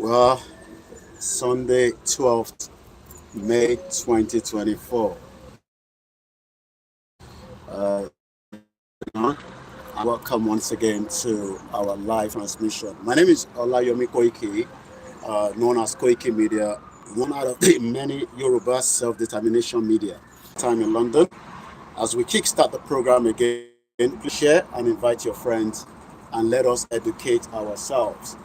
Well, Sunday, 12th May 2024. Welcome once again to our live transmission. My name is OLAYOMI KOIKI, known as Koikimedia, one out of the many Yoruba self-determination media. Time in London. As we kickstart the program again, please share and invite your friends and let us educate ourselves.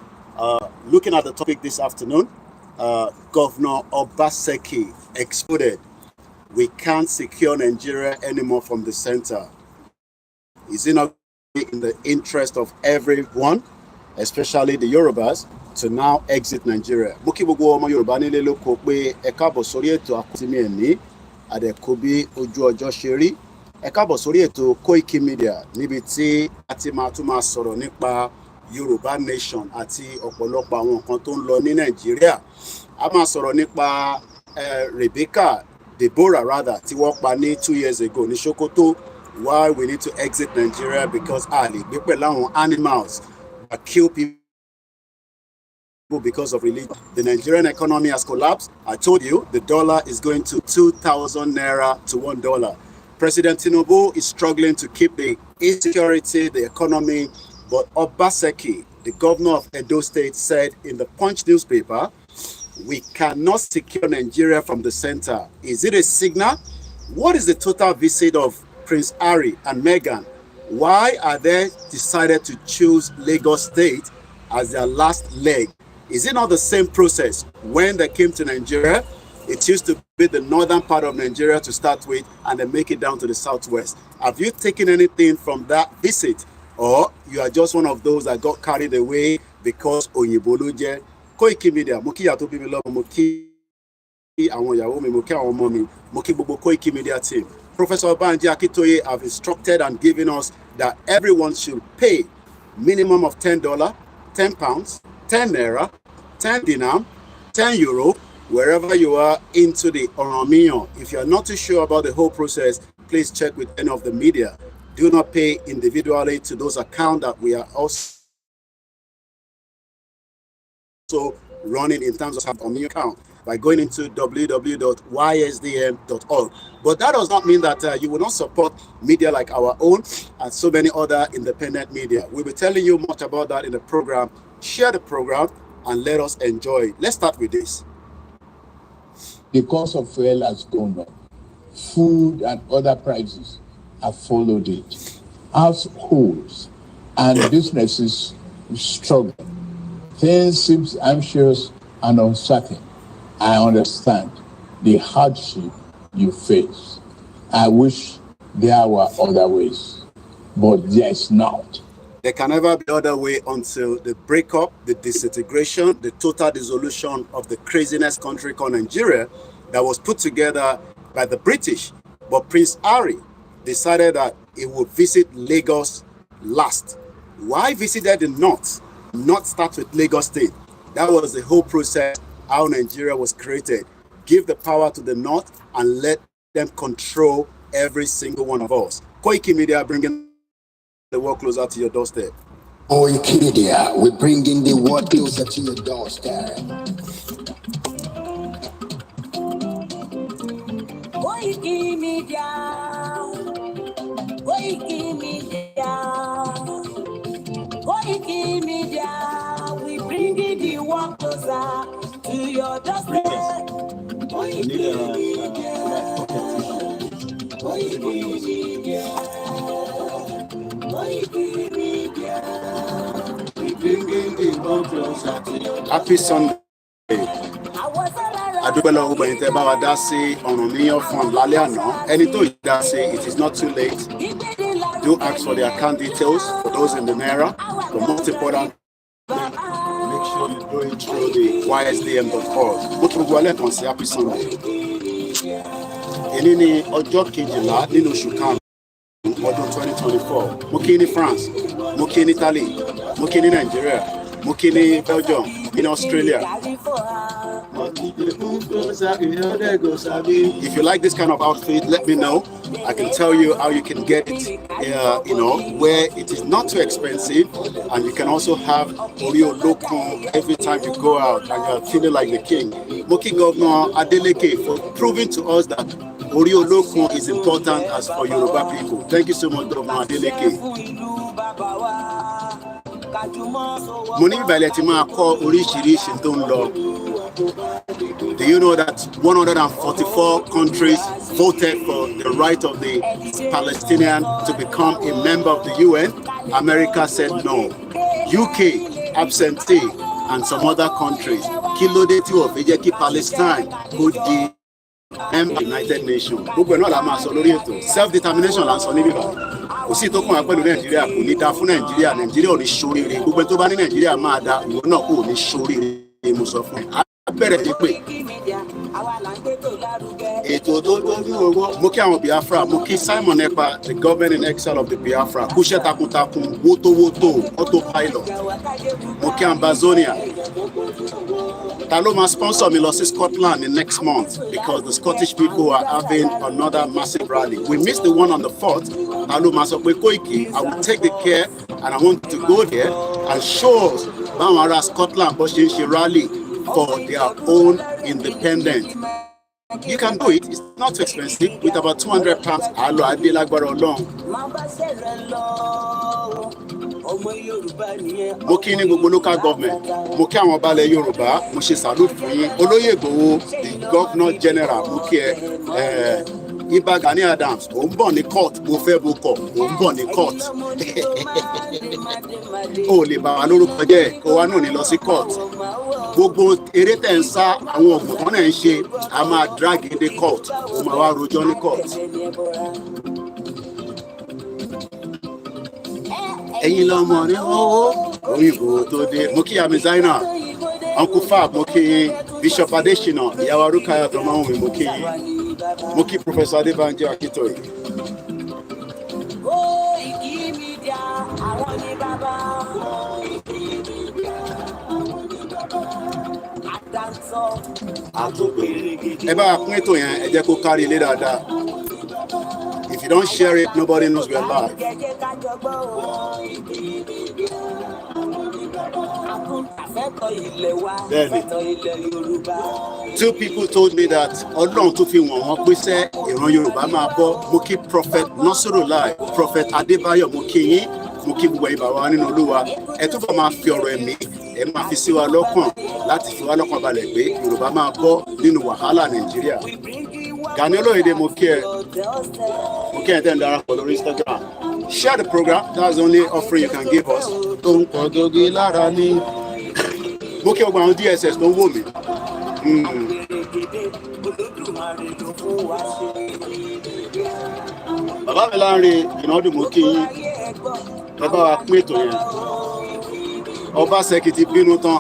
Looking at the topic this afternoon, Governor Obaseki exploded. We can't secure Nigeria anymore from the center. Is it not in the interest of everyone, especially the Yorubas, to now exit Nigeria? Muki gbogbo ọmọ Yorùbá nílé lóko pé ẹ káàbọ̀ sórí ètò àkọsílẹ̀ ẹ̀ní àdẹ̀kóbí ojú ọjọ́ ṣe rí. Ẹ káàbọ̀ sórí ètò Koikimedia níbi tí a ti máa tún máa sọ̀rọ̀ nípa Yoruba nation àti ọ̀pọ̀lọpọ̀ àwọn nǹkan tó ń lọ ní Nàìjíríà. A máa sọ̀rọ̀ nípa Deborah rather, tí wọ́n pa ní 2 years ago ní Sokoto. Why we need to exit Nigeria because gbé pẹ̀lú àwọn animals that kill people because of religion. The Nigerian economy has collapsed. I told you the dollar is going to 2,000 naira to $1. President Tinubu is struggling to keep the insecurity, the economy, but Obaseki, the governor of Edo State, said in the Punch newspaper, we cannot secure Nigeria from the center. Is it a signal? What is the total visit of Prince Harry and Meghan? Why are they decided to choose Lagos State as their last leg? Is it not the same process when they came to Nigeria? It used to be the northern part of Nigeria to start with and then make it down to the southwest. Have you taken anything from that visit? Or you are just one of those that got carried away because Oyinboluje? Koikimedia, mo kí ìyá tó bí mi lọ́mọ, mo kí àwọn ìyàwó mi, mo kí àwọn ọmọ mi, mo kí gbogbo Koikimedia team. Professor Banji Akitoye have instructed and given us that everyone should pay minimum of $10, 10 pounds, 10 naira, 10 dinam, 10 euro, wherever you are into the Oromiyan. If you are not too sure about the whole process, please check with any of the media. Do not pay individually to those accounts that we are also running in terms of Oromiyan account by going into www.ysdm.org. But that does not mean that you will not support media like our own and so many other independent media. We'll be telling you much about that in the program. Share the program and let us enjoy it. Let's start with this. The cost of fuel has gone up. Food and other prices have followed it. Households and businesses struggle. Things seem anxious and uncertain. I understand the hardship you face. I wish there were other ways, but there is not. There can never be other way until the breakup, the disintegration, the total dissolution of the craziness country called Nigeria that was put together by the British. But Prince Harry decided that he would visit Lagos last. Why visited the north? Not start with Lagos State. That was the whole process, how Nigeria was created. Give the power to the north and let them control every single one of us. Koikimedia bringing the world closer to your doorstep. Koikimedia, we're bringing the world closer to your doorstep. Koikimedia, Koikimedia, Koikimedia, we bringing the world closer to your doorstep. Koikimedia, Koikimedia. Happy Sunday. Adúpẹ́lẹ́ ọgbà yìí tẹ́ bá wa dá sí Oromiyan fund lálẹ́ àná. Ẹni tó yìí dá sí, it is not too late. Do ask for the account details for those in the naira. But most important, make sure you do it through the ysdm.org. Mo tún gbọ́ lẹ́ẹ̀kan sí Happy Sunday. Èyí ni ọjọ́ kejìlá nínú oṣù karùn-ún ọdún 2024. Mo kí ní France, mo kí ní Italy, mo kí ní Nigeria, mo kí ní Belgium, in Australia. If you like this kind of outfit, let me know. I can tell you how you can get it, where it is not too expensive, and you can also have Oreo local every time you go out and you're feeling like the king. Moki Governor Adeleke for proving to us that Oreo local is important as for Yoruba people. Thank you so much, Governor Adeleke. Mo ní ìbẹ̀lẹ̀ tí máa kọ́ oríṣiríṣi tó ń lọ. Do you know that 144 countries voted for the right of the Palestinian to become a member of the UN? America said no. UK, absentee, and some other countries. Kí ló dé tí wọ́n fi jẹ́ kí Palestine kó di member of the United Nations? Gbogbo ẹ̀ náà la máa sọ lórí ètò. Self-determination là ń sọ níbí báyìí. Kò sí tó kún wa pẹ̀lú Nàìjíríà, kò ní da fún Nàìjíríà. Nàìjíríà ò ní ṣoríire. Gbogbo tó bá ní Nàìjíríà máa da, ìwọ náà kò ní ṣoríire. Mo sọ fún ẹ. Bẹ̀rẹ̀ sí pé ètò tó ní owó. Mo kí àwọn Biafra, mo kí Simon Ekpa, the government in exile of the Biafra, kúṣẹ́ takuntakun, wótówótó, autopilot. Mo kí Ambazonia. Ta ló máa sponsor mi lọ sí Scotland in next month because the Scottish people are having another massive rally. We missed the one on the 4th. Ta ló máa sọ pé Koiki, I will take the care and I want to go there and show us báwọn ará Scotland bó ṣe ń ṣe rally for their own independence. You can do it. It's not too expensive. With about £200, Alo Ade Lagbara Ọlọ́run. Mo kí ní gbogbo local government. Mo kí àwọn balẹ̀ Yorùbá. Mo ṣe salute fún yín. Olóyè Igboho, the Governor General. Mo kí ẹ. Iba Gani Adams, ó ń bọ̀ ní court, mo fẹ́ bo kọ̀, ó ń bọ̀ ní court. Ó lè bá wa lórúkọ jẹ́, kó wa náà ní lọ sí court. Gbogbo eré tẹ̀ ń sá, àwọn ọ̀gbọ̀n kan náà ń ṣe, a máa drag in the court, ó máa wá rojọ́ ní court. Ẹ̀yin lọ́mọ ní owó, òyìnbó tó dé. Mo kí Ami Zaina, Uncle Fab, mo kí Bishop Adesina, ìyàwó Arúkayọ̀ tó máa ń wí, mo kí yín. Mo kí Professor Adebanjo Akitoye. Koikimedia, àwọn ni bàbá. Ẹ bá pín ètò yẹn, ẹ jẹ́ kó kárí ilé dáadáa. If you don't share it, nobody knows we are live. Two people told me that Ọlọ́run tó fi wọ̀n wọ́n pèsè ìran Yorùbá máa bọ́. Mo kí Prophet Nasrullah, Prophet Adébáyọ̀, mo kí yín, mo kí gbogbo ìbá wa nínú Olúwa. Ẹ túbọ̀ máa fi ọ̀rọ̀ ẹ̀mí, ẹ máa fi sí wa lọ́kàn láti fi wa lọ́kàn balẹ̀ pé Yorùbá máa bọ́ nínú wàhálà Nàìjíríà. Gani Olóyèdè, mo kí ẹ. Mo kí ẹ tẹ́ ń darapọ̀ lórí Instagram. Share the program. That's the only offering you can give us. Tó ń pọ̀ dógí lára ní. Mo kí ọgbà àwọn DSS tó ń wò mí. Bàbá mi láàrin ìnádùn, mo kí yín. Ẹ bá wa pín ètò yẹn. Obaseki ti bínú tán.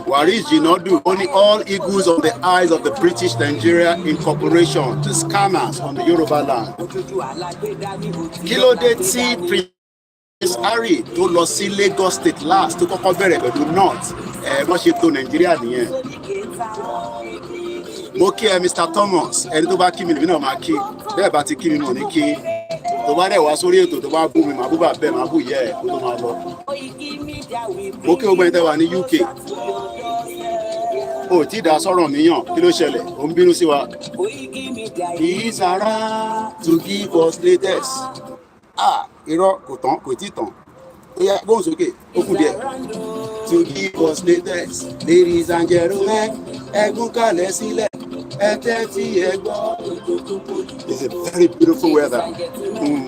Waris Jinadu, only all eagles on the eyes of the British Nigeria Incorporation, the scammers on the Yoruba land. Kí ló dé tí Prince Harry tó lọ sí Lagos State last tó kọ́kọ́ bẹ̀rẹ̀ pẹ̀lú North? Wọ́n ṣe tó Nàìjíríà nìyẹn. Mo kí ẹ Mr. Thomas, ẹni tó bá kí mi lèmi náà máa kí. Bẹ́ẹ̀ bá ti kí mi mọ̀ ní kí. Tó bá dẹ̀ wá sórí ètò tó bá bú mi, màá bú bàbá bẹ́ẹ̀, màá bú ìyá ẹ̀ kó tó máa lọ. Mo kí gbogbo ẹni tẹ́ wà ní UK. O tí dá sọ̀rọ̀ míyàn, kí ló ṣẹlẹ̀? Ó ń bínú sí wa. He's around to give us latest. Irọ́ kò tán, kò tí tán. Ó yá gbóhùn sókè, ó kù díẹ̀. To give us latest, ladies and gentlemen, ẹ̀gún kalẹ̀ sílẹ̀, ẹ tẹ́tí ẹ gbọ́. It's a very beautiful weather.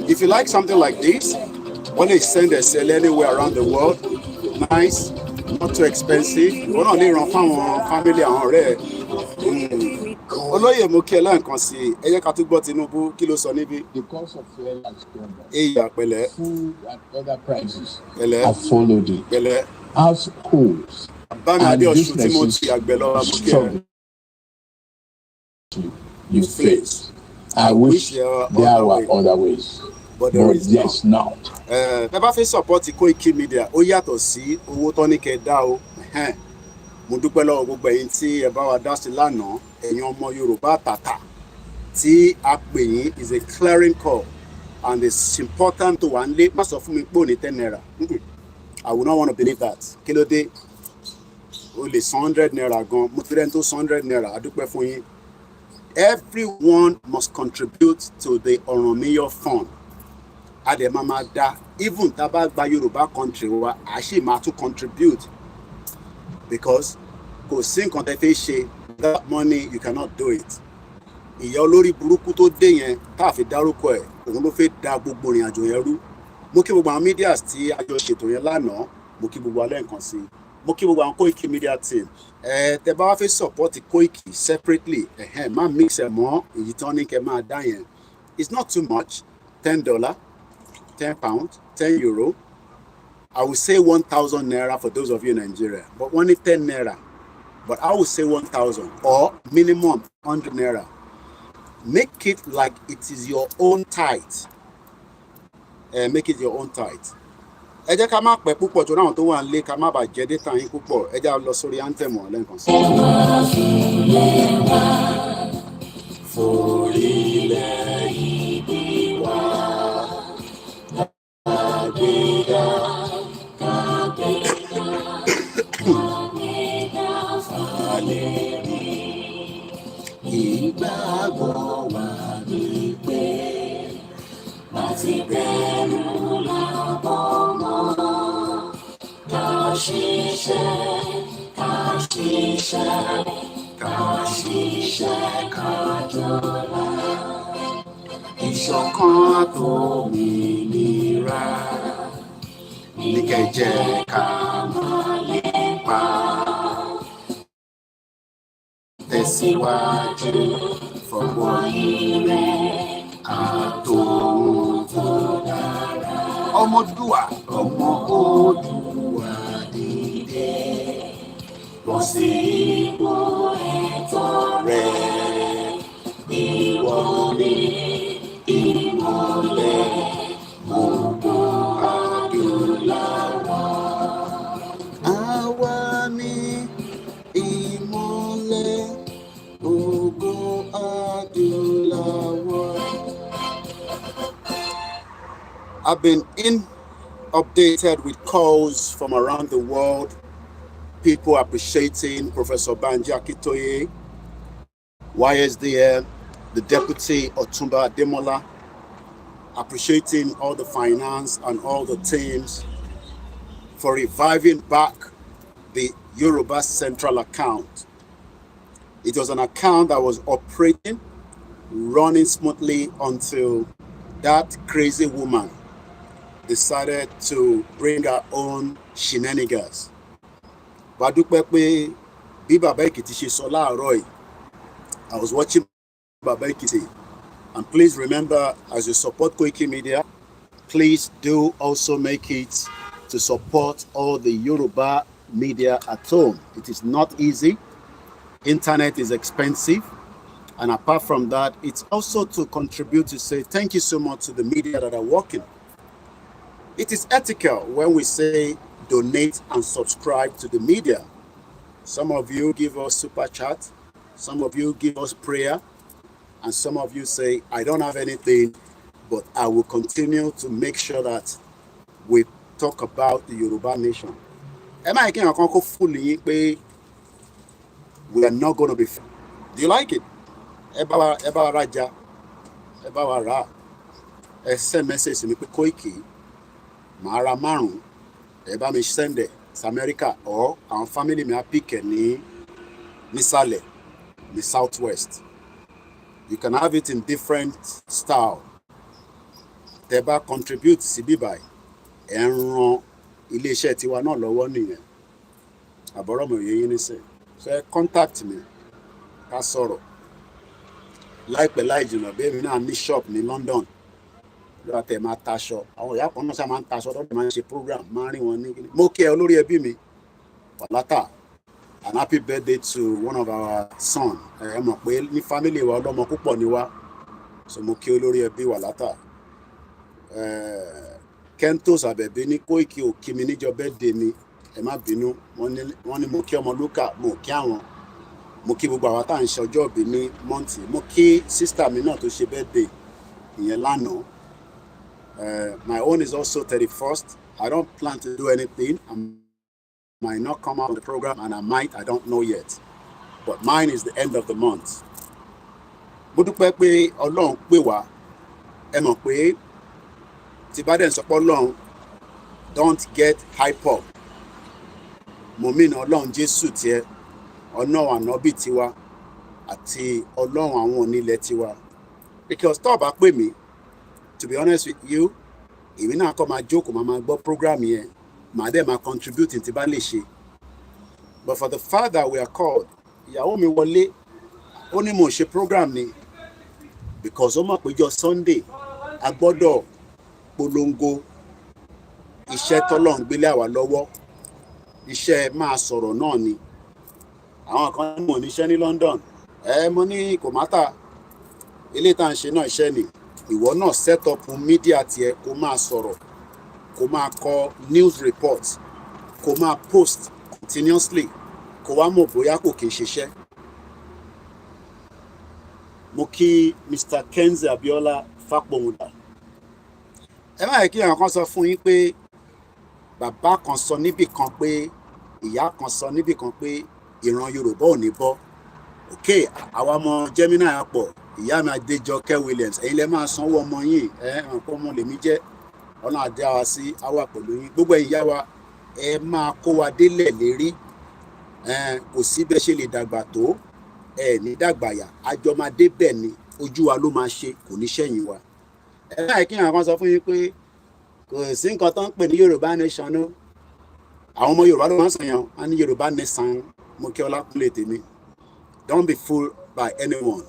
If you like something like this, when they send a sell anywhere around the world, nice, not too expensive. Wọ́n náà lè ràn fáwọn family àwọn ọ̀rẹ́ ẹ̀. Olóyè mo kí ẹ lẹ́ẹ̀kan sí i, ẹ jẹ́ ká tún gbọ́ Tinubu kí ló sọ níbí. The cost of fuel has gone up. Èyà pẹ̀lẹ́. Food and other prices Pẹ̀lẹ́. have followed it. Pẹ̀lẹ́. Households Bámi and Adéọ̀ṣun tí mo ti businesses àgbẹ̀ lọ́wọ́ mo kí ẹ. struggle you face. I wish there were other ways, but there's not. Ẹ bá fẹ́ support Koikimedia, ó yàtọ̀ sí owó tó ní kẹ́ dá o. mo dúpẹ́ lọ́wọ́ gbogbo ẹ̀yin tí ẹ bá wa dá sí lánàá, ẹ̀yin ọmọ Yorùbá tàtà tí a pè yín is a clearing call, and it's important to wà nílé. Má sọ fún mi pé ò ní 10 naira. I would not want to believe that. Kí ló dé? O lè san 100 naira gan, mo ti rẹ́ni tó san 100 naira, a dúpẹ́ fún yín. Everyone must contribute to the Oromiyo fund. Adé máa dá, even tá a bá gba Yorùbá country wa, a ṣì máa tún contribute, because kò sí nǹkan tẹ́ fẹ́ ṣe, that money you cannot do it. Ìyá olórí burúkú tó dé yẹn tá a fi dárúkọ ẹ̀, òun ló fẹ́ da gbogbo ìrìn àjò yẹn rú. Mo kí gbogbo àwọn medias tí a jọ ṣètò yẹn lánàá, mo kí gbogbo alẹ́ nǹkan sí i. Mo kí gbogbo àwọn Koikimedia team. Tẹ́ bá wá fẹ́ support Koiki separately, má mix ẹ̀ mọ́ èyí tán ní kẹ́ máa dá yẹn. It's not too much. $10, £10, €10. I will say 1,000 naira for those of you in Nigeria, but only 10 naira. But I will say 1,000 or minimum 100 naira. Make it like it is your own tithe. Make it your own tithe. Ẹ jẹ́ ká má pẹ́ púpọ̀ tó ráwọn tó wà nílé, ká má bàa jẹ data yín púpọ̀. Ẹ jẹ́ á lọ sórí anthem lẹ́ẹ̀kan sí. Forílẹ̀ ìbí wa, kàgbéga, kàgbéga, kàgbéga fàlẹ́rì. Ìgbàgbọ́ wa ni pé láti bẹ̀rù làbọ̀ mọ́. Ká ṣiṣẹ́, ká ṣiṣẹ́, ká ṣiṣẹ́, ká jọlá. Ìṣọ̀kan àtòmìnira ní kẹ́ jẹ́ ká máa lépa. Tẹ̀síwájú fọwọ́ ire àtòhun tó dára. Ọmọdúà, ọmọ Oòduà dìde, bọ́ sí ipò ẹ̀tọ́ rẹ̀. Ìwọ ni ìmọ́lẹ̀ gbogbo adúláwọ̀. Àwa ni ìmọ́lẹ̀ gbogbo adúláwọ̀. I've been updated with calls from around the world, people appreciating Professor Banji Akitoye, YSDM, the Deputy Otumba Ademola, appreciating all the finance and all the teams for reviving back the Yoruba Central account. It was an account that was operating, running smoothly until that crazy woman decided to bring her own shenanigans. Badúpẹ́ pé bí Bàbá Èkìtì ṣe sọ láàárọ̀ yìí, I was watching Bàbá Èkìtì, and please remember, as you support Koikimedia, please do also make it to support all the Yoruba media at home. It is not easy. Internet is expensive. And apart from that, it's also to contribute to say thank you so much to the media that are working. It is ethical when we say donate and subscribe to the media. Some of you give us super chat, some of you give us prayer, and some of you say, I don't have anything, but I will continue to make sure that we talk about the Yoruba nation. Am I again fully? We are not going to be. Do you like it? Eba Raja, Eba Wara, send message to me, Koiki, Mara Marun, Eba me send it to America, or our family may pick ni Sale, the Southwest. You can have it in different style. Teba contribute Sibibai, Enron, Ileshe Tiwa no lọ́wọ́ nìyẹn. Àbọ̀rọ̀ mo yé yín nísìn. So contact me, ká sọ̀rọ̀. Láìpẹ́ láì jìnnà bí èmi náà ní shop ní London. Lọ́wọ́ tẹ̀ máa taṣọ. Àwọn ìyá kan náà ṣe máa ń taṣọ lọ́dọ̀ máa ń ṣe program máa ń rí wọn ní kíni. Mo kí ẹ olórí ẹbí mi, Wàlátà. An happy birthday to one of our son. Ẹ mọ̀ pé ní family wa ọlọ́mọ púpọ̀ ni wá. So mo kí olórí ẹbí Wàlátà. Kentos Àbẹ̀bí ní Koiki ò kí mi níjọ́ birthday mi. ẹ má bínú, wọ́n ní mo kí ọmọ lúkà, mo kí àwọn, mo kí gbogbo àwọn tá à ń ṣe ọjọ́ ìbí ní mọ́ǹtì, mo kí sísítà mi náà tó ṣe birthday ìyẹn lánàá. My own is also 31st. I don't plan to do anything. I might not come out on the program, and I don't know yet. But mine is the end of the month. Mo dúpẹ́ pé Ọlọ́run pè wá. Ẹ mọ̀ pé tí bá dẹ̀ ń sọ pé Ọlọ́run, don't get hype up. Mo mean Ọlọ́run Jésù tiẹ̀, Ọlọ́run ànábì tiwa, àti Ọlọ́run àwọn onílẹ̀ tiwa. Because tó bá pè mí, to be honest with you, èmi náà kọ́ máa jókòó máa gbọ́ program yẹn, màá dẹ̀ máa contribute tí bá lè ṣe. But for the fact that we are called, ìyàwó mi wọlé, ó ní mo ṣe program ni, because ó mọ̀ pé jọ́ Sunday a gbọ́dọ̀ polongo iṣẹ́ tọ́lọ́run gbélé àwa lọ́wọ́, iṣẹ́ máa sọ̀rọ̀ náà ni. Àwọn kan ní mo níṣẹ́ ní London, mo ní kò mátà, ilé tá à ń ṣe náà iṣẹ́ ni. Ìwọ náà set up media tiẹ̀, kó máa sọ̀rọ̀, kó máa kọ news report, kó máa post continuously, kó wá mọ̀ bóyá kò kí n ṣiṣẹ́. Mo kí Mr. Kenzie Abiola Fápọ̀mùdà. Ẹ má yẹ kí àwọn kan sọ fún yín pé bàbá kan sọ níbì kan pé ìyá kan sọ níbì kan pé ìran Yorùbá ò ní bọ́. Okay, àwa ọmọ Gemini àpọ̀, ìyá mi Adéjọkẹ́ Williams, ẹ̀yin lẹ máa sanwó ọmọ yín, nǹkan ọmọ lèmi jẹ́, Ọlọ́run àdá wa sí àwa pẹ̀lú yín. Gbogbo ẹ̀yin ìyá wa, ẹ máa kó wa délẹ̀ lérí. Kò sí bẹ́ẹ̀ ṣe lè dàgbà tó, ní dàgbàyà, àjọ máa dé bẹ́ẹ̀ ni, ojú wa ló máa ṣe, kò ní ṣẹ̀yìn wa. Ẹ láì kí àwọn kan sọ fún yín pé kò sí nǹkan tó ń pè ní Yorùbá nation náà. Àwọn ọmọ Yorùbá ló máa ń sọ yẹn, wọ́n ní Yorùbá nation. Mo kí Ọlákúnlé tèmi. Don't be fooled by anyone.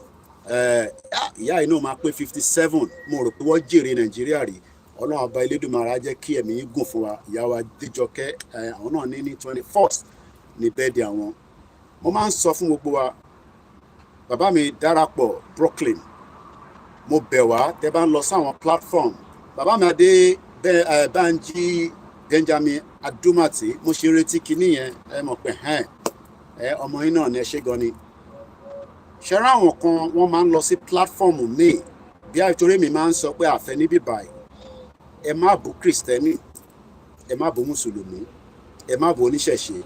Ìyá yìí náà máa pé 57, mo rò pé wọ́n jèrè Nàìjíríà rí. Ọlọ́run ọba Elédùmarè á jẹ́ kí ẹ̀mí gùn fún wa. Ìyá wa Adéjọkẹ́, àwọn náà ní 21st ní birthday àwọn. Mo máa ń sọ fún gbogbo wa, bàbá mi Dárapọ̀ Brooklyn, mo bẹ̀ wá tẹ́ bá ń lọ sáwọn platform. Bàbá mi Adé Bánjí Benjamin Adúmàtì, mo ṣe retí kinní yẹn, ẹ mọ̀ pé ọmọ yín náà ní ẹ ṣe gan ni. Ṣẹ́rá àwọn kan wọ́n máa ń lọ sí platform míì, bí àìtorí mi máa ń sọ pé àfẹ́ níbí báyìí, ẹ má bú Kristẹni, ẹ má bú Mùsùlùmí, ẹ má bú oníṣẹ̀ṣe.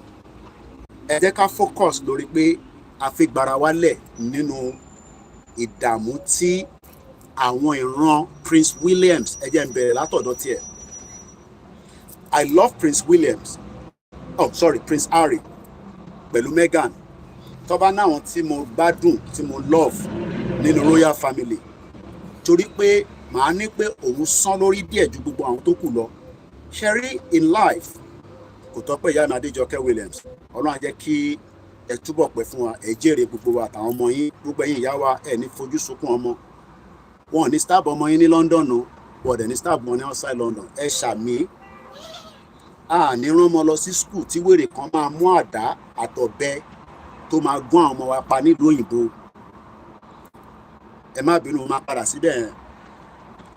Ẹ jẹ́ ká focus lórí pé a fi gbara wálẹ̀ nínú ìdààmú tí àwọn ìran Prince Williams, ẹ jẹ́ n bẹ̀rẹ̀ látọ̀dọ̀ tiẹ̀. I love Prince Williams, Prince Harry pẹ̀lú Meghan. Tó bá náwọn tí mo gbádùn, tí mo love nínú royal family, torí pé màá ní pé òun sán lórí díẹ̀ ju gbogbo àwọn tó kù lọ. Ṣẹ́rí in life, kò tọ́ pé ìyá mi Adéjọkẹ́ Williams, Ọlọ́run á jẹ́ kí ẹ túbọ̀ pẹ́ fún wa, ẹ jèrè gbogbo wa àtàwọn ọmọ yín, gbogbo ẹ̀yin ìyá wa, ẹ ní fojú sunkún ọmọ. Wọn ò ní stab ọmọ yín ní London o, wọ́n dẹ̀ ní stab ọmọ ní outside London. Ẹ ṣàmì, ní rán ọmọ lọ sí school tí wèrè kan máa mú àdá àtọ̀bẹ tó máa gún àwọn ọmọ wa pa nílùú òyìnbó. Ẹ má bínú, máa padà síbẹ̀.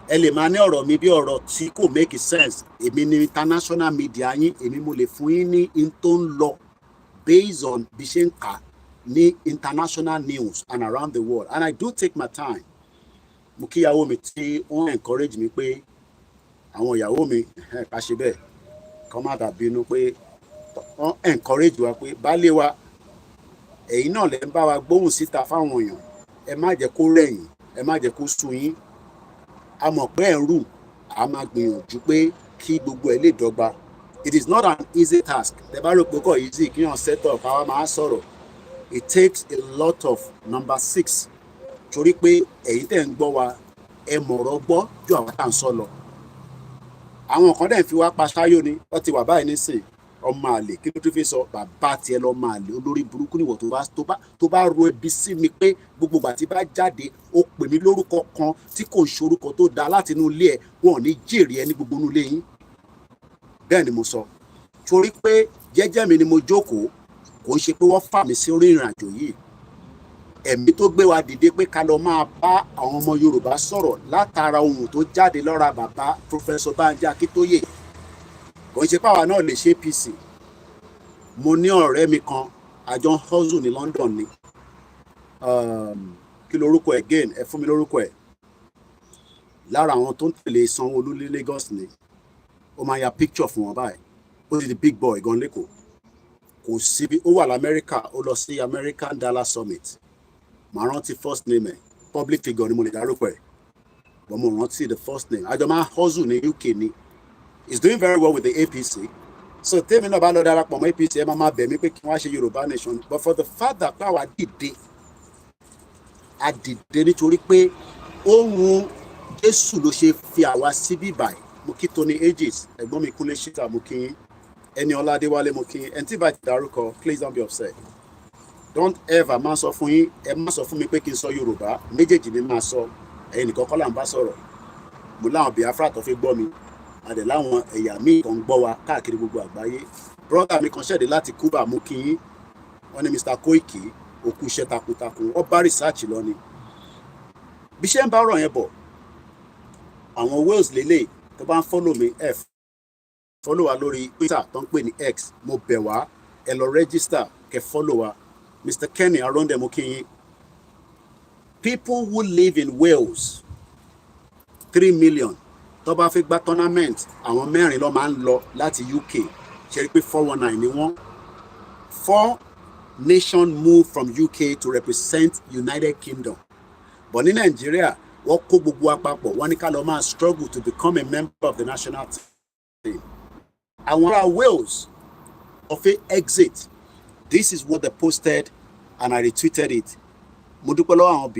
Ẹ lè máa ní ọ̀rọ̀ mi bí ọ̀rọ̀ tí kò make sense. Èmi ní international media yín, èmi mo lè fún yín ní in tó ń lọ based on bí ṣe ń kà ní international news and around the world, and I do take my time. Mo kí ìyàwó mi tí wọ́n encourage mi pé àwọn ìyàwó mi ká ṣe bẹ́ẹ̀, kọ́ má dà bínú pé wọ́n encourage wa pé baálé wa, ẹ̀yin náà lẹ ń bá wa gbóhùn síta fáwọn èèyàn, ẹ má jẹ́ kó rẹ̀yìn, ẹ má jẹ́ kó sú yín. A mọ̀ pé ẹ̀ ń rù, a máa gbìyànjú pé kí gbogbo ẹ̀ lè dọ́gba. It is not an easy task. Tẹ́ bá rò pé kò easy kí yàn set up káwa máa sọ̀rọ̀. It takes a lot of number 6. Torí pé ẹ̀yin tẹ́ ń gbọ́ wa, ẹ mọ̀rọ̀ gbọ́ ju àwọn tá à ń sọ lọ. Àwọn kan dẹ̀ ń fi wá pa ṣáyó ni, wọ́n ti wà báyìí nísìn, ọmọ àlè, kí ló tún fi sọ, bàbá tiẹ̀ lọ máa lè, olórí burúkú níwọ̀ tó bá ro ẹbí sí mi pé gbogbo ìgbà tí bá jáde ó pè mí lórúkọ kan tí kò ń ṣorúkọ tó dáa láti inú ilé ẹ, wọn ò ní jèrè ẹ ní gbogbo inú ilé yín. Bẹ́ẹ̀ ni mo sọ, torí pé jẹ́jẹ́ mi ni mo jókòó, kò ń ṣe pé wọ́n fà mí sí orí ìrìn àjò yìí. Ẹ̀mí tó gbé wa dìde pé ká lọ máa bá àwọn ọmọ Yorùbá sọ̀rọ̀ látara ohun tó jáde lọ́ra bàbá Professor Banji Akíntóyè. Kò ń ṣe páwa náà lè ṣe APC, mo ní ọ̀rẹ́ mi kan àjọ hustle ní London ni kí lorúkọ ẹ̀ again ẹ fún mi lórúkọ ẹ̀ lára àwọn tó ń tẹ̀lé Sanwó-Olú ní Lagos ni ó máa ya picture fún wọn báyìí ó ti di big boy gan lẹ́kọ̀ọ́ kò síbi ó wà lamẹ́ríkà ó lọ sí American Dollar Summit màá rántí first name ẹ̀ public figure ni mo lè dárúkọ ẹ̀ but mo rántí the first name àjọ máa hustle ní UK ni he's doing very well with the APC so tèmi náà bá lọ darapọ̀ mọ́ APC ẹ máa bẹ̀ mí pé kí wọ́n á ṣe Yorùbá nation but for the fact that pé àwa dìde a dìde nítorí pé ohun Jésù ló ṣe fi àwa síbí báyìí mo kí Tony Ages ẹ̀gbọ́n mi Kúnlé Ṣítà mo kí yín ẹni Ọládéwálé mo kí yín ẹni tí bá ti dárúkọ please don't be upset don't ever máa sọ fún yín ẹ má sọ fún mi pé kí n sọ Yorùbá méjèèjì ni máa sọ ẹ̀yin nìkan kọ́ là ń bá sọ̀rọ̀ mo láwọn Biafra tó fi gbọ́ mi àdè láwọn ẹ̀yà míì kan gbọ́ wa káàkiri gbogbo àgbáyé brother mi kan ṣẹ̀dé láti Cuba mo kí yín wọ́n ní Mr. Koiki òkú iṣẹ́ takuntakun wọ́n bá research lọ ni bí ṣe ń bá ọ̀rọ̀ yẹn bọ̀ àwọn Wales lélẹ̀ tó bá ń follow mi follow wa lórí Twitter tó ń pè ní X mo bẹ̀ wá ẹ lọ register kẹ́ follow wa Mr. Kenny Aronde mo kí yín people who live in Wales 3 million tó bá fi gba tournament àwọn mẹ́rin ló máa ń lọ láti UK ṣe rí pé 419 ni wọ́n 4 nation move from UK to represent United Kingdom but ní Nàìjíríà wọ́n kó gbogbo àpapọ̀ wọ́n ní ká lọ máa struggle to become a member of the national team àwọn ará Wales of a exit this is what they posted and I retweeted it mo dúpẹ́ lọ́wọ́ àwọn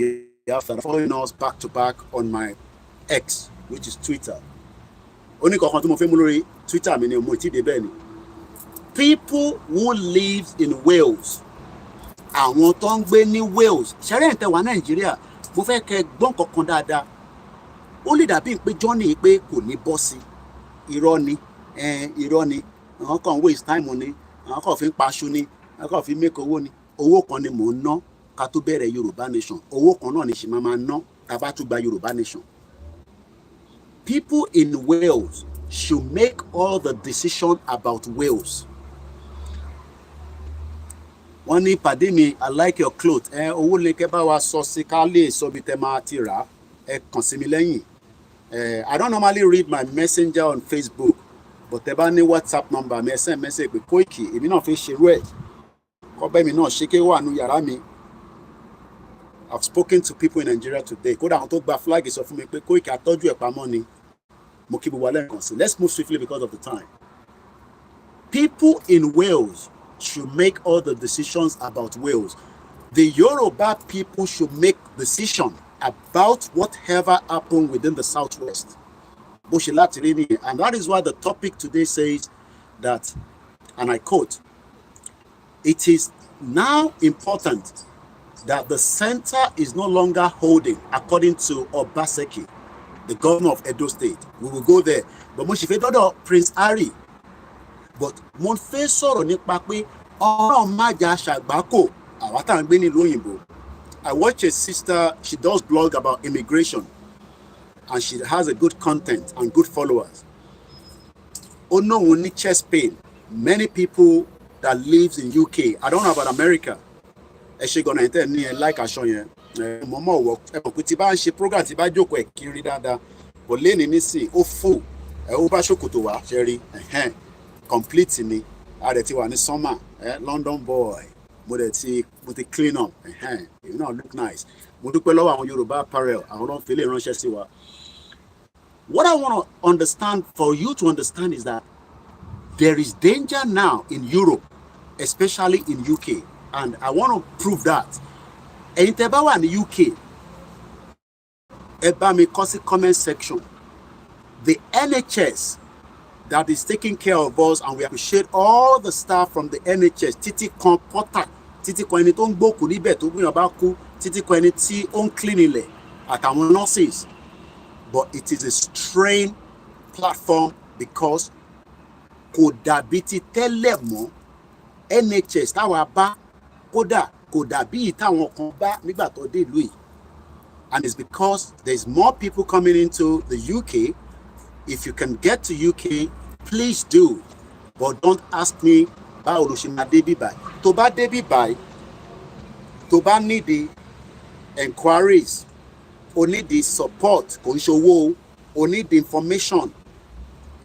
Biafra following us back to back on my X which is Twitter oníkankan tí mo fẹ́ mú lórí Twitter mi ni mo ti dé bẹ́ẹ̀ ni people who live in Wales àwọn tó ń gbé ní Wales ṣẹ́rẹ́ ìtẹ́ wà Nàìjíríà mo fẹ́ kẹ́ gbọ́n kankan dáadáa ó lè dàbí pé Johnny pé kò ní bọ́ sí irọ́ ni àwọn kan waste time ni àwọn kan fi ń paṣu ni àwọn kan fi make owó ni owó kan ni mò ń ná ká tó bẹ̀rẹ̀ Yorùbá nation owó kan náà ni ṣì máa ná ká bá tún gba Yorùbá nation. People in Wales should make all the decision about Wales. Wọ́n ní pàdé mi I like your cloth owó lè kẹ́ bá wa sọ sí ká lè sọ bí tẹ́ máa ti rà ẹ kàn sí mi lẹ́yìn I don't normally read my messenger on Facebook but tẹ́ bá ní WhatsApp number mi ẹ send message pé Koiki èmi náà fi ṣerú ẹ̀ kọ́bẹ́ mi náà ṣe ké wà nù yàrá mi. I've spoken to people in Nigeria today kódà àwọn tó gba flag sọ fún mi pé Koiki àtọ́jú ẹ̀ pamọ́ ni mo kí gbogbo alẹ́ nǹkan sí let's move swiftly because of the time. People in Wales should make all the decisions about Wales. The Yoruba people should make decision about whatever happened within the Southwest. And that is why the topic today says that, and I quote, it is now important that the center is no longer holding, according to Obaseki, the governor of Edo State. We will go there. But mo ṣì fẹ́ dọ́dọ̀ Prince Harry. But mo fẹ́ sọ̀rọ̀ nípa pé ọ̀rọ̀ májà ṣàgbákò àwa tá à ń gbé nílùú òyìnbó. I watch a sister, she does blog about immigration and she has a good content and good followers. Oh no, we need chest pain. Many people that lives in UK, I don't know about America. Ẹ ṣe gonna enter ní ẹ like aṣọ yẹn. Mo mọ̀ wọ ẹ mọ̀ pé tí bá ń ṣe program tí bá jókòó ẹ̀ kiri dáadáa. Kò lé ní nísìn ó full. Ó bá ṣòkòtò wá ṣe rí complete ni. A dẹ̀ ti wà ní summer London boy. Mo ti clean up. You know, look nice. Mo dúpẹ́ lọ́wọ́ àwọn Yorùbá apparel. Àwọn náà fi lè ránṣẹ́ sí wa. What I want to understand, for you to understand, is that there is danger now in Europe, especially in UK. And I want to prove that. Ẹ̀yin tẹ́ bá wà ní UK, ẹ bá mi kọ sí comment section. The NHS that is taking care of us, and we appreciate all the staff from the NHS. Títí kan porter, títí kan ẹni tó ń gbókùn níbẹ̀ tó gbìyànjú bá kú, títí kan ẹni tí ó ń clean ilẹ̀, àtàwọn nurses. But it is a strained platform because kò dàbí ti tẹ́lẹ̀ mọ́. NHS táwa bá kódà kò dàbí táwọn kan bá nígbà tó dé ìlú yìí. And it's because there's more people coming into the UK. If you can get to UK, please do. But don't ask me báwo ló ṣe máa débí báyìí tó bá débí báyìí tó bá need the enquiries o need the support kò ń ṣòwò o need the information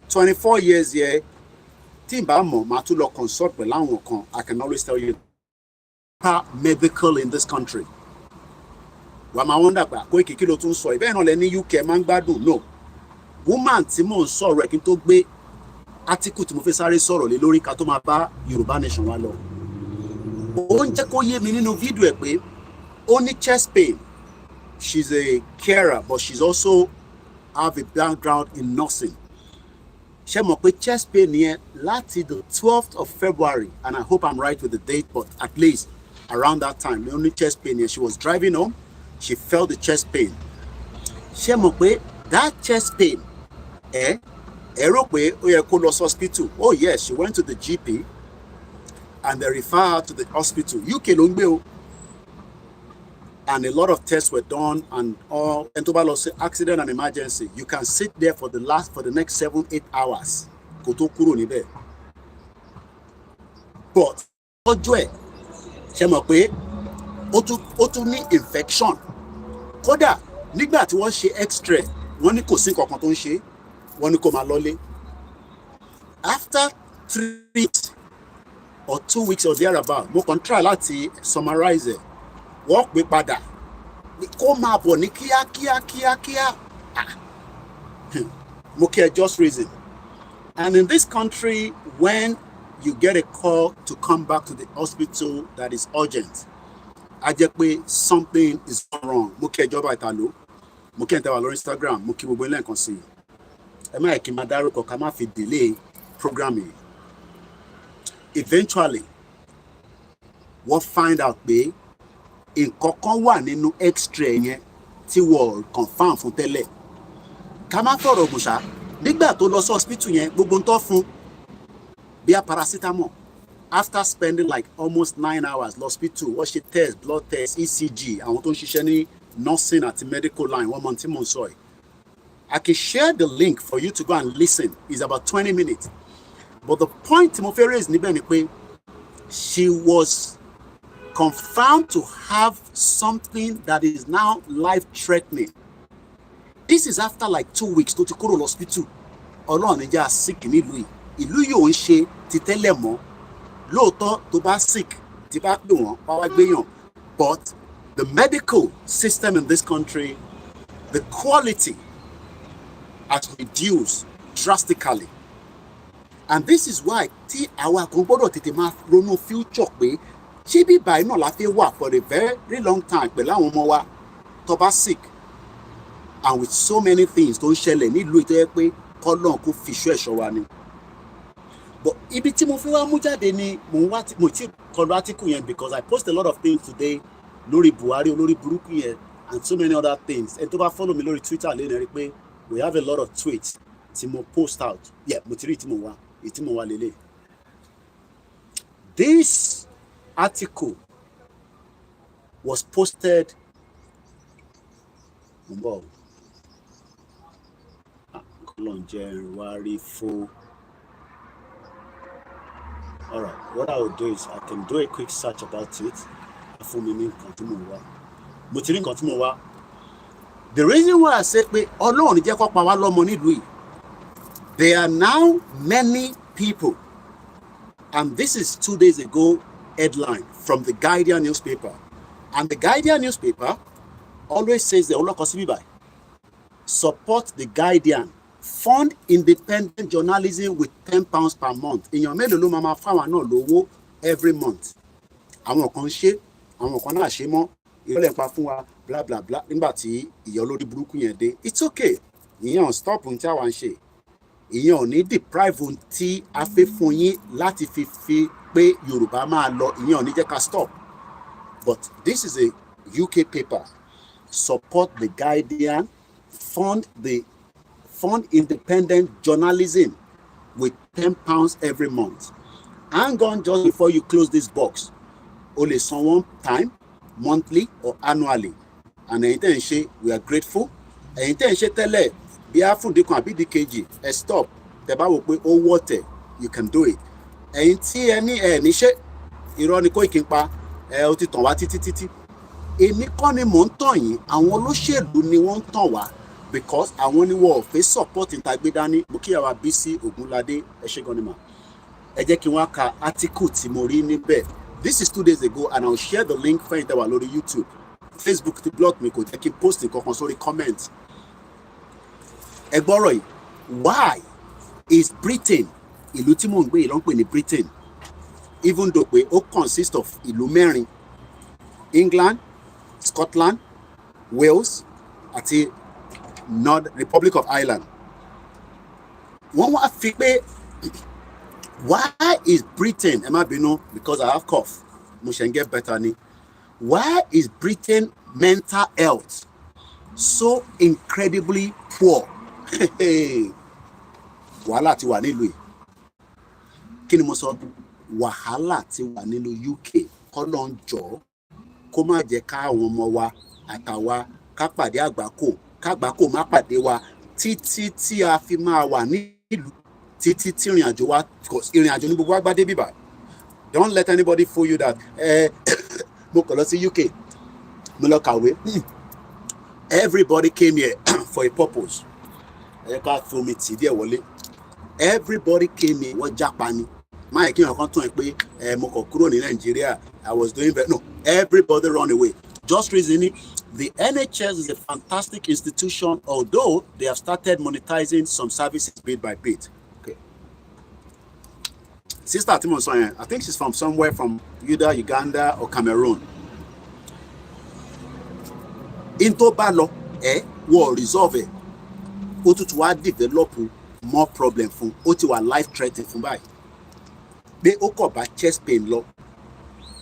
24 years here tí n bá mọ̀ máa tún lọ consult pẹ̀lú àwọn kan I can always tell you medical in this country wà máa wọ́n dàgbà Koiki kí ló tún sọ ìbẹ́ẹ̀ náà lẹ ní UK máa ń gbádùn no woman tí mò ń sọ̀rọ̀ ẹ̀ kí n tó gbé article tí mo fẹ́ sáré sọ̀rọ̀ lé lórí ká tó máa bá Yorùbá Nation wa lọ ó ń jẹ́ kó yé mi nínú fídíò ẹ̀ pé ó ní chest pain she's a carer but she's also have a background in nursing ṣé mọ̀ pé chest pain yẹn láti the 12th of February and I hope I'm right with the date but at least around that time the only chest pain yẹn she was driving home she felt the chest pain ṣé mọ̀ pé that chest pain ẹ rò pé ó yẹ kó lọ sí hospital oh yes she went to the GP and they refer her to the hospital UK ló ń gbé o and a lot of tests were done and all and tó bá lọ sí accident and emergency you can sit there for the next 7-8 hours kó tó kúrò níbẹ̀ but ọjọ́ ẹ̀ ṣe mọ̀ pé ó tún ní infection kódà nígbà tí wọ́n ṣe x-ray wọ́n ní kò sí kankan tó ń ṣe wọ́n ní kó máa lọ́lé after 3 weeks or 2 weeks or thereabout mo kàn try láti summarize it wọ́n pè padà kó máa bọ̀ ní kíákíá mo kí ẹ just reason and in this country when you get a call to come back to the hospital that is urgent a jẹ́ pé something is wrong mo kí ẹ jọba ìtàló mo kí ẹ tẹ́wà lórí Instagram mo kí gbogbo ilé nǹkan sí ẹ má yẹ kí n máa dárúkọ ká má fi delay programming eventually wọ́n find out pé nǹkan kan wà nínú x-ray yẹn tí wọ́n confirm fún tẹ́lẹ̀ ká má fọ̀rọ̀ gùnṣá nígbà tó lọ sí hospital yẹn gbogbo ń tọ́ fún bíi paracetamol after spending like almost 9 hours hospital wọ́n ṣe test blood test ECG àwọn tó ń ṣiṣẹ́ ní nursing àti medical line wọ́n mọ tí mò ń sọ yìí I can share the link for you to go and listen it's about 20 minutes but the point tí mo fẹ́ raise níbẹ̀ ni pé she was confirmed to have something that is now life-threatening. This is after like 2 weeks tó ti kúrò hospital. Ọlọ́run ní jẹ́ sick nílùú yìí. Ìlú yìí ò ń ṣe ti tẹ́lẹ̀ mọ́. Lóòótọ́ tó bá sick tí bá pè wọ́n wá wá gbéyàn. But the medical system in this country, the quality has reduced drastically. And this is why tí àwa kan gbọ́dọ̀ tètè máa ronú future pé ṣé bí báyìí náà la fi wà for a very long time pẹ̀lú àwọn ọmọ wa tó bá sick and with so many things tó ń ṣẹlẹ̀ nílùú ìtọ́ yẹ pé kọ́lọ́n kó fi ṣọ́ ẹ̀ṣọ́ wa ni. But ibi tí mo fi wá mú jáde ni mo ti kọlu article yẹn because I post a lot of things today lórí Buhari olórí burúkú yẹn and so many other things. Ẹni tó bá follow mi lórí Twitter lẹ́nu rí pé we have a lot of tweets tí mo post out. Yeah, mo ti rí tí mo wá lélẹ̀. This article was posted all right, what I will do is I can do a quick search about it. The reason why I said there are now many people, and this is 2 days ago headline from the Guardian newspaper, and the Guardian newspaper always says the support the Guardian, fund independent journalism with £10 per month. In your mélòó mama fáwọn náà lówó every month. Àwọn kan ṣe, àwọn kan náà ṣe mọ́, ìrọ̀lẹ́ pa fún wa bla bla bla nígbà tí ìyà olórí burúkú yẹn dé. It's okay. Ìyẹn ò stop ohun tí àwa ń ṣe. Ìyẹn ò ní deprive ohun tí a fẹ́ fún yín láti fi pé Yorùbá máa lọ. Ìyẹn ò ní jẹ́ ká stop. But this is a UK paper. Support the Guardian, fund independent journalism with £10 every month. Hang on just before you close this box. Only one time, monthly or annually. And we are grateful. Stop. You can do it. ẹ̀yin tí ẹ ní ẹ níṣẹ́ irọ́ ni Koiki ń pa ó ti tàn wá títí èmi kọ́ ni mò ń tàn yín, àwọn olóṣèlú ni wọ́n ń tàn wá because àwọn ni wọ́n ò fẹ́ support ìtagbé dání. Mo kí àwa Bísí Ògúnládé ẹ ṣé gan ni mà. Ẹ jẹ́ kí wọ́n ka article tí mo rí níbẹ̀. This is 2 days ago and I will share the link fún ìtẹ̀wà lórí YouTube. Facebook ti block mi kò jẹ́ kí n post nǹkan kan sórí comment. Ẹ gbọ́rọ̀ yìí, why is Britain, ìlú tí mò ń gbé yìí ló ń pè ní Britain, even though pé ó consist of ìlú mẹ́rin, England, Scotland, Wales àti Republic of Ireland. Wọ́n wá fi pé why is Britain, ẹ má bínú because I have cough, mo ṣe ń get better ni. Why is Britain mental health so incredibly poor? Wàhálà ti wà nílùú yìí. Kí ni mo sọ? Wàhálà ti wà nílùú UK. Kọ́lọ́ ń jọ kó má jẹ́ káwọn ọmọ wa àtàwa ká pàdé àgbákò, kágbákò má pàdé wa títí tí a fi máa wà nílùú, títí tí ìrìn àjò wa, ìrìn àjò ní gbogbo wa gbádé bíbà. Don't let anybody fool you that mo kàn lọ sí UK, mo lọ kàwé. Everybody came here for a purpose. Ẹ ká fún mi tì díẹ̀ wọlé. Everybody came here, wọ́n jápa ni. Máyì kí ọ̀kan tún ẹ pé mo kàn kúrò ní Nàìjíríà, I was doing better. No, everybody run away. Just reasoning, the NHS is a fantastic institution, although they have started monetizing some services bit by bit. Okay. Sister Timon Soyen, I think she's from somewhere from either Uganda or Cameroon. Into balo, will resolve it. Ó tún wá develop more problem fún, ó ti wà life threatening fún báyìí. Pé ó kọ̀ bá chest pain lọ,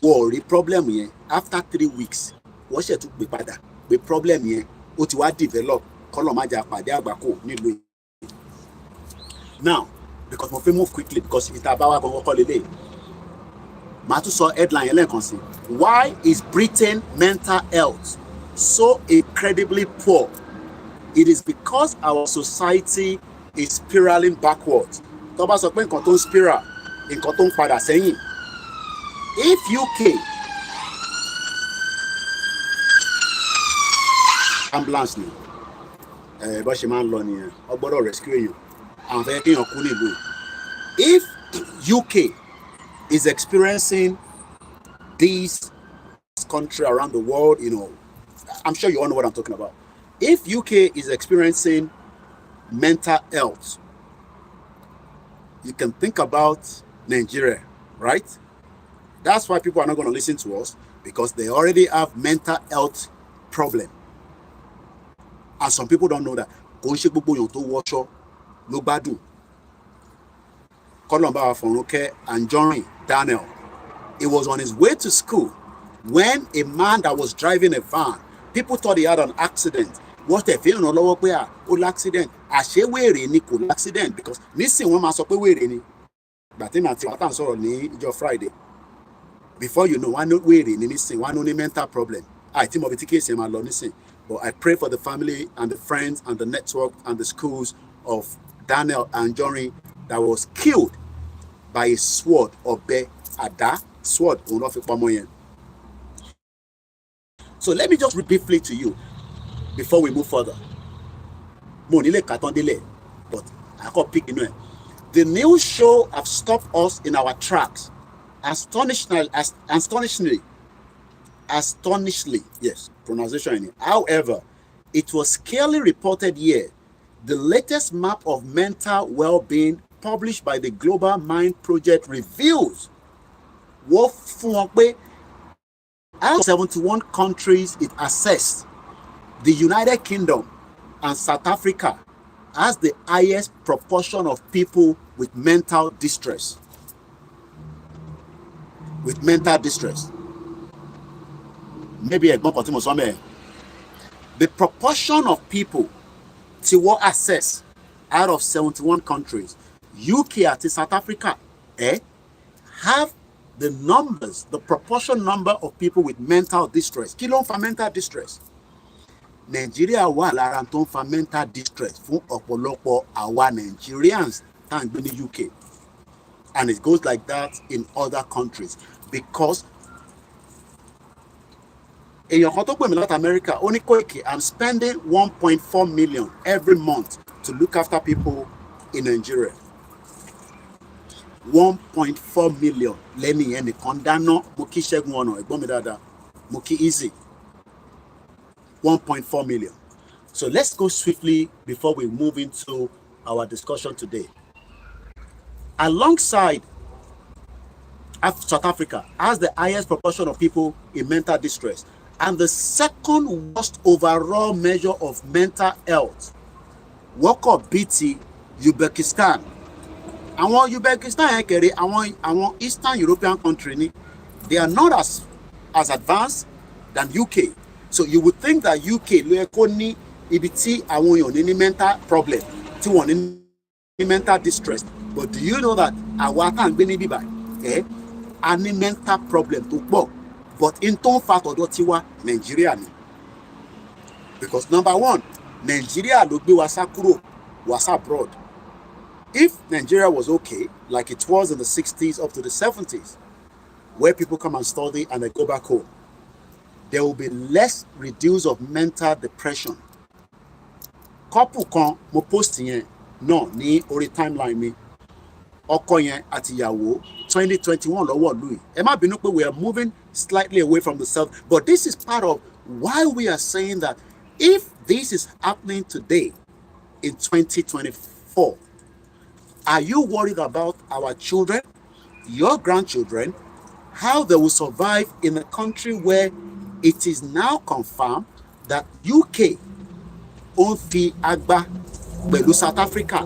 wọ́n rí problem yẹn after 3 weeks. Wọ́n ṣẹ̀ tún pè padà pé problem yẹn ó ti wá develop, kọ́lọ̀ má jà pàdé àgbákò nílùú yìí. Now, because mo fẹ́ move quickly because ìta bá wà gbọ́ngàn kọ́ lélẹ̀. Màá tún sọ headline yẹn lẹ́ẹ̀kan sí. Why is Britain mental health so incredibly poor? It is because our society is spiraling backwards. Tó bá sọ pé nǹkan tó ń spiral, nǹkan tó ń padà sẹ́yìn. If UK ambulance ni bó ṣe máa ń lọ nìyẹn, ó gbọ́dọ̀ rescue èèyàn, àwọn fẹ́ kí èèyàn kú nílùú. If UK is experiencing this country around the world, you know, I'm sure you all know what I'm talking about. If UK is experiencing mental health, you can think about Nigeria, right? That's why people are not going to listen to us, because they already have mental health problem. And some people don't know that. Kolomba Fonuke and Johnny Daniel, he was on his way to school when a man that was driving a van, people thought he had an accident. What they feel no lower where accident. Ashe were ni cool accident because missing one must be wearing. But in your Friday. Before you know, one not wearing anything, one only mental problem. I think of the case in my listen. But I pray for the family and the friends and the network and the schools of Daniel and Johnny that was killed by a sword or be ada sword. So let me just read briefly to you before we move further. But I got pick in. The news show have stopped us in our tracks. Astonishingly, yes, pronunciation. However, it was clearly reported here. The latest map of mental well-being published by the Global Mind Project reveals what out of 71 countries it assessed, the United Kingdom and South Africa has the highest proportion of people with mental distress. Maybe a the proportion of people to what assess out of 71 countries, UK and South Africa have the numbers, the proportion number of people with mental distress. Kilo for mental distress. Nigeria wa lára tó fa mental distress fún ọ̀pọ̀lọpọ̀ àwa Nigerians tá ń gbé ní UK. And it goes like that in other countries because in your America, only Koiki, I'm spending 1.4 million every month to look after people in Nigeria. 1.4 million. Lenny and the Kondano, Muki Shegwono, Egomidada, Muki Easy. 1.4 million. So let's go swiftly before we move into our discussion today. Alongside South Africa has the highest proportion of people in mental distress and the second worst overall measure of mental health. Work up BT, Uzbekistan. Àwọn Uzbekistan kere àwọn Eastern European country, they are not as advanced than UK. So you would think that UK ló kó ní ibi tí àwọn èèyàn ní mental problem, tí wọ́n ní mental distress. But do you know that àwa tá ń gbé níbí báyìí a ní mental problem tó pọ̀, but in tó ń fa tọ̀dọ̀ tiwa Nigeria ni. Because number one, Nigeria ló gbé wa sá kúrò wa sá abroad. If Nigeria was okay, like it was in the 60s up to the 70s, where people come and study and they go back home, there will be less reduce of mental depression. Couple kan mo post yẹn náà ní orí timeline mi. Ọkọ yẹn àti ìyàwó 2021 lọ́wọ́ Louis. Ẹ má bínú pé we are moving slightly away from the self, but this is part of why we are saying that if this is happening today in 2024, are you worried about our children, your grandchildren, how they will survive in a country where it is now confirmed that UK ó fi agba pẹ̀lú South Africa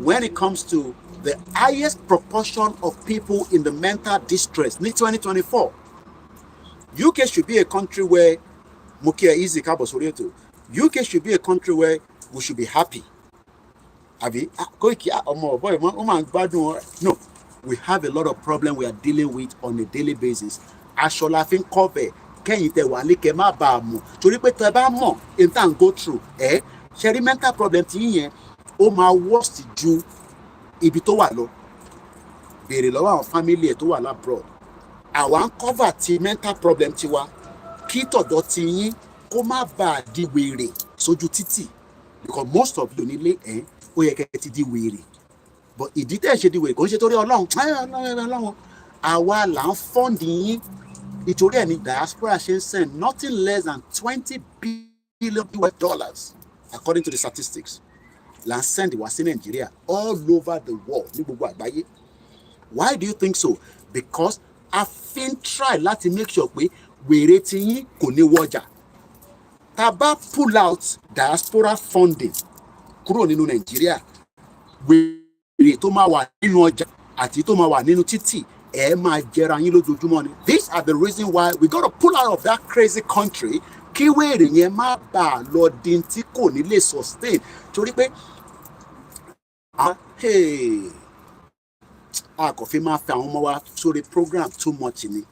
when it comes to the highest proportion of people in the mental distress in 2024. UK should be a country where UK should be a country where we should be happy. No, we have a lot of problems we are dealing with on a daily basis. Asholafin cover, Kenny te walike ma ba mo. Torí pé tẹ́ bá mọ̀ in tan go through, ṣe mental problem ti yẹn ó máa worst ju ibi tó wà lọ. Béèrè lọ́wọ́ àwọn family tó wà abroad. Àwa cover ti mental problem tiwa. Kí tọ̀dọ̀ ti yín kó má bàa di wèrè sójú títì. Because most of you nílé ó yẹ kẹ́ ti di wèrè. But ìdí tẹ́ ṣe di wèrè kò ń ṣe torí Ọlọ́run. Àwa là ń fund yín. Ìtorí ẹ̀ ní Diaspora ṣe ń send nothing less than $20 billion according to the statistics. Là ń send wá sí Nigeria all over the world ní gbogbo àgbáyé. Why do you think so? Because a fin try láti make sure pé wèrè tí yín kò ní wọ́jà. Tá bá pull out Diaspora funding kúrò nínú Nigeria, wèrè tó máa wà nínú ọjà àti tó máa wà nínú títì máa jẹra yín lójoojúmọ́ ni. These are the reason why we got to pull out of that crazy country. Kí wèrè yẹn má bàa lọ dín tí kò ní lè sustain. Torí pé kò fi máa fi àwọn ọmọ wa sórí program too much ni.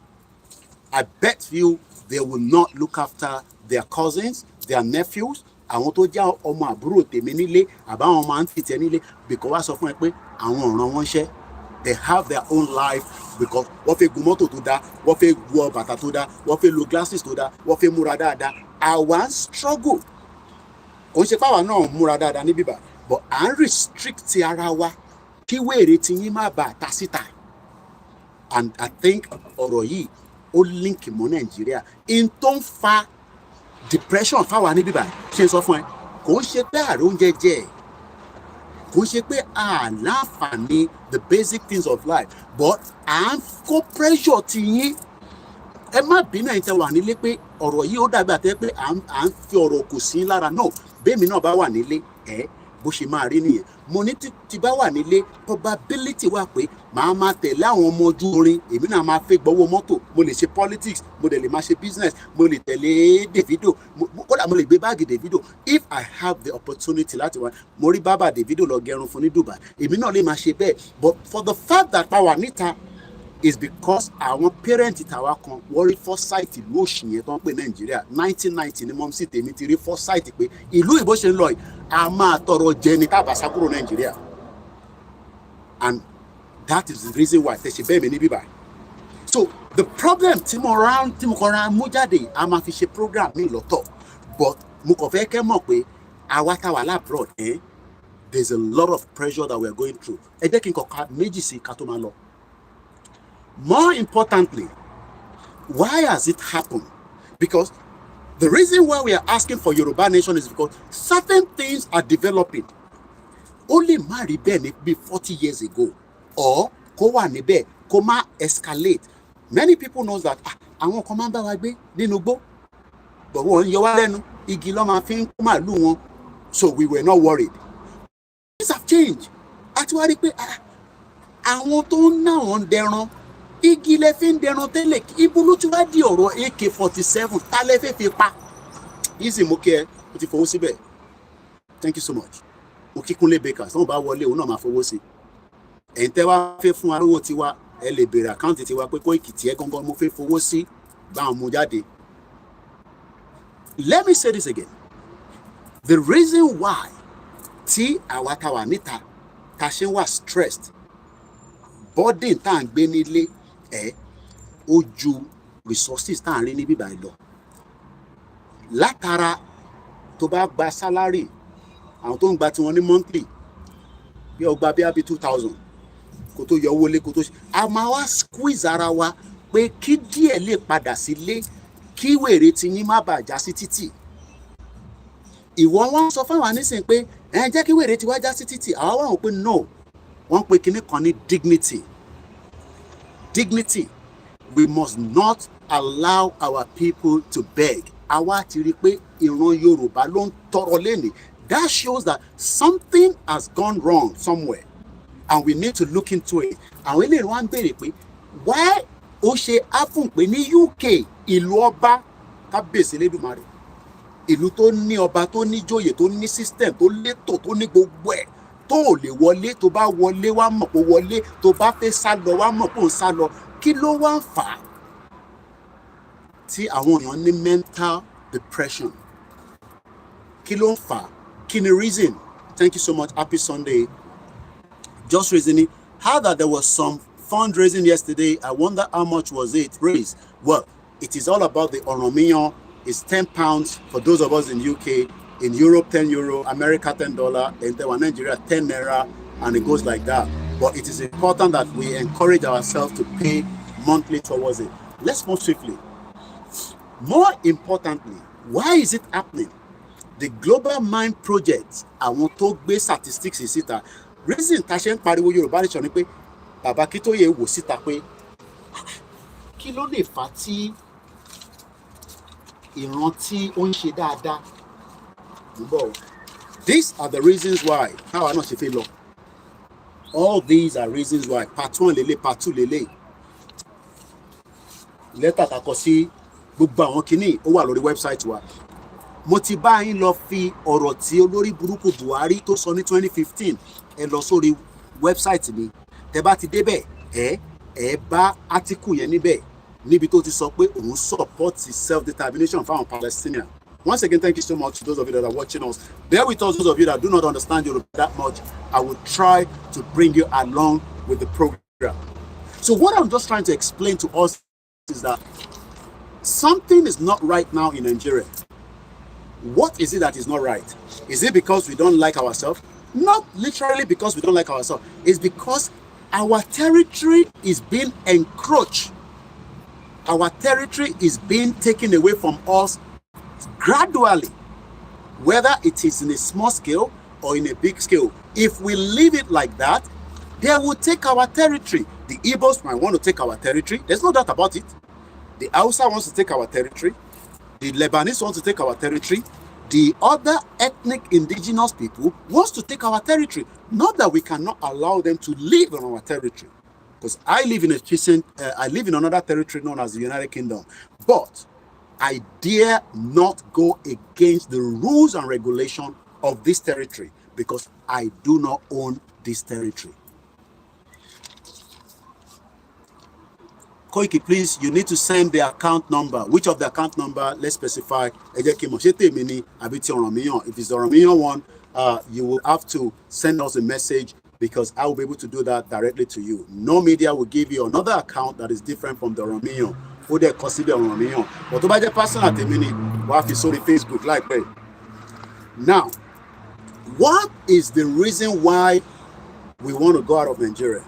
I bet you they will not look after their cousins, their nephews, àwọn tó jẹ́ ọmọ àbúrò tèmi nílé àbáwọn ọmọ àǹtí tẹ nílé, because wá sọ fún ẹ pé àwọn ọ̀ràn wọn ṣẹ́. They have their own life because wọ́n fẹ́ gun mọ́tò tó dá, wọ́n fẹ́ wọ bàtà tó dá, wọ́n fẹ́ lo glasses tó dá, wọ́n fẹ́ múra dáadáa. Àwa ń struggle. Kò ń ṣe pé àwa náà múra dáadáa ní bíbá, but à ń restrict ara wa kí wèrè tí yín má bàa ta síta. And I think ọ̀rọ̀ yìí ó link mọ́ Nàìjíríà. In tó ń fa depression fáwa ní bíbá ṣe ń sọ fún ẹ, kò ń ṣe pé àrùn oúnjẹ jẹ, kò ń ṣe pé láǹfààní the basic things of life, but à ń kó pressure ti yín. Ẹ má bínú ẹ̀yin tẹ́ wà nílé pé ọ̀rọ̀ yìí ó dàbí àtẹ́ pé à ń fi ọ̀rọ̀ kò sí lára. No, bẹ́ẹ̀mi náà bá wà nílé bó ṣe máa rí nìyẹn. Mo ní ti bá wà nílé probability wà pé màá máa tẹ̀lé àwọn ọmọ ojú orin, èmi náà máa fẹ́ gbọ́wọ́ mọ́tò, mo lè ṣe politics, mo dẹ̀ lè máa ṣe business, mo lè tẹ̀lé Davido, kódà mo lè gbé báàgì Davido. If I have the opportunity láti wá, mo rí bàbá Davido lọ gẹrun fún ní Dubai, èmi náà lè máa ṣe bẹ́ẹ̀. But for the fact that power níta is because àwọn parent tàwa kan wọ́n rí foresight ìlú òṣì yẹn tó ń pè Nàìjíríà. 1990 ni mọ́ sí tèmi ti rí foresight pé ìlú ìbò ṣe ń lọ yìí a máa tọrọ jẹ ní kábàásá kúrò Nàìjíríà. And That is the reason why they should be many by. So the problem Timoran Mujade, I'm a fish program me loto, but Mukoveke Mokwe, Awatawala abroad, there's a lot of pressure that we're going through. More importantly, why has it happened? Because the reason why we are asking for Yoruba nation is because certain things are developing. Only marry be 40 years ago, or Kowa Nebe, Koma escalate. Many people know that I want commander Wagbe, Dinugbo, but one Yawalenu, Igiloma Fin Kuma Luon. So we were not worried. Things have changed. Actually, I want to know on Deron. Igile fin Deron Telek, Ibulutu di oro AK-47, Talefe Fipa. Easy Moke, Utifosibe. Thank you so much. Okikunle Bakers, no ba wole, o no ma fowo si. Ente wa fe fun arowo tiwa. Account Let me say this again. The reason why Awatawa Nita Tashin was stressed, burden tan benile oju resources tan ri ni bi by law. Latara to ba gba salary, àwọn tó ń gba tí wọ́n ní monthly, bí ó gba bí 2,000. Koto yowole koto amawa squeeze ara wa pé kí díẹ̀ lè padà sílé kí wèrè tí yín má bàa já sí títì. Ìwọ wọ́n sọ fún wa nísìn pé jẹ́ kí wèrè tí wá já sí títì. Àwa wọ́n pé no. Wọ́n pé kíní kan ní dignity. Dignity. We must not allow our people to beg. Àwa ti rí pé ìran Yorùbá ló ń tọrọ lẹ́ni. That shows that something has gone wrong somewhere. And we need to look into it. And we need one béèrè pé why ó ṣe happen pé ní UK ìlú ọba kábíyèsí Elédùmarè, ìlú tó ní ọba tó ní joyè tó ní system tó létò tó ní gbogbo ẹ̀, tó lè wọlé, tó bá wọlé wá mọ̀ pé wọlé, tó bá fẹ́ sá lọ wá mọ̀ pé ó sá lọ. Kí ló wá ń fà á tí àwọn èèyàn ní mental depression? Kí ló ń fà á? Kí ni reason? Thank you so much. Happy Sunday. Just reasoning, how that there was some fundraising yesterday. I wonder how much was it raised? Well, it is all about the Oromiyan. It's £10 for those of us in UK, in Europe €10, America $10, and then Nigeria 10 naira, and it goes like that. But it is important that we encourage ourselves to pay monthly towards it. Let's move swiftly. More importantly, why is it happening? The Global Mind Project, I want to gbé statistics síta. Reason ta ṣe ń pariwo Yorùbá nation ni pé bàbá Kítóyè wò síta pé kí ló lè fà tí ìran tí ó ń ṣe dáadáa. These are the reasons why. How àwa náà ṣe fẹ́ lọ. All these are reasons why. Part 1 lele, part 2 lele. Lẹ́tà ta kọ sí gbogbo àwọn kìíní ó wà lórí website wa. Mo ti bá yín lọ fi ọ̀rọ̀ tí olórí burúkú Buhari tó sọ ní 2015 ẹ lọ sórí website mi. Tẹ́ bá ti débẹ̀ ẹ bá article yẹn níbẹ̀ níbi tó ti sọ pé òun support self-determination fáwọn Palestinians. Once again, thank you so much to those of you that are watching us. Bear with us, those of you that do not understand Yoruba that much. I will try to bring you along with the program. So what I'm just trying to explain to us is that something is not right now in Nigeria. What is it that is not right? Is it because we don't like ourselves? Not literally because we don't like ourselves. It's because our territory is being encroached. Our territory is being taken away from us gradually, whether it is in a small scale or in a big scale. If we leave it like that, they will take our territory. The Igbos might want to take our territory. There's no doubt about it. The Hausa wants to take our territory. The Lebanese wants to take our territory. The other ethnic indigenous people wants to take our territory. Not that we cannot allow them to live on our territory, because I live in another territory known as the United Kingdom. But I dare not go against the rules and regulation of this territory because I do not own this territory. Koiki, please, you need to send the account number. Which of the account number? Let's specify. If it's the Oromiyan one, you will have to send us a message because I will be able to do that directly to you. No media will give you another account that is different from the Oromiyan. Who they consider Oromiyan. But to buy the person at the minute, we have to show the Facebook like that. Now, what is the reason why we want to go out of Nigeria?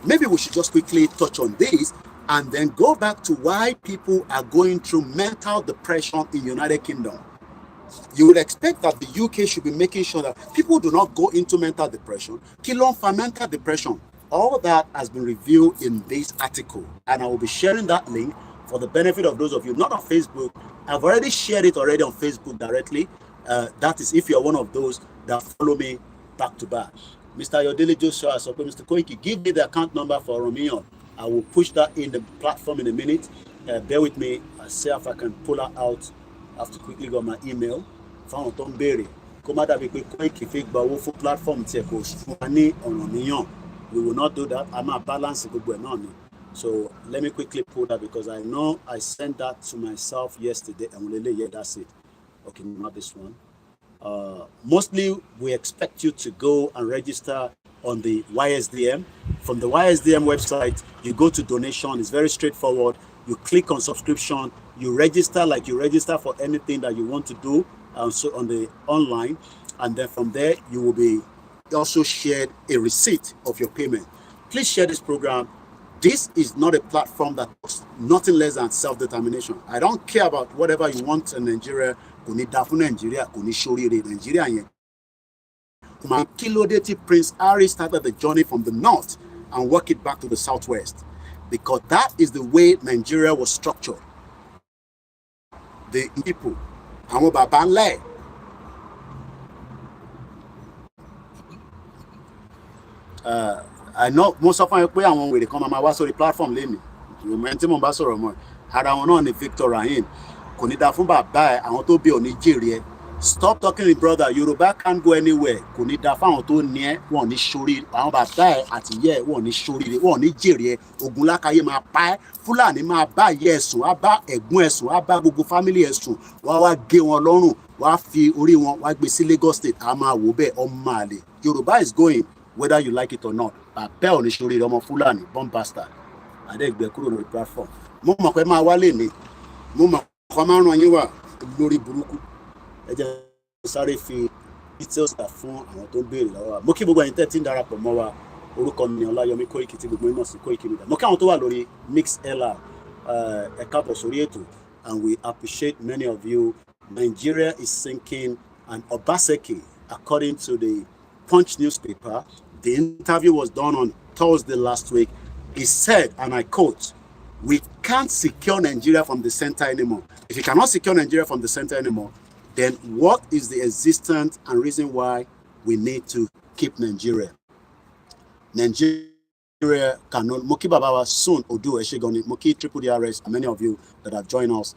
Maybe we should just quickly touch on this and then go back to why people are going through mental depression in United Kingdom. You would expect that the UK should be making sure that people do not go into mental depression. Kill for mental depression. All that has been revealed in this article, and I will be sharing that link for the benefit of those of you not on Facebook. I've already shared it already on Facebook directly. That is if you're one of those that follow me back to back. Mr. Yodele Joshua, so Mr. Koiki, give me the account number for Oromiyan. I will push that in the platform in a minute. Bear with me. I'll see if I can pull that out. I have to quickly go my email. Found Tom Berry. Come out with Koiki fake for platform. We will not do that. I'm a balance. So let me quickly pull that because I know I sent that to myself yesterday. And yeah, that's it. Okay, not this one. Mostly we expect you to go and register on the YSDM. From the YSDM website, you go to donation. It's very straightforward. You click on subscription. You register like you register for anything that you want to do so on the online. And then from there, you will be also shared a receipt of your payment. Please share this program. This is not a platform that talks nothing less than self-determination. I don't care about whatever you want in Nigeria. Nigeria, Nigeria. Prince Harry started the journey from the north and work it back to the southwest, because that is the way Nigeria was structured. The people, I know most of my people when they come on my WhatsApp platform, let me. You mention Mombasa more. Had I on the Victor Rahim, Konida Fumba buy, I want to be on Nigeria. Stop talking to brother. Yoruba can't go anywhere. Konida found to near one is shuri. I want to buy at year one is shuri. One Nigeria. Ogunlakaye ma buy. Fulani ma buy yes. Aba egwesu. Aba gugu family yesu. Wawa ge won lorun. Wa fi ori won. Wa gbe si Lagos State. Ama wo be omale. Yoruba is going whether you like it or not. Pay on the shuri. Omo Fulani bomb bastard. I dey gbe kuro lórí platform. Mo mọ̀ pé ma wálé ni. Mo mọ̀ ko ma ran yin wa lórí burúkú. Ẹ jẹ́ sáré fi details ta fún àwọn tó béèrè lọ́wọ́. Mo kí gbogbo ẹ̀yin tẹ́ darapọ̀ mọ́ wa. Orúkọ mi ni Olayomi Koiki tí gbogbo mọ̀ sí Koikimedia. Mo kí àwọn tó wà lórí MixLR ẹ káàbọ̀ sórí ètò, and we appreciate many of you. Nigeria is sinking, and Obaseki, according to the Punch newspaper, the interview was done on Thursday last week. He said, and I quote, "We can't secure Nigeria from the center anymore. If you cannot secure Nigeria from the center anymore, then what is the existence and reason why we need to keep Nigeria?" Nigeria cannot. Moki Babawa soon Odu Eshegoni, Moki Triple DRS, and many of you that have joined us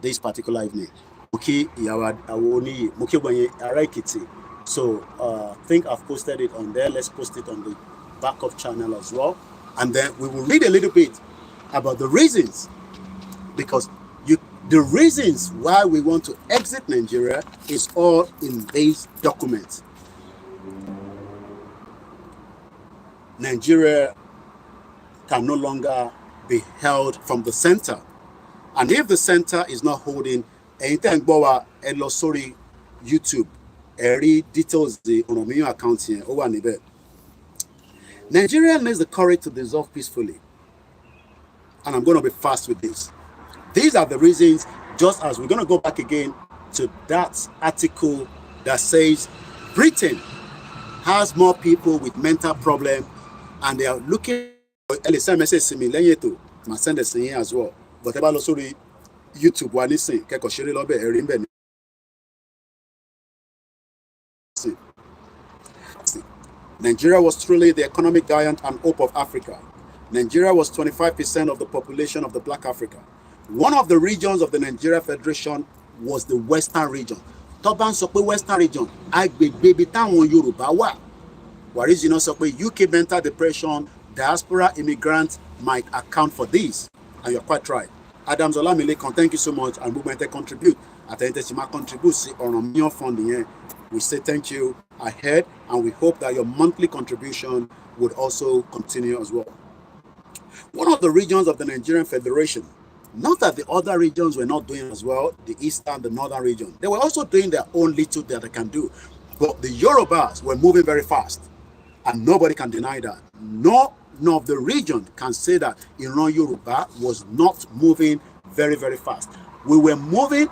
this particular evening. Moki Yawad Awoni, Moki Banye Araikiti. So I think I've posted it on there. Let's post it on the backup channel as well. And then we will read a little bit about the reasons, because the reasons why we want to exit Nigeria is all in these documents. Nigeria can no longer be held from the center. And if the center is not holding, anything Bowa Elosori YouTube, read details the Oromiyan account here. Nigeria needs the courage to dissolve peacefully. And I'm going to be fast with this. These are the reasons, just as we're going to go back again to that article that says Britain has more people with mental problems, and they are looking for to send this here as well. But about also YouTube one listen, Nigeria was truly the economic giant and hope of Africa. Nigeria was 25% of the population of the Black Africa. One of the regions of the Nigeria Federation was the Western region. Toban Sokwe Western region, baby town Yoruba wa. Whereas you know Sokwe UK mental depression, diaspora immigrants might account for this. And you're quite right. Adams Olamilekon, thank you so much. And movement contribute. At the contribute on Oromiyan funding. We say thank you. ahead, and we hope that your monthly contribution would also continue as well. One of the regions of the Nigerian Federation, not that the other regions were not doing as well, the eastern, the northern region, they were also doing their own little that they can do. But the Yorubas were moving very fast, and nobody can deny that. None of the region can say that Iran Yoruba was not moving very, very fast. We were moving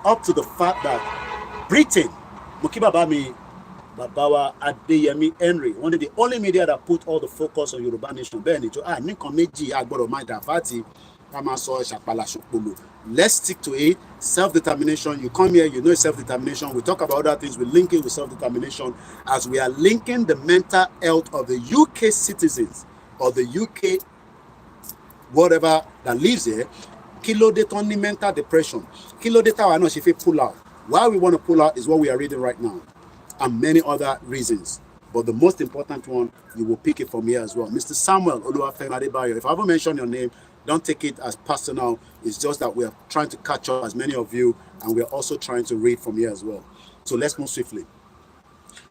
up to the fact that Britain, Mukibabami, Babawa, Adeyemi, Henry, one of the only media that put all the focus on Yoruba nation. Let's stick to it. Self-determination. You come here, you know self-determination. We talk about other things. We link it with self-determination as we are linking the mental health of the UK citizens or the UK whatever that lives here. Kilo data mental depression. Kilo data I know if you pull out. Why we want to pull out is what we are reading right now, and many other reasons. But the most important one, you will pick it from here as well. Mr. Samuel Oluwafemi Adebayo. If I haven't mentioned your name, don't take it as personal. It's just that we are trying to catch up as many of you, and we are also trying to read from here as well. So let's move swiftly.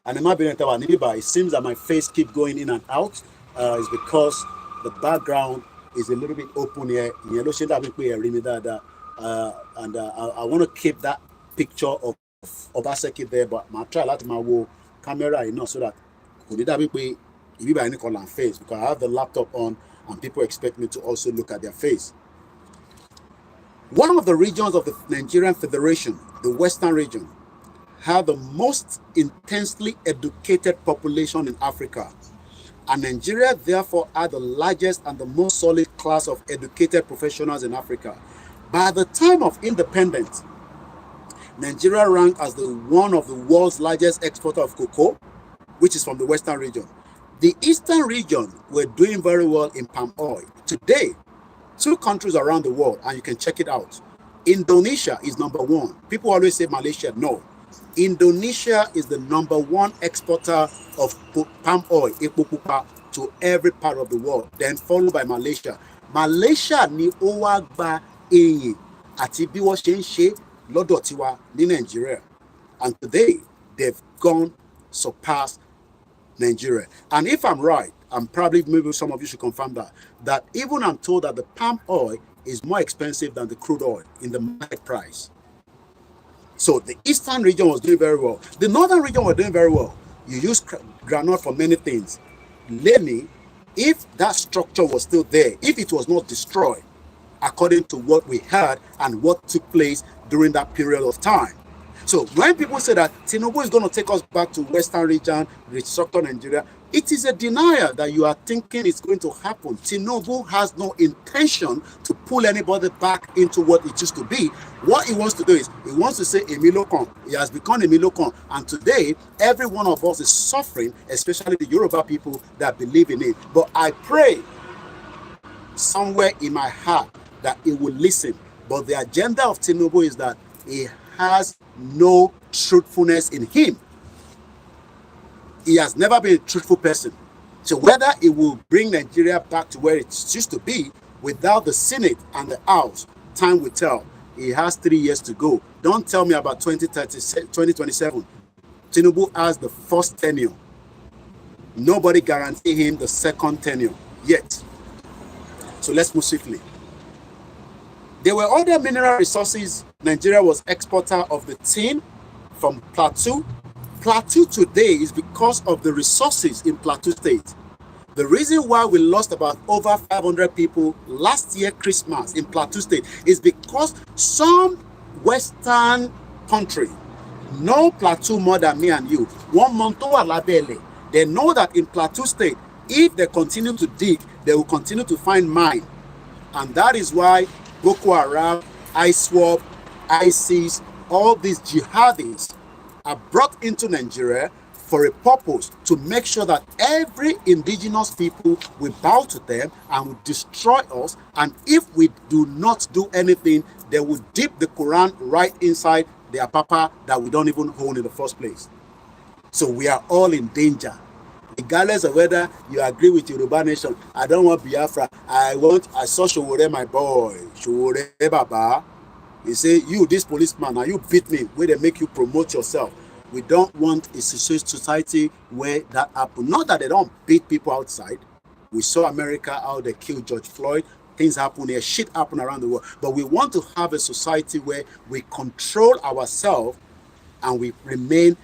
And it seems that my face keeps going in and out. It's because the background is a little bit open here. And I want to keep that picture of Obaseki there, but I'll try to my camera so that face, because I have the laptop on and people expect me to also look at their face. One of the regions of the Nigerian Federation, the Western region, have the most intensely educated population in Africa. And Nigeria therefore had the largest and the most solid class of educated professionals in Africa. By the time of independence, Nigeria ranked as one of the world's largest exporter of cocoa, which is from the Western region. The Eastern region were doing very well in palm oil. Today, 2 countries around the world, and you can check it out. Indonesia is number 1. People always say Malaysia. No. Indonesia is the number 1 exporter of palm oil, to every part of the world, then followed by Malaysia. Malaysia ni ó wá gba èyìn àti bí wọ́n ṣe ń ṣe lọ́dọ̀ tiwa ní Nigeria. And today, they've gone surpassed Nigeria. And if I'm right, and probably maybe some of you should confirm that even I'm told that the palm oil is more expensive than the crude oil in the market price. So the Eastern region was doing very well. The Northern region was doing very well. You use granite for many things. Lately, if that structure was still there, if it was not destroyed, according to what we heard and what took place during that period of time. So when people say that Tinubu is going to take us back to Western region, restructure Nigeria, it is a denial that you are thinking it's going to happen. Tinubu has no intention to pull anybody back into what it used to be. What he wants to do is, he wants to say Emilokon. He has become Emilokon. And today, every one of us is suffering, especially the Yoruba people that believe in it. But I pray somewhere in my heart that he will listen. But the agenda of Tinubu is that he has no truthfulness in him. He has never been a truthful person. So whether it will bring Nigeria back to where it used to be without the Senate and the House, time will tell. He has 3 years to go. Don't tell me about 2027. Tinubu has the first tenure. Nobody guarantee him the second tenure yet. So let's move swiftly. There were other mineral resources. Nigeria was exporter of the tin from Plateau. Plateau today is because of the resources in Plateau State. The reason why we lost about over 500 people last year Christmas in Plateau State is because some Western country know Plateau more than me and you. One month they know that in Plateau State, if they continue to dig, they will continue to find mine. And that is why Boko Haram, ISWAP, ISIS, all these jihadis are brought into Nigeria for a purpose to make sure that every indigenous people will bow to them and will destroy us. And if we do not do anything, they will dip the Quran right inside their papa that we don't even hold in the first place. So we are all in danger. Regardless of whether you agree with Yoruba nation, I don't want Biafra. I saw Showore, my boy. Showore Baba. He say, you, this policeman, now you beat me, where they make you promote yourself. We don't want a society where that happens. Not that they don't beat people outside. We saw America, how they killed George Floyd. Things happen here, shit happen around the world. But we want to have a society where we control ourselves and we remain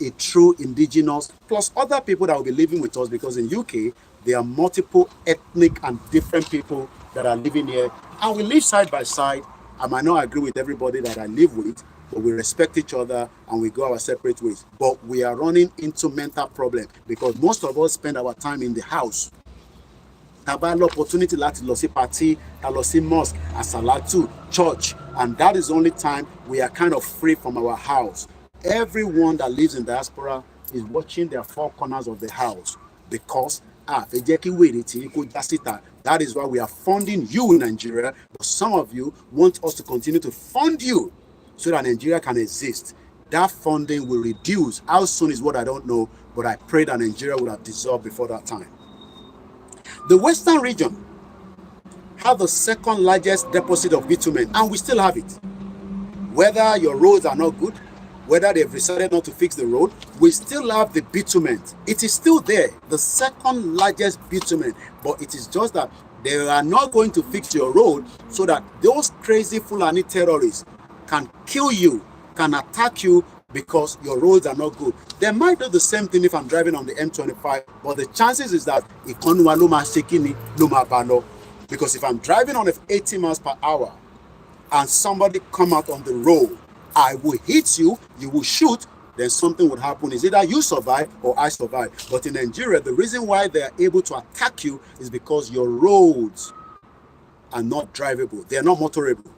a true indigenous, plus other people that will be living with us, because in UK, there are multiple ethnic and different people that are living here. And we live side by side. I might not agree with everybody that I live with, but we respect each other and we go our separate ways. But we are running into mental problems because most of us spend our time in the house. About opportunity láti lọ sí party, lọ sí mosque, asalatu, church, and that is the only time we are kind of free from our house. Everyone that lives in diaspora is watching their four corners of the house because that is why we are funding you in Nigeria. But some of you want us to continue to fund you so that Nigeria can exist. That funding will reduce. How soon is what I don't know, but I pray that Nigeria would have dissolved before that time. The Western region have the second largest deposit of bitumen, and we still have it. Whether your roads are not good, whether they've decided not to fix the road, we still have the bitumen. It is still there, the second largest bitumen, but it is just that they are not going to fix your road so that those crazy Fulani terrorists can kill you, can attack you because your roads are not good. They might do the same thing if I'm driving on the M25, but the chances is that because if I'm driving on 80 miles per hour and somebody come out on the road, I will hit you, you will shoot, then something would happen. Is either you survive or I survive. But in Nigeria, the reason why they are able to attack you is because your roads are not drivable. They are not motorable.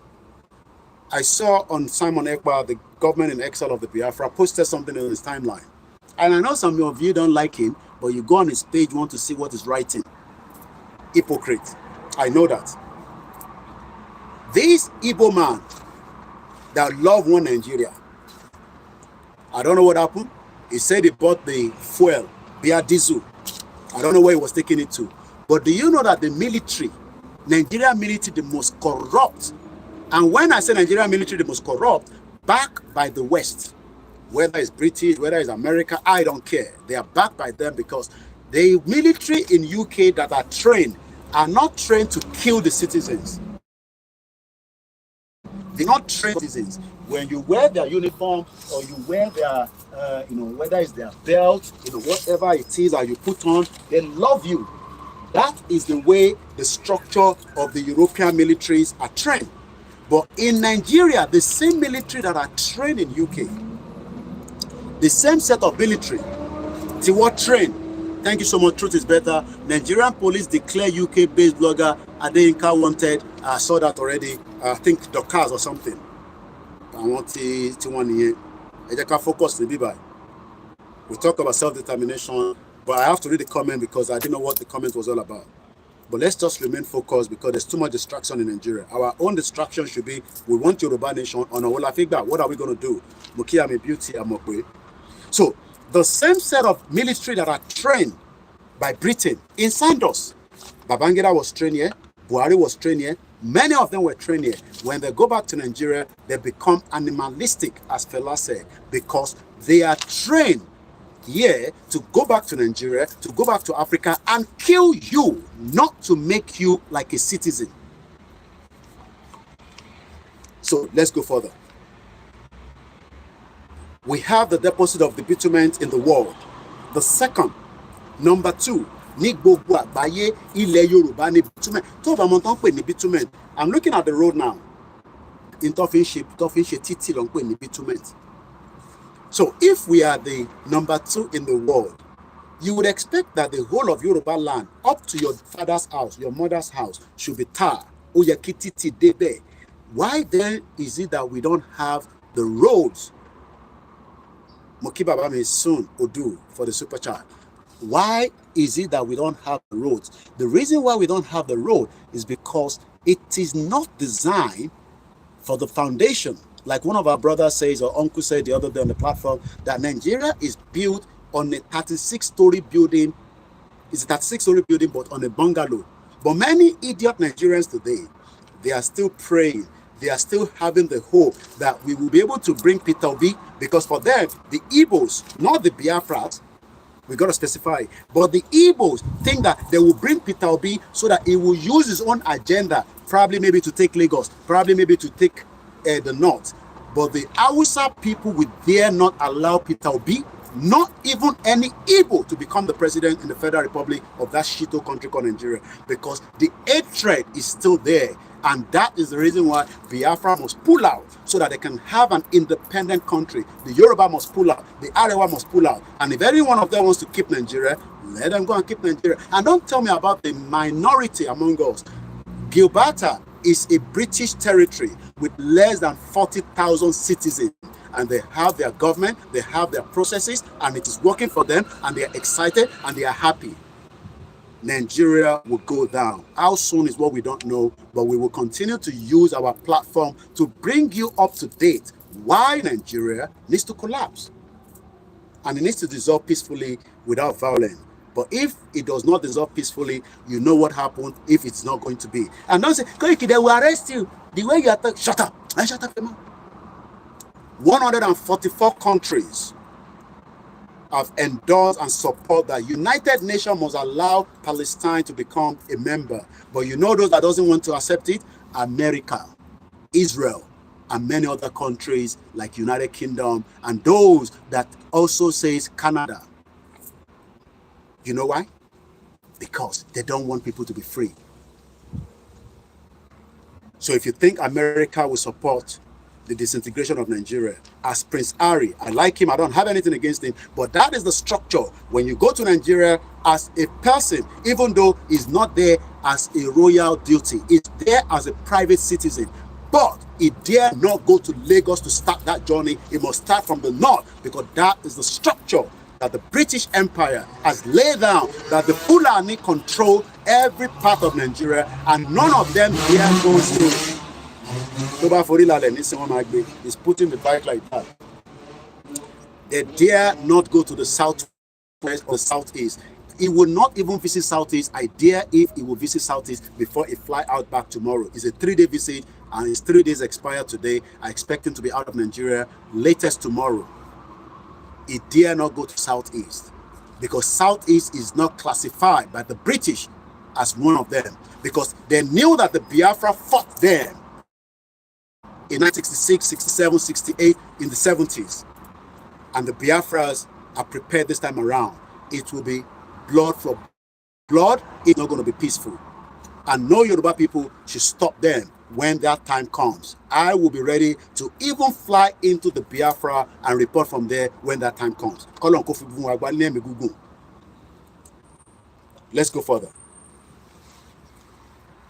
I saw on Simon Ekpa, the government in exile of the Biafra, posted something on his timeline. And I know some of you don't like him, but you go on his page, want to see what he's writing. Hypocrite. I know that. This Igbo man that love one Nigeria, I don't know what happened. He said he bought the fuel, diesel. I don't know where he was taking it to. But do you know that the military, Nigeria military, the most corrupt, and when I say Nigeria military, the most corrupt, backed by the West, whether it's British, whether it's America, I don't care. They are backed by them because the military in UK that are trained are not trained to kill the citizens. They're not trained citizens. When you wear their uniform or you wear their, whether it's their belt, whatever it is that you put on, they love you. That is the way the structure of the European militaries are trained. But in Nigeria, the same military that are trained in UK, the same set of military, they were trained. Thank you so much. Truth is better. Nigerian police declare UK-based blogger Adeyinka wanted. I saw that already. I think Doctors or something. I want to 1 year. I just focus the Bible. We talk about self-determination, but I have to read the comment because I didn't know what the comment was all about. But let's just remain focused because there's too much distraction in Nigeria. Our own distraction should be, we want Yoruba nation on Ola Figba. What are we going to do? Mukiami Beauty Amokwe. So, the same set of military that are trained by Britain in Sandos. Babangida was trained here. Buhari was trained here. Many of them were trained here. When they go back to Nigeria, they become animalistic, as Fela said, because they are trained here to go back to Nigeria, to go back to Africa and kill you, not to make you like a citizen. So let's go further. We have the deposit of the bitumen in the world. The second, number 2, ní gbogbo àgbáyé ilẹ̀ Yorùbá ní bitumen. Tó bá mọ̀ tán pè ní bitumen. I'm looking at the road now. In tó fi ń ṣe títì ló ń pè ní bitumen. So if we are the number 2 in the world, you would expect that the whole of Yoruba land, up to your father's house, your mother's house, should be tar. Oyekititi debe. Why then is it that we don't have the roads? Mokiba Baba soon Odu for the super chat. Why is it that we don't have the roads? The reason why we don't have the road is because it is not designed for the foundation. Like one of our brothers says, or uncle said the other day on the platform, that Nigeria is built on a 36-story building. It's a 36-story building, but on a bungalow. But many idiot Nigerians today, they are still praying they are still having the hope that we will be able to bring Peter Obi, because for them, the Igbos, not the Biafras, we got to specify, but the Igbos think that they will bring Peter Obi so that he will use his own agenda, probably maybe to take Lagos, probably maybe to take the north. But the Hausa people will dare not allow Peter Obi, not even any Igbo, to become the president in the Federal Republic of that shito country called Nigeria, because the hatred is still there. And that is the reason why Biafra must pull out so that they can have an independent country. The Yoruba must pull out. The Arewa must pull out. And if any one of them wants to keep Nigeria, let them go and keep Nigeria. And don't tell me about the minority among us. Gilberta is a British territory with less than 40,000 citizens. And they have their government, they have their processes, and it is working for them, and they are excited, and they are happy. Nigeria will go down. How soon is what we don't know, but we will continue to use our platform to bring you up to date why Nigeria needs to collapse. And it needs to dissolve peacefully without violence. But if it does not dissolve peacefully, you know what happened if it's not going to be. And don't say, Koiki, they will arrest you. The way you attack, shut up. Shut up, man. 144 countries have endorsed and support that United Nations must allow Palestine to become a member. But you know those that doesn't want to accept it? America, Israel, and many other countries like United Kingdom, and those that also says Canada. You know why? Because they don't want people to be free. So if you think America will support the disintegration of Nigeria, as Prince Harry, I like him, I don't have anything against him, but that is the structure. When you go to Nigeria as a person, even though he's not there as a royal duty, he's there as a private citizen, but he dare not go to Lagos to start that journey. He must start from the north, because that is the structure that the British Empire has laid down, that the Fulani control every part of Nigeria, and none of them dare go to is putting the bike like that. They dare not go to the southwest or southeast. He will not even visit southeast. I dare if he will visit southeast before he fly out back tomorrow. It's a 3-day visit, and his 3 days expire today. I expect him to be out of Nigeria latest tomorrow. He dare not go to southeast, because southeast is not classified by the British as one of them, because they knew that the Biafra fought them in 1966, 67, 68, in the 70s. And the Biafras are prepared this time around. It will be blood for blood. It's not going to be peaceful. And no Yoruba people should stop them when that time comes. I will be ready to even fly into the Biafra and report from there when that time comes. Let's go further.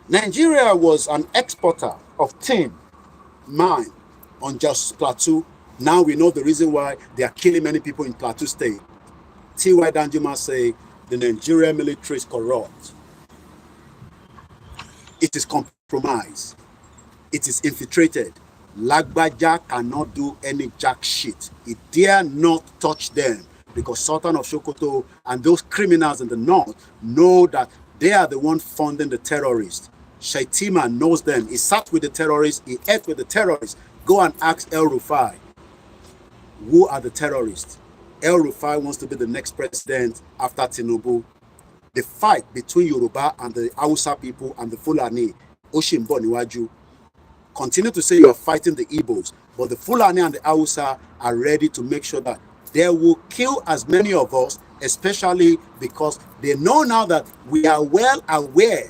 Nigeria was an exporter of tin, mine on just Plateau. Now we know the reason why they are killing many people in Plateau State. T.Y. Danjuma say the Nigerian military is corrupt. It is compromised. It is infiltrated. Lagbaja cannot do any jack shit. He dare not touch them, because Sultan of Sokoto and those criminals in the north know that they are the ones funding the terrorists. Shaitima knows them. He sat with the terrorists. He ate with the terrorists. Go and ask El Rufai. Who are the terrorists? El Rufai wants to be the next president after Tinubu. The fight between Yoruba and the Hausa people and the Fulani, Oshimbo Niwaju. Continue to say you are fighting the Igbos, but the Fulani and the Hausa are ready to make sure that they will kill as many of us, especially because they know now that we are well aware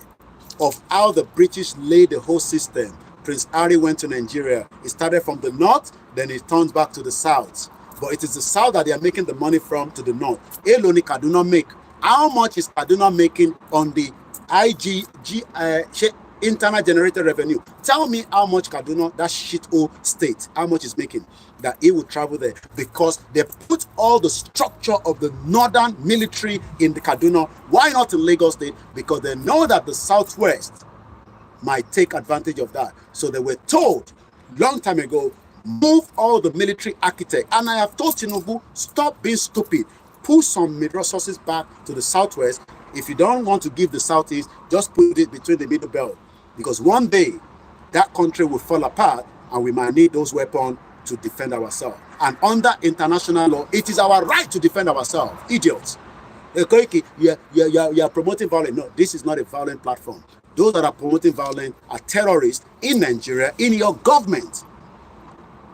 of how the British laid the whole system. Prince Harry went to Nigeria. He started from the north, then he turns back to the south. But it is the south that they are making the money from to the north. Eloni Kaduna make. How much is Kaduna making on the internal generated revenue? Tell me how much Kaduna, that shithole state, how much is making, that it will travel there, because they put all the structure of the northern military in the Kaduna. Why not in Lagos State? Because they know that the southwest might take advantage of that. So they were told long time ago, move all the military architect. And I have told Tinubu, stop being stupid. Pull some resources back to the southwest. If you don't want to give the southeast, just put it between the middle belt. Because one day, that country will fall apart and we might need those weapons to defend ourselves. And under international law, it is our right to defend ourselves. Idiots. Koiki, you are promoting violence. No, this is not a violent platform. Those that are promoting violence are terrorists in Nigeria, in your government.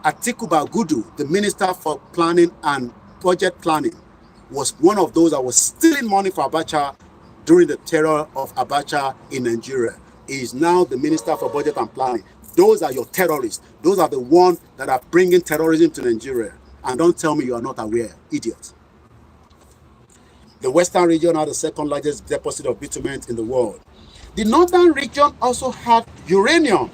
Atiku Bagudu, the Minister for Planning and Budget Planning, was one of those that was stealing money for Abacha during the terror of Abacha in Nigeria. He is now the Minister for Budget and Planning. Those are your terrorists. Those are the ones that are bringing terrorism to Nigeria. And don't tell me you are not aware, idiot. The Western region are the second largest deposit of bitumen in the world. The Northern region also had uranium.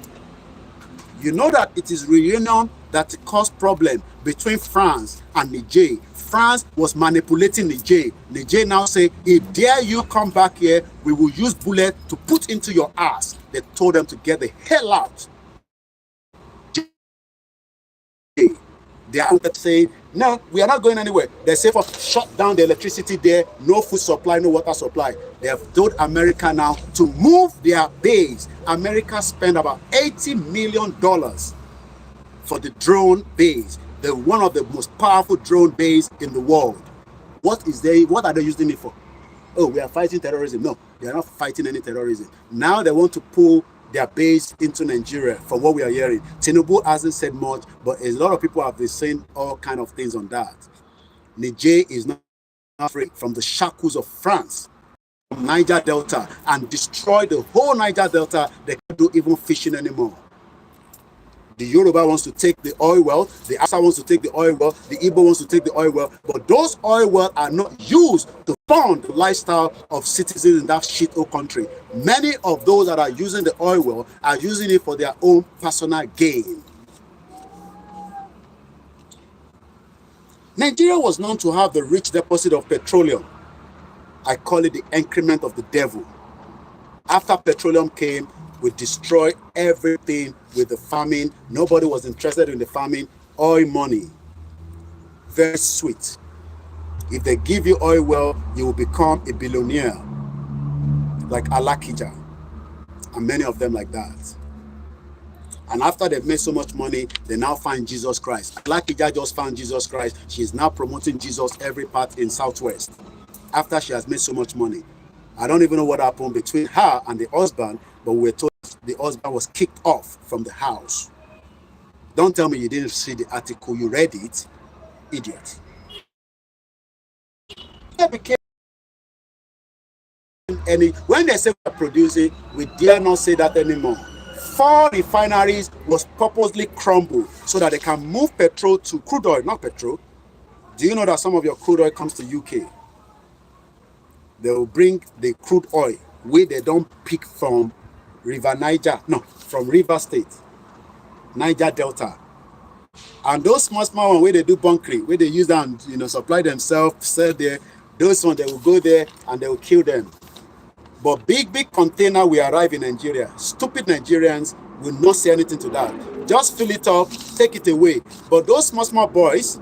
You know that it is uranium that caused problem between France and Niger. France was manipulating Niger. Niger now say, if dare you come back here, we will use bullet to put into your ass. They told them to get the hell out. They are saying, no, we are not going anywhere. They say for shut down the electricity there, no food supply, no water supply. They have told America now to move their base. America spent about $80 million for the drone base, one of the most powerful drone base in the world. What are they using it for? Oh, we are fighting terrorism. No, they are not fighting any terrorism. Now they want to pull their base into Nigeria, from what we are hearing. Tinubu hasn't said much, but a lot of people have been saying all kind of things on that. Niger is not free from the shackles of France, from Niger Delta, and destroy the whole Niger Delta. They can't do even fishing anymore. The Yoruba wants to take the oil well, the Asa wants to take the oil well, the Igbo wants to take the oil well, but those oil wells are not used to fund the lifestyle of citizens in that shithole country. Many of those that are using the oil well are using it for their own personal gain. Nigeria was known to have the rich deposit of petroleum. I call it the increment of the devil. After petroleum came, we destroyed everything with the farming. Nobody was interested in the farming. Oil money, very sweet. If they give you oil well, you will become a billionaire, like Alakija, and many of them like that. And after they've made so much money, they now find Jesus Christ. Alakija just found Jesus Christ. She is now promoting Jesus every part in Southwest. After she has made so much money, I don't even know what happened between her and the husband, but we're told the husband was kicked off from the house. Don't tell me you didn't see the article, you read it, idiot. When they say we're producing, we dare not say that anymore. 4 refineries was purposely crumbled so that they can move petrol to crude oil, not petrol. Do you know that some of your crude oil comes to UK? They will bring the crude oil where they don't pick from River Niger, no, from River State, Niger Delta. And those small ones where they do bunkering, where they use them, supply themselves, sell there, those ones, they will go there and they will kill them. But big container will arrive in Nigeria. Stupid Nigerians will not say anything to that. Just fill it up, take it away. But those small boys,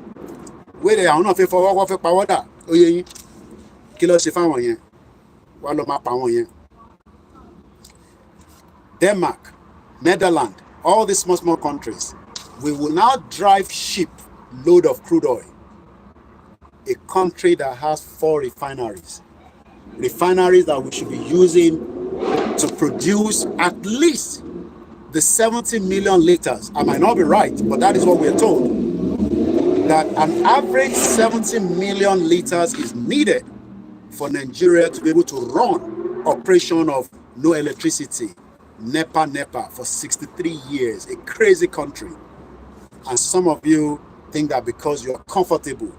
where they are not for power, Denmark, Netherlands, all these small countries, we will now drive ship load of crude oil. A country that has 4 refineries. Refineries that we should be using to produce at least the 70 million liters. I might not be right, but that is what we're told. That an average 70 million liters is needed for Nigeria to be able to run operation of no electricity. NEPA for 63 years, a crazy country. And some of you think that because you're comfortable,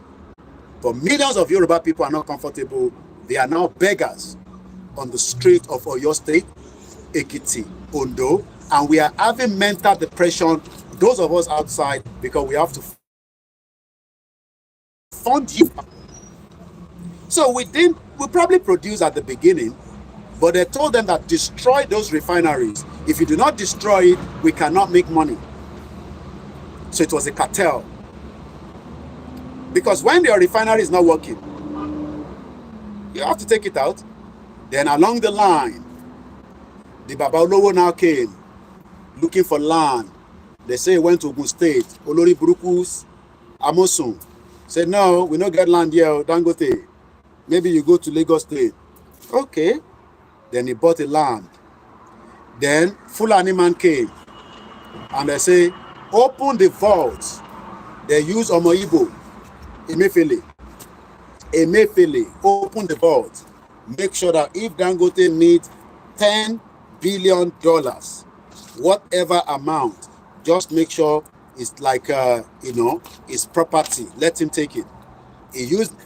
but millions of Yoruba people are not comfortable. They are now beggars on the street of Oyo State, Ekiti, Ondo, and we are having mental depression, those of us outside, because we have to fund you. So we probably produce at the beginning, but they told them that destroy those refineries. If you do not destroy it, we cannot make money. So it was a cartel. Because when your refinery is not working, you have to take it out. Then along the line, the Babalowo now came. looking for land. They say he went to Ogun State. Olori Burukus, Amosun. Said, no, we don't get land here, Dangote. Maybe you go to Lagos State. Okay. Then he bought a land. Then Fulani man came. And they say, open the vaults. They use Omoibo. Emefiele, open the vault. Make sure that if Dangote needs $10 billion, whatever amount, just make sure it's like, it's property. Let him take it.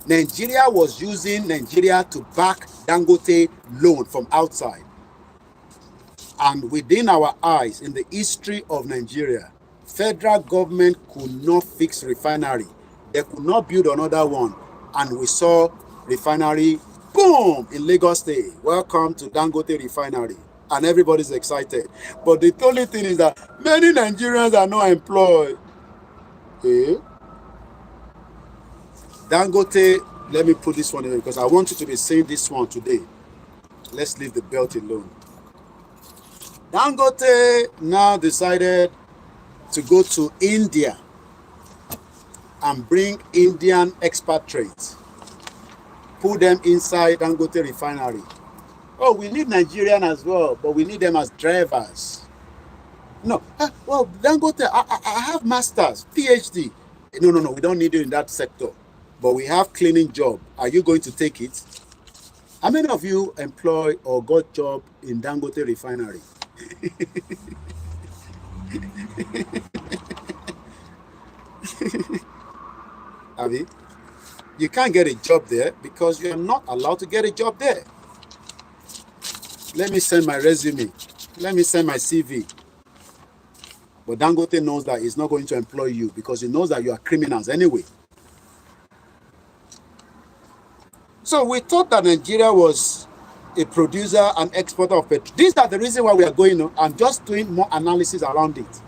Nigeria was using Nigeria to back Dangote loan from outside. And within our eyes, in the history of Nigeria, federal government could not fix refinery. They could not build another one. And we saw refinery, boom, in Lagos State. Welcome to Dangote refinery. And everybody's excited. But the only thing is that many Nigerians are not employed. Okay. Dangote, let me put this one in because I want you to be saying this one today. Let's leave the belt alone. Dangote now decided to go to India and bring Indian expatriates, put them inside Dangote refinery. Oh, we need Nigerian as well, but we need them as drivers. No, well, Dangote, I have masters, PhD. No, we don't need you in that sector, but we have cleaning job. Are you going to take it? How many of you employ or got job in Dangote refinery? Abi, you can't get a job there because you are not allowed to get a job there. Let me send my resume. Let me send my CV. But Dangote knows that he's not going to employ you because he knows that you are criminals anyway. So we thought that Nigeria was a producer and exporter of petrol. These are the reason why we are going on. I'm just doing more analysis around it.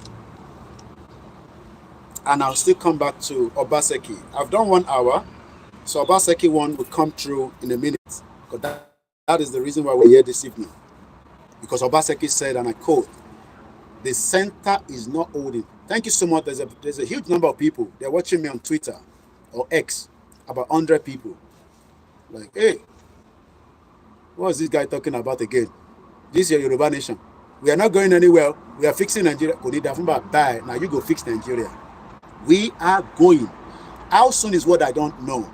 And I'll still come back to Obaseki. I've done 1 hour. So Obaseki one will come through in a minute. Because that is the reason why we're here this evening. Because Obaseki said, and I quote, the center is not holding. Thank you so much. There's a huge number of people. They're watching me on Twitter or X. About 100 people. Like, hey, what is this guy talking about again? This is your Yoruba nation. We are not going anywhere. We are fixing Nigeria. Now you go fix Nigeria. We are going. How soon is what I don't know.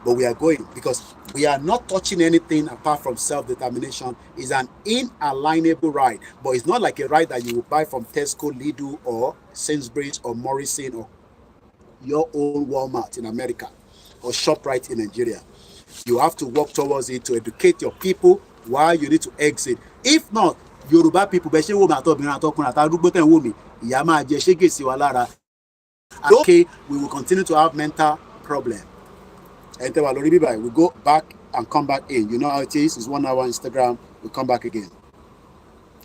But we are going because we are not touching anything apart from self-determination. It's an inalienable right. But it's not like a right that you will buy from Tesco, Lidl, or Sainsbury's, or Morrison, or your own Walmart in America, or ShopRite in Nigeria. You have to work towards it to educate your people while you need to exit. If not, Yoruba people, okay, we will continue to have mental problem. We go back and come back in. You know how it is? It's 1 hour Instagram. We come back again.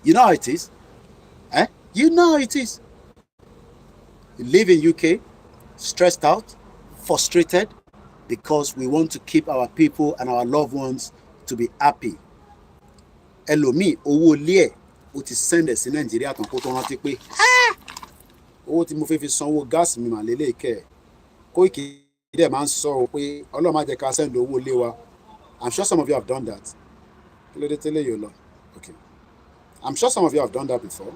You know how it is? You know how it is. You live in UK, stressed out, frustrated, because we want to keep our people and our loved ones to be happy. Ẹlòmíì owó ilé ẹ̀ ó ti send ẹ̀ sí Nàìjíríà tán kó tó rántí pé owó tí mo fẹ́ fi sanwó gáàsì mi mà lélẹ̀ kẹ́ ẹ̀. Koiki dẹ̀ máa ń sọ pé Ọlọ́run má jẹ́ ká send owó ilé wa. I'm sure some of you have done that. Kí ló dé tẹ́lẹ̀ yóò lọ? Okay. I'm sure some of you have done that before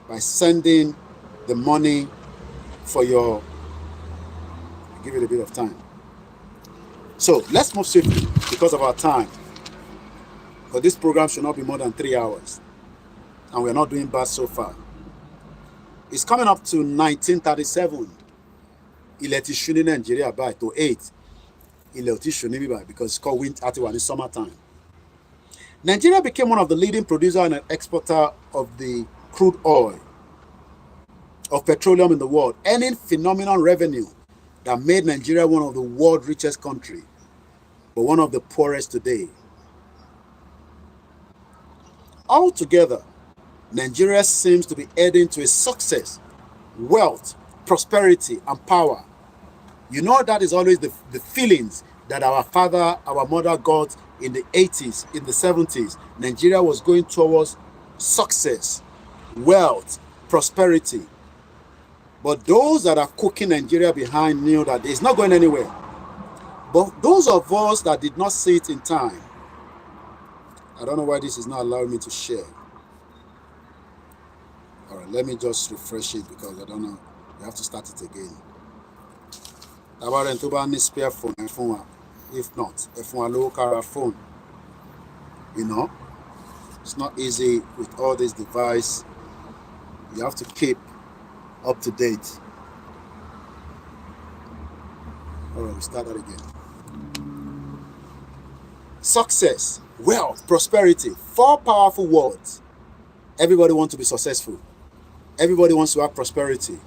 by sending the money for your. I'll give it a bit of time. So let's move swiftly because of our time. But this program should not be more than 3 hours. And we're not doing bad so far. It's coming up to 1937. Ilẹ̀ ti ṣú ní Nigeria by to 8. Ilẹ̀ ti ṣú ní bíbá because it's called winter in summertime. Nigeria became one of the leading producer and exporter of the crude oil, of petroleum in the world, earning phenomenal revenue that made Nigeria one of the world's richest country, but one of the poorest today. Altogether, Nigeria seems to be heading to a success, wealth, prosperity, and power. You know that is always the feelings that our father, our mother got in the 80s, in the 70s. Nigeria was going towards success, wealth, prosperity. But those that are cooking Nigeria behind knew that it's not going anywhere. But those of us that did not see it in time, I don't know why this is not allowing me to share. All right, let me just refresh it because I don't know. We have to start it again. Spare phone, if not, if one local phone, you know, it's not easy with all this device. You have to keep up to date. All right, we start that again. Success, wealth, prosperity, 4 powerful words. Everybody wants to be successful. Everybody wants to have prosperity.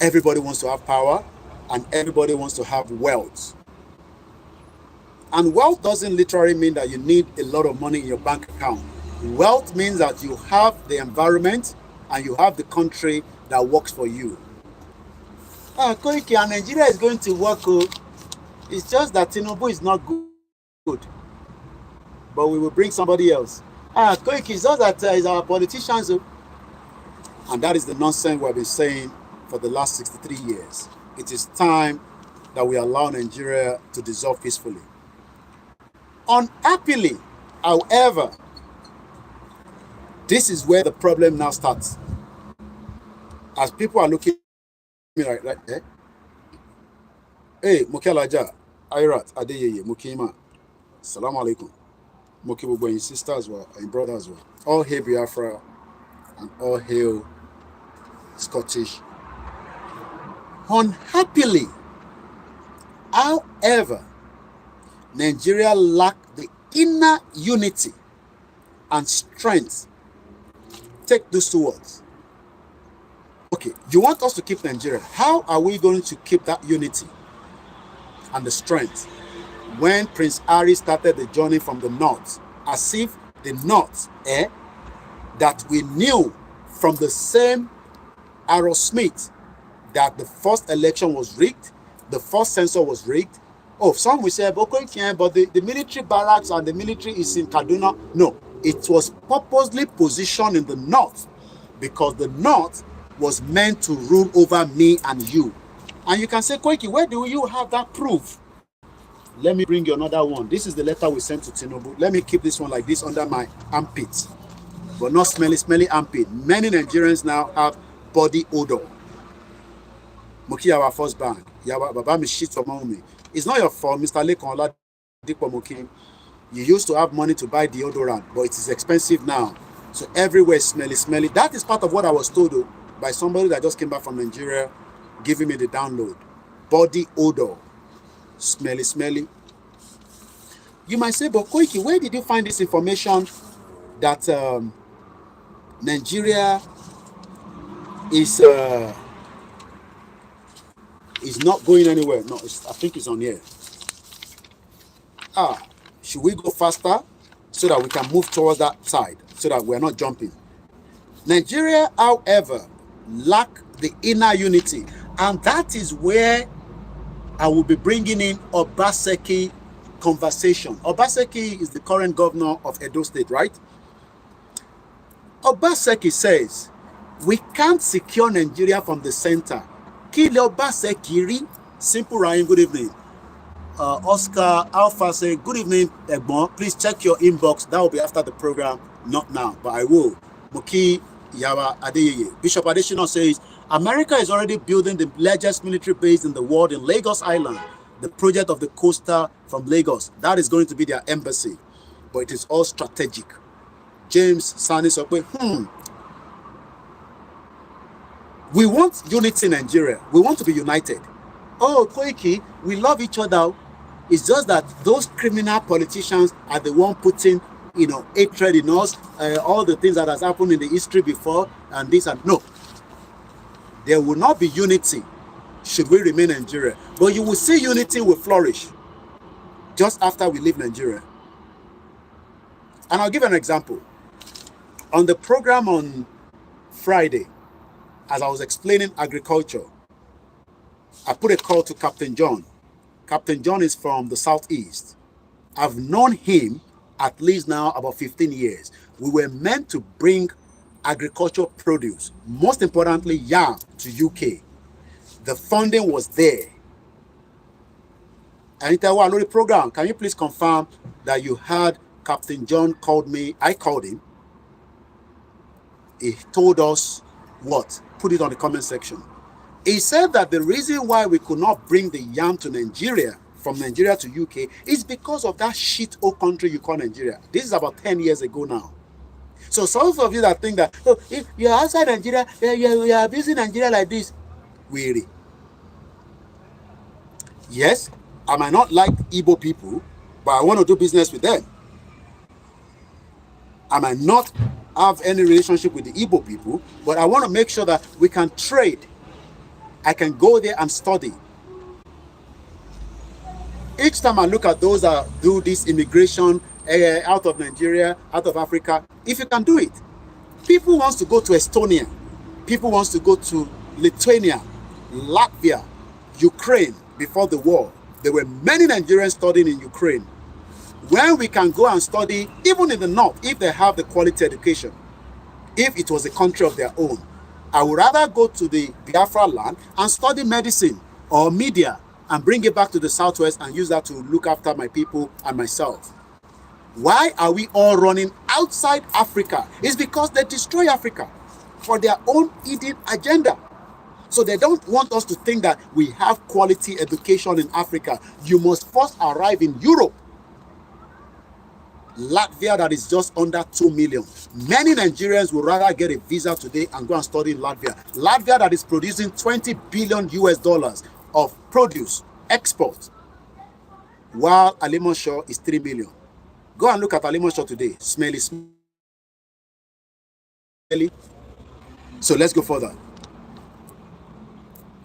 Everybody wants to have power. And everybody wants to have wealth. And wealth doesn't literally mean that you need a lot of money in your bank account. Wealth means that you have the environment and you have the country that works for you. Koiki, and Nigeria is going to work. It's just that Tinubu is not good. But we will bring somebody else. Koiki, it's just that it's our politicians. And that is the nonsense we have been saying for the last 63 years. It is time that we allow Nigeria to dissolve peacefully. Unhappily, however, this is where the problem now starts. As people are looking at me like eh? Hey, Mokelaja, Irat, Adeyeye, Mokima, Salaam alaikum. Mokibubo, your sisters were, and brothers were. All hail Biafra and all hail Scottish. Unhappily, however, Nigeria lacked the inner unity and strength. Take those 2 words. Okay, you want us to keep Nigeria. How are we going to keep that unity and the strength when Prince Harry started the journey from the north, as if the north, that we knew from the same Aerosmith that the first election was rigged, the first census was rigged. Oh, some will say, but the military barracks and the military is in Kaduna. No, it was purposely positioned in the north because the north was meant to rule over me and you. And you can say, Koiki, where do you have that proof? Let me bring you another one. This is the letter we sent to Tinubu. Let me keep this one like this under my armpit, but not smelly armpit. Many Nigerians now have body odor. Moki, our first bank. Baba, me shit for mommy. It's not your fault, Mr. Lekon Oladipo Moki. You used to have money to buy deodorant, but it is expensive now. So everywhere smelly. That is part of what I was told by somebody that just came back from Nigeria, giving me the download. Body odor. Smelly. You might say, but Koiki, where did you find this information that Nigeria is not going anywhere? No, I think it's on here. Should we go faster so that we can move towards that side so that we're not jumping? Nigeria, however, lack the inner unity, and that is where I will be bringing in Obaseki conversation. Obaseki is the current governor of Edo State, right? Obaseki says, we can't secure Nigeria from the center. Kile Obaseki, simple Ryan, good evening. Oscar Alpha say, good evening, Egbon. Please check your inbox. That will be after the program, not now, but I will. Moki Yawa Adeyeye. Bishop Adeshina says, America is already building the largest military base in the world in Lagos Island. The project of the coaster from Lagos. That is going to be their embassy. But it is all strategic. James Sani Sokwe, we want unity in Nigeria. We want to be united. Oh, Koiki, we love each other. It's just that those criminal politicians are the one putting, hatred in us, all the things that has happened in the history before, and this and no. There will not be unity should we remain in Nigeria. But you will see unity will flourish just after we leave Nigeria. And I'll give an example. On the program on Friday, as I was explaining agriculture, I put a call to Captain John. Captain John is from the Southeast. I've known him at least now about 15 years. We were meant to bring agricultural produce, most importantly, yam to UK. The funding was there. Anita Walori program, can you please confirm that you had Captain John called me? I called him. He told us what? Put it on the comment section. He said that the reason why we could not bring the yam to Nigeria, from Nigeria to UK, is because of that shit old country you call Nigeria. This is about 10 years ago now. So some of you that think that, oh, if you're outside Nigeria, you are abusing Nigeria like this. Weary. Yes, I might not like Igbo people, but I want to do business with them. I might not have any relationship with the Igbo people, but I want to make sure that we can trade. I can go there and study. Each time I look at those that do this immigration out of Nigeria, out of Africa, if you can do it. People wants to go to Estonia. People wants to go to Lithuania, Latvia, Ukraine before the war. There were many Nigerians studying in Ukraine. When we can go and study, even in the north, if they have the quality education, if it was a country of their own, I would rather go to the Biafra land and study medicine or media and bring it back to the southwest and use that to look after my people and myself. Why are we all running outside Africa? It's because they destroy Africa for their own eating agenda. So they don't want us to think that we have quality education in Africa. You must first arrive in Europe. Latvia, that is just under 2 million. Many Nigerians would rather get a visa today and go and study in Latvia. Latvia, that is producing 20 billion US dollars of produce, export, while Alimosho is 3 million. Go and look at Alimosho today. Smelly. So let's go further.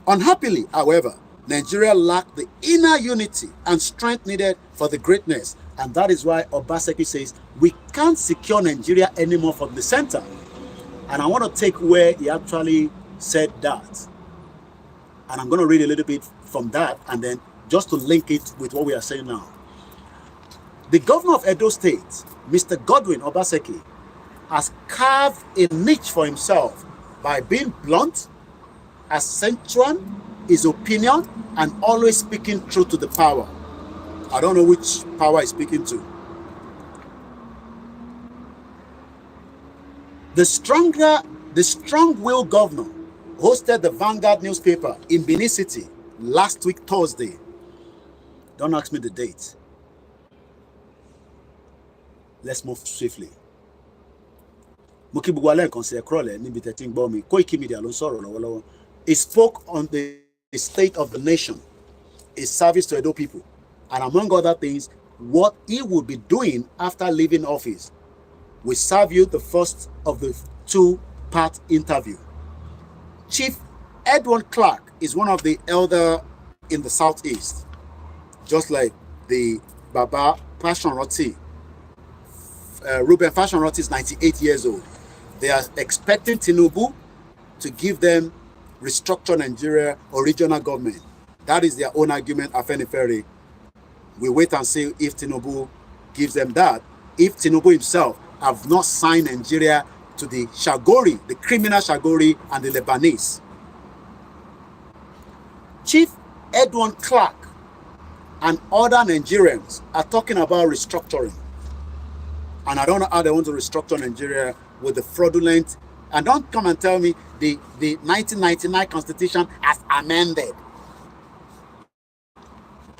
Unhappily, however, Nigeria lacked the inner unity and strength needed for the greatness. And that is why Obaseki says, we can't secure Nigeria anymore from the center. And I want to take where he actually said that. And I'm going to read a little bit from that, and then just to link it with what we are saying now. The governor of Edo State, Mr. Godwin Obaseki, has carved a niche for himself by being blunt, accentuating his opinion, and always speaking truth to the power. I don't know which power he's speaking to. The strong-willed governor hosted the Vanguard newspaper in Benin City last week, Thursday. Don't ask me the date. Let's move swiftly. Koikimedia. He spoke on the state of the nation, his service to Edo people, and among other things, what he would be doing after leaving office. We serve you the first of the two-part interview. Chief Edward Clark is one of the elder in the southeast, just like the Baba Fashion Roti. Ruben Fashion Roti is 98 years old. They are expecting Tinubu to give them restructure Nigeria or regional government. That is their own argument, Afenifere. We wait and see if Tinubu gives them that. If Tinubu himself have not signed Nigeria to the Shagori, the criminal Shagori and the Lebanese. Chief Edward Clark and other Nigerians are talking about restructuring. And I don't know how they want to restructure Nigeria with the fraudulent. And don't come and tell me the 1999 constitution has amended.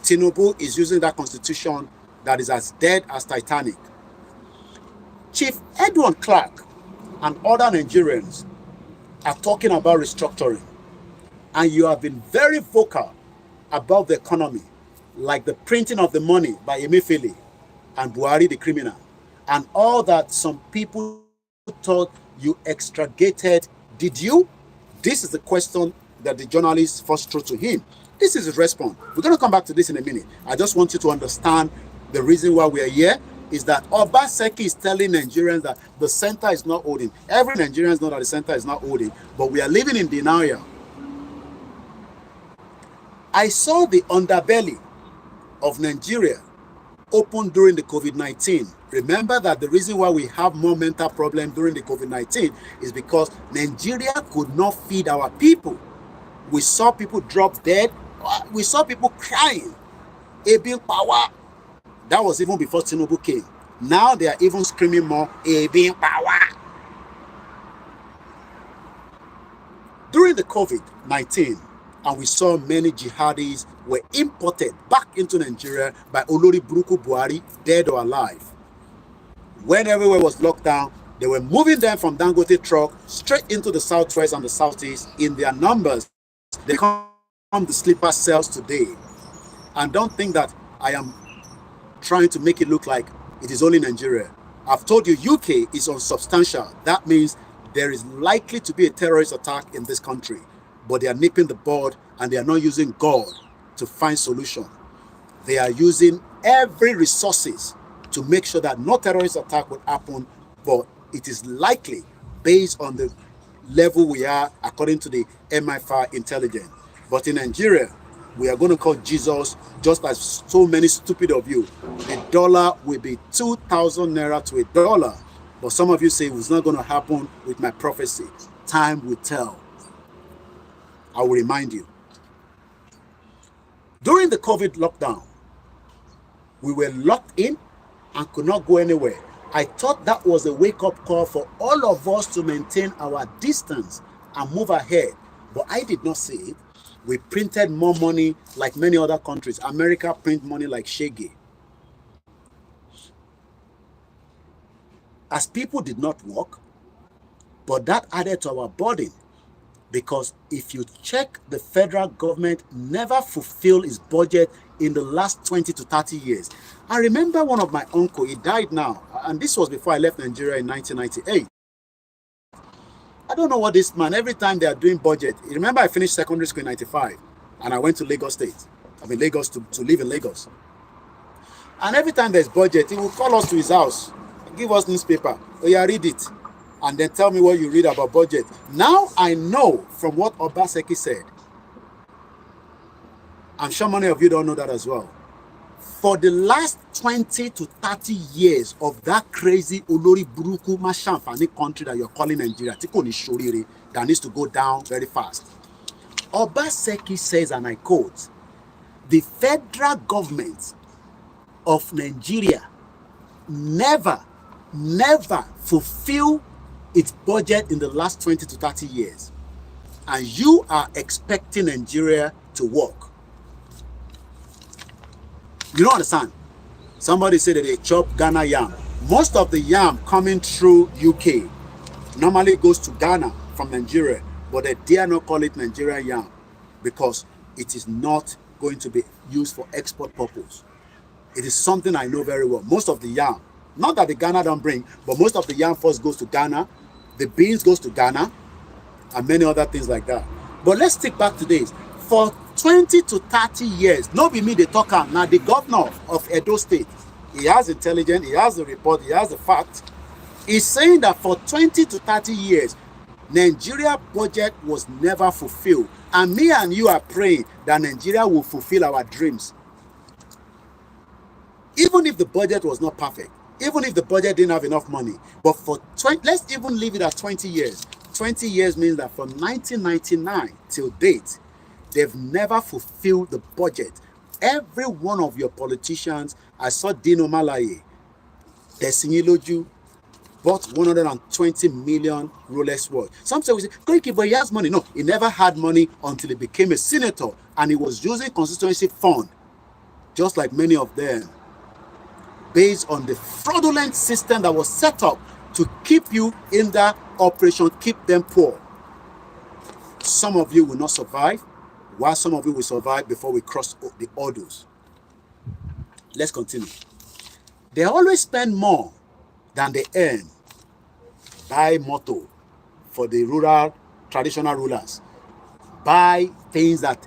Tinubu is using that constitution that is as dead as Titanic. Chief Edward Clark and other Nigerians are talking about restructuring. And you have been very vocal about the economy, like the printing of the money by Emefiele and Buhari, the criminal, and all that some people thought you extradited. Did you? This is the question that the journalist first threw to him. This is his response. We're going to come back to this in a minute. I just want you to understand the reason why we are here is that Obaseki is telling Nigerians that the center is not holding. Every Nigerian knows that the center is not holding, but we are living in denial. I saw the underbelly of Nigeria open during the COVID-19 Remember that the reason why we have more mental problems during the COVID-19 is because Nigeria could not feed our people. We saw people drop dead. We saw people crying. Ebin power. That was even before Tinubu came. Now they are even screaming more, Ebin power. During the COVID-19, and we saw many jihadis were imported back into Nigeria by Olori Buruku Buhari, dead or alive. When everywhere was locked down, they were moving them from Dangote truck straight into the southwest and the southeast in their numbers. They come the sleeper cells today. And don't think that I am trying to make it look like it is only Nigeria. I've told you UK is unsubstantial. That means there is likely to be a terrorist attack in this country. But they are nipping the bud and they are not using God to find solution. They are using every resources to make sure that no terrorist attack would happen, but it is likely based on the level we are according to the MI5 intelligence. But in Nigeria, we are going to call Jesus, just as so many stupid of you. The dollar will be 2,000 naira to $1. But some of you say it's not going to happen with my prophecy. Time will tell. I will remind you. During the COVID lockdown, we were locked in and could not go anywhere. I thought that was a wake-up call for all of us to maintain our distance and move ahead. But I did not see it. We printed more money like many other countries. America print money like shege. As people did not work, but that added to our burden. Because if you check, the federal government never fulfilled its budget in the last 20 to 30 years. I remember one of my uncle, he died now, and this was before I left Nigeria in 1998. I don't know what this man, every time they are doing budget, you remember I finished secondary school in 95, and I went to Lagos State. I mean Lagos to live in Lagos. And every time there's budget, he will call us to his house, give us newspaper, oh yeah, read it, and then tell me what you read about budget. Now I know from what Obaseki said. I'm sure many of you don't know that as well. For the last 20 to 30 years of that crazy Olori Buruku Mashamfani country that you're calling Nigeria, that needs to go down very fast. Obaseki says, and I quote, the federal government of Nigeria never fulfill its budget in the last 20 to 30 years. And you are expecting Nigeria to work. You don't understand. Somebody said that they chop Ghana yam. Most of the yam coming through UK normally goes to Ghana from Nigeria, but they dare not call it Nigerian yam because it is not going to be used for export purpose. It is something I know very well. Most of the yam, not that the Ghana don't bring, but most of the yam first goes to Ghana, the beans goes to Ghana, and many other things like that. But let's stick back to this. For 20 to 30 years, no be me the talker, now the governor of Edo State, he has intelligence, he has the report, he has the fact. He's saying that for 20 to 30 years, Nigeria budget was never fulfilled. And me and you are praying that Nigeria will fulfill our dreams. Even if the budget was not perfect, even if the budget didn't have enough money, but for 20, let's even leave it at 20 years. 20 years means that from 1999 till date, they've never fulfilled the budget. Every one of your politicians, I saw Dino Malaye, Desiniloju, bought 120 million Rolex watch. Some say, Koiki, but he has money. No, he never had money until he became a senator, and he was using constituency fund, just like many of them, based on the fraudulent system that was set up to keep you in that operation, keep them poor. Some of you will not survive, while some of you will survive before we cross the hurdles. Let's continue. They always spend more than they earn. Buy motto for the rural, traditional rulers. Buy things that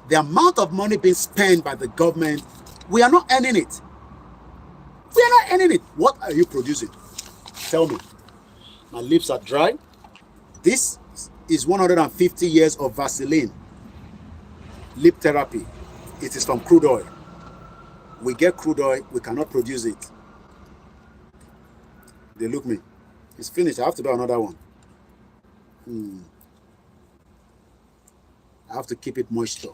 the amount of money being spent by the government, we are not earning it. We are not earning it. What are you producing? Tell me. My lips are dry. This is 150 years of Vaseline. Lip therapy. It is from crude oil. We get crude oil, we cannot produce it. They look me. It's finished. I have to do another one. I have to keep it moisture.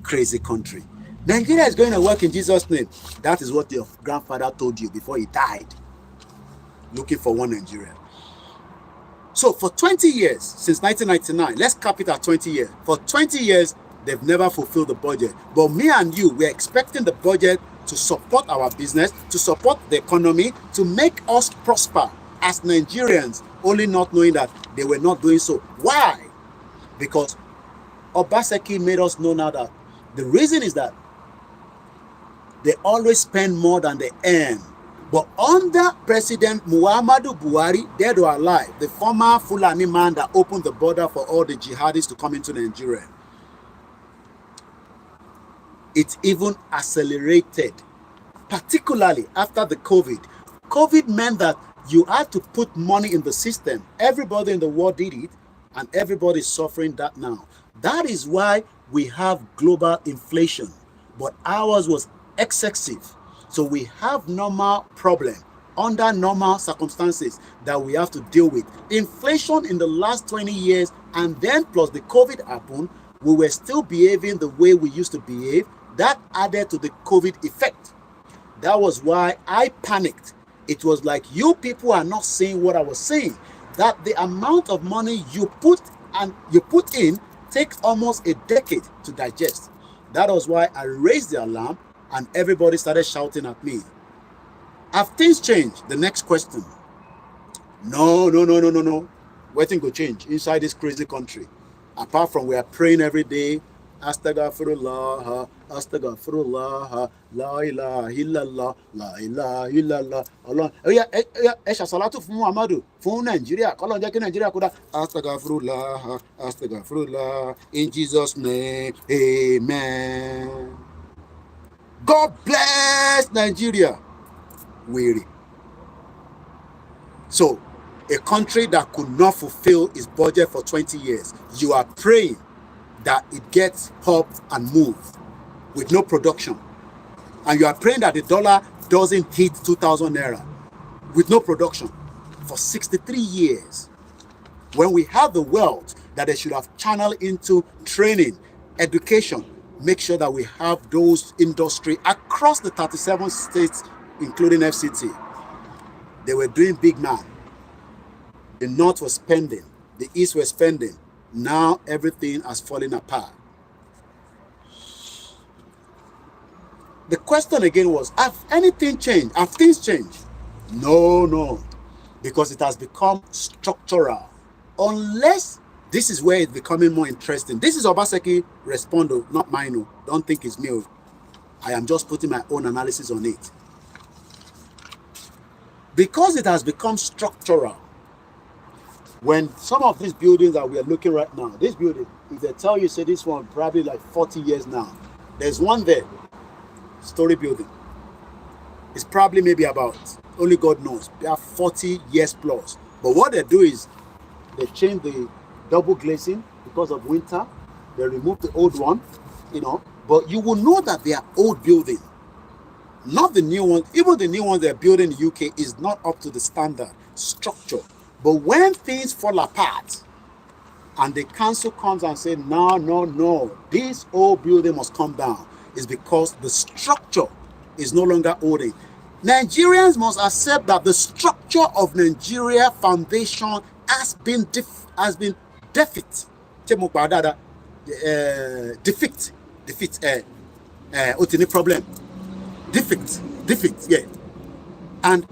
Crazy country. Nigeria is going to work in Jesus' name. That is what your grandfather told you before he died. Looking for one Nigeria. So for 20 years, since 1999, let's cap it at 20 years. For 20 years, they've never fulfilled the budget. But me and you, we're expecting the budget to support our business, to support the economy, to make us prosper as Nigerians, only not knowing that they were not doing so. Why? Because Obaseki made us know now that the reason is that they always spend more than they earn. But under President Muhammadu Buhari, dead or alive, the former Fulani man that opened the border for all the jihadis to come into Nigeria, it even accelerated, particularly after the COVID. COVID meant that you had to put money in the system. Everybody in the world did it, and everybody is suffering that now. That is why we have global inflation, but ours was excessive. So we have normal problem under normal circumstances that we have to deal with. Inflation in the last 20 years, and then plus the COVID happened, we were still behaving the way we used to behave. That added to the COVID effect. That was why I panicked. It was like, you people are not seeing what I was saying, that the amount of money you put in takes almost a decade to digest. That was why I raised the alarm and everybody started shouting at me. Have things changed? The next question. No. Waiting to change inside this crazy country. Apart from we are praying every day, Astaghfirullah, Astaghfirullah, La ilaha illallah, La ilaha illallah. Allah. Esha salatu fún Muhammadu, fún Nigeria. Kọ́lọ́run jẹ́ kí Nigeria kódà. Astaghfirullah, Astaghfirullah. In Jesus' name, amen. God bless Nigeria. Weary. So, a country that could not fulfill its budget for 20 years, you are praying that it gets up and moved with no production. And you are praying that the dollar doesn't hit 2,000 naira with no production for 63 years. When we have the wealth that they should have channeled into training, education, make sure that we have those industry across the 37 states, including FCT. They were doing big man. The North was spending, the East was spending. Now everything has fallen apart. The question again was, have anything changed? Have things changed? No, because it has become structural. Unless this is where it's becoming more interesting. This is Obaseki respondo, not mine. Don't think it's me. I am just putting my own analysis on it. Because it has become structural. When some of these buildings that we are looking right now, this building, if they tell you, say this one probably like 40 years now, there's one there, story building. It's probably maybe about, only God knows, they are 40 years plus. But what they do is they change the double glazing because of winter. They remove the old one, but you will know that they are old building, not the new one. Even the new one they're building in the UK is not up to the standard structure. But when things fall apart and the council comes and says, no, this old building must come down, is because the structure is no longer holding. Nigerians must accept that the structure of Nigeria foundation has been defeat, yeah. And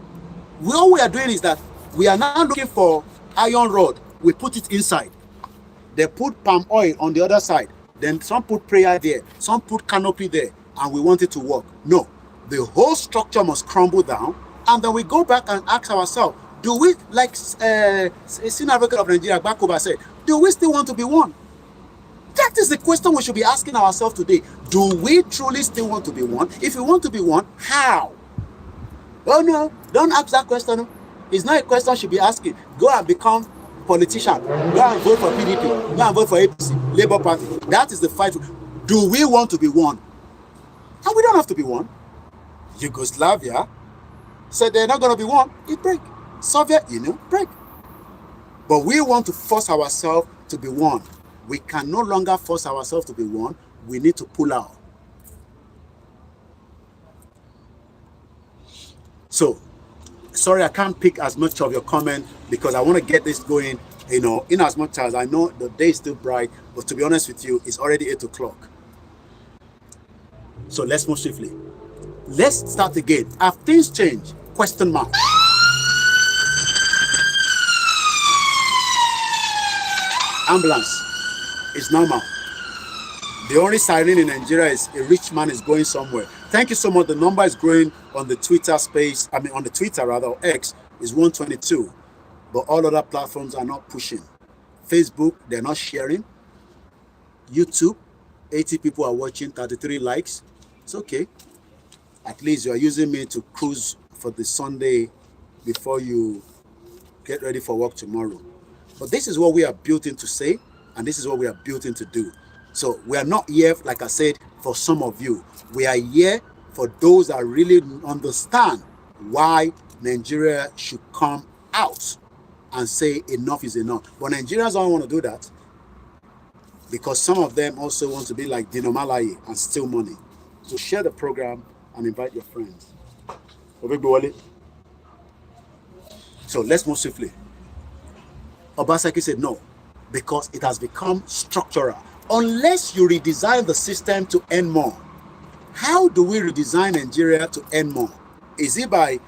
all we are doing is that we are now looking for iron rod. We put it inside. They put palm oil on the other side. Then some put prayer there. Some put canopy there. And we want it to work. No. The whole structure must crumble down. And then we go back and ask ourselves, do we, like a senior advocate of Nigeria, Bakoba said, do we still want to be one? That is the question we should be asking ourselves today. Do we truly still want to be one? If we want to be one, how? Oh no, don't ask that question. It's not a question you should be asking. Go and become politician. Go and vote for PDP. Go and vote for APC, Labour Party. That is the fight. Do we want to be one? And we don't have to be one. Yugoslavia, said they're not going to be one, it break. Soviet Union, break. But we want to force ourselves to be one. We can no longer force ourselves to be one. We need to pull out. So, sorry, I can't pick as much of your comment because I want to get this going, you know, in as much as I know the day is still bright, but to be honest with you, it's already 8 o'clock. So let's move swiftly. Let's start again. Have things changed? Question mark. Ambulance is normal. The only siren in Nigeria is a rich man is going somewhere. Thank you so much. The number is growing on the Twitter space. I mean, on the Twitter rather, or X is 122. But all other platforms are not pushing. Facebook, they're not sharing. YouTube, 80 people are watching, 33 likes. It's okay. At least you are using me to cruise for the Sunday before you get ready for work tomorrow. But this is what we are built in to say, and this is what we are built in to do. So we are not here, like I said, for some of you. We are here for those that really understand why Nigeria should come out and say enough is enough. But Nigerians don't want to do that because some of them also want to be like Dino Malaye and steal money. So share the program and invite your friends. So let's move swiftly. Obaseki said no, because it has become structural. Unless you redesign the system to earn more, how do we redesign Nigeria to earn more? Is it by,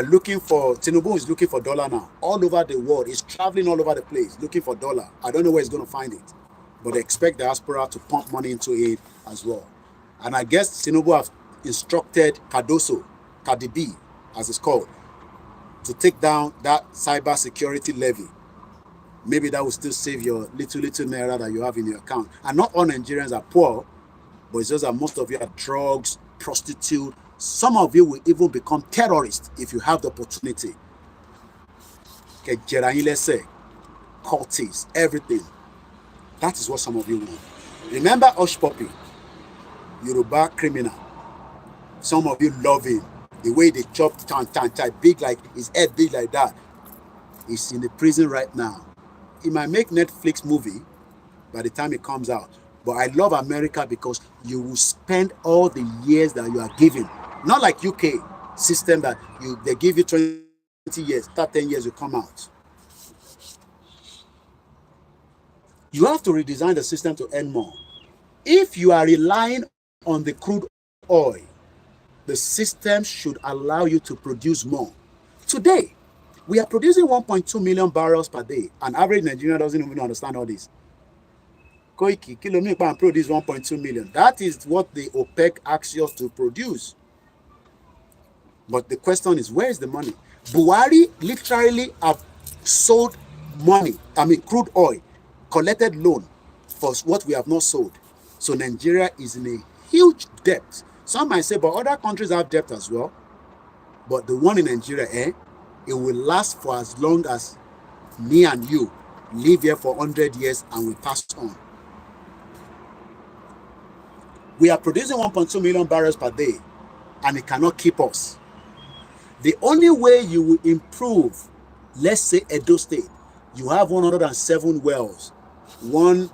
looking for, Tinubu is looking for dollar now. All over the world, he's traveling all over the place looking for dollar. I don't know where he's going to find it, but they expect Diaspora to pump money into it as well. And I guess Tinubu have instructed Cardi B, as it's called, to take down that cyber security levy. Maybe that will still save your little naira that you have in your account. And not all Nigerians are poor, but it's just that most of you are drugs, prostitute. Some of you will even become terrorists if you have the opportunity. Okay, cultists, everything. That is what some of you want. Remember Hush Puppy, Yoruba criminal. Some of you love him. The way they chop big like his head big like that. He's in the prison right now. He might make Netflix movie by the time it comes out. But I love America because you will spend all the years that you are given. Not like UK system that they give you 20 years, after 10 years you come out. You have to redesign the system to earn more. If you are relying on the crude oil, the system should allow you to produce more. Today, we are producing 1.2 million barrels per day. An average Nigerian doesn't even understand all this. Koiki, Kilomikpa produce 1.2 million. That is what the OPEC asks us to produce. But the question is, where is the money? Buhari literally have sold money, crude oil, collected loan for what we have not sold. So Nigeria is in a huge debt. Some might say, but other countries have debt as well. But the one in Nigeria, it will last for as long as me and you live here for 100 years and we pass on. We are producing 1.2 million barrels per day and it cannot keep us. The only way you will improve, let's say Edo State, you have 107 wells. One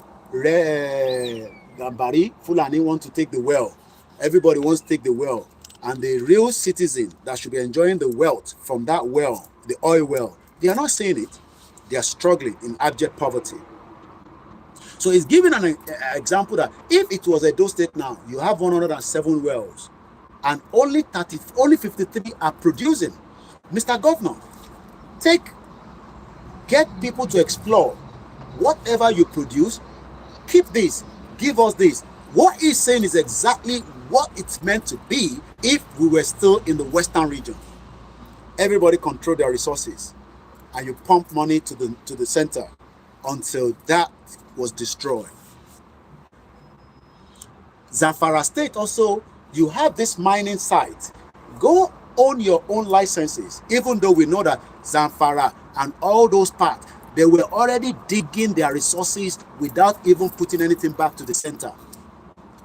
Gambari, Fulani want to take the well. Everybody wants to take the well. And the real citizen that should be enjoying the wealth from that well, the oil well, they are not saying it. They are struggling in abject poverty. So it's giving an example that if it was Edo State now, you have 107 wells and only 53 are producing. Mr. Governor, get people to explore whatever you produce, keep this, give us this. What he's saying is exactly what it's meant to be if we were still in the Western region. Everybody control their resources and you pump money to the center until that was destroyed. Zamfara State also, you have this mining site. Go own your own licenses, even though we know that Zamfara and all those parts, they were already digging their resources without even putting anything back to the center.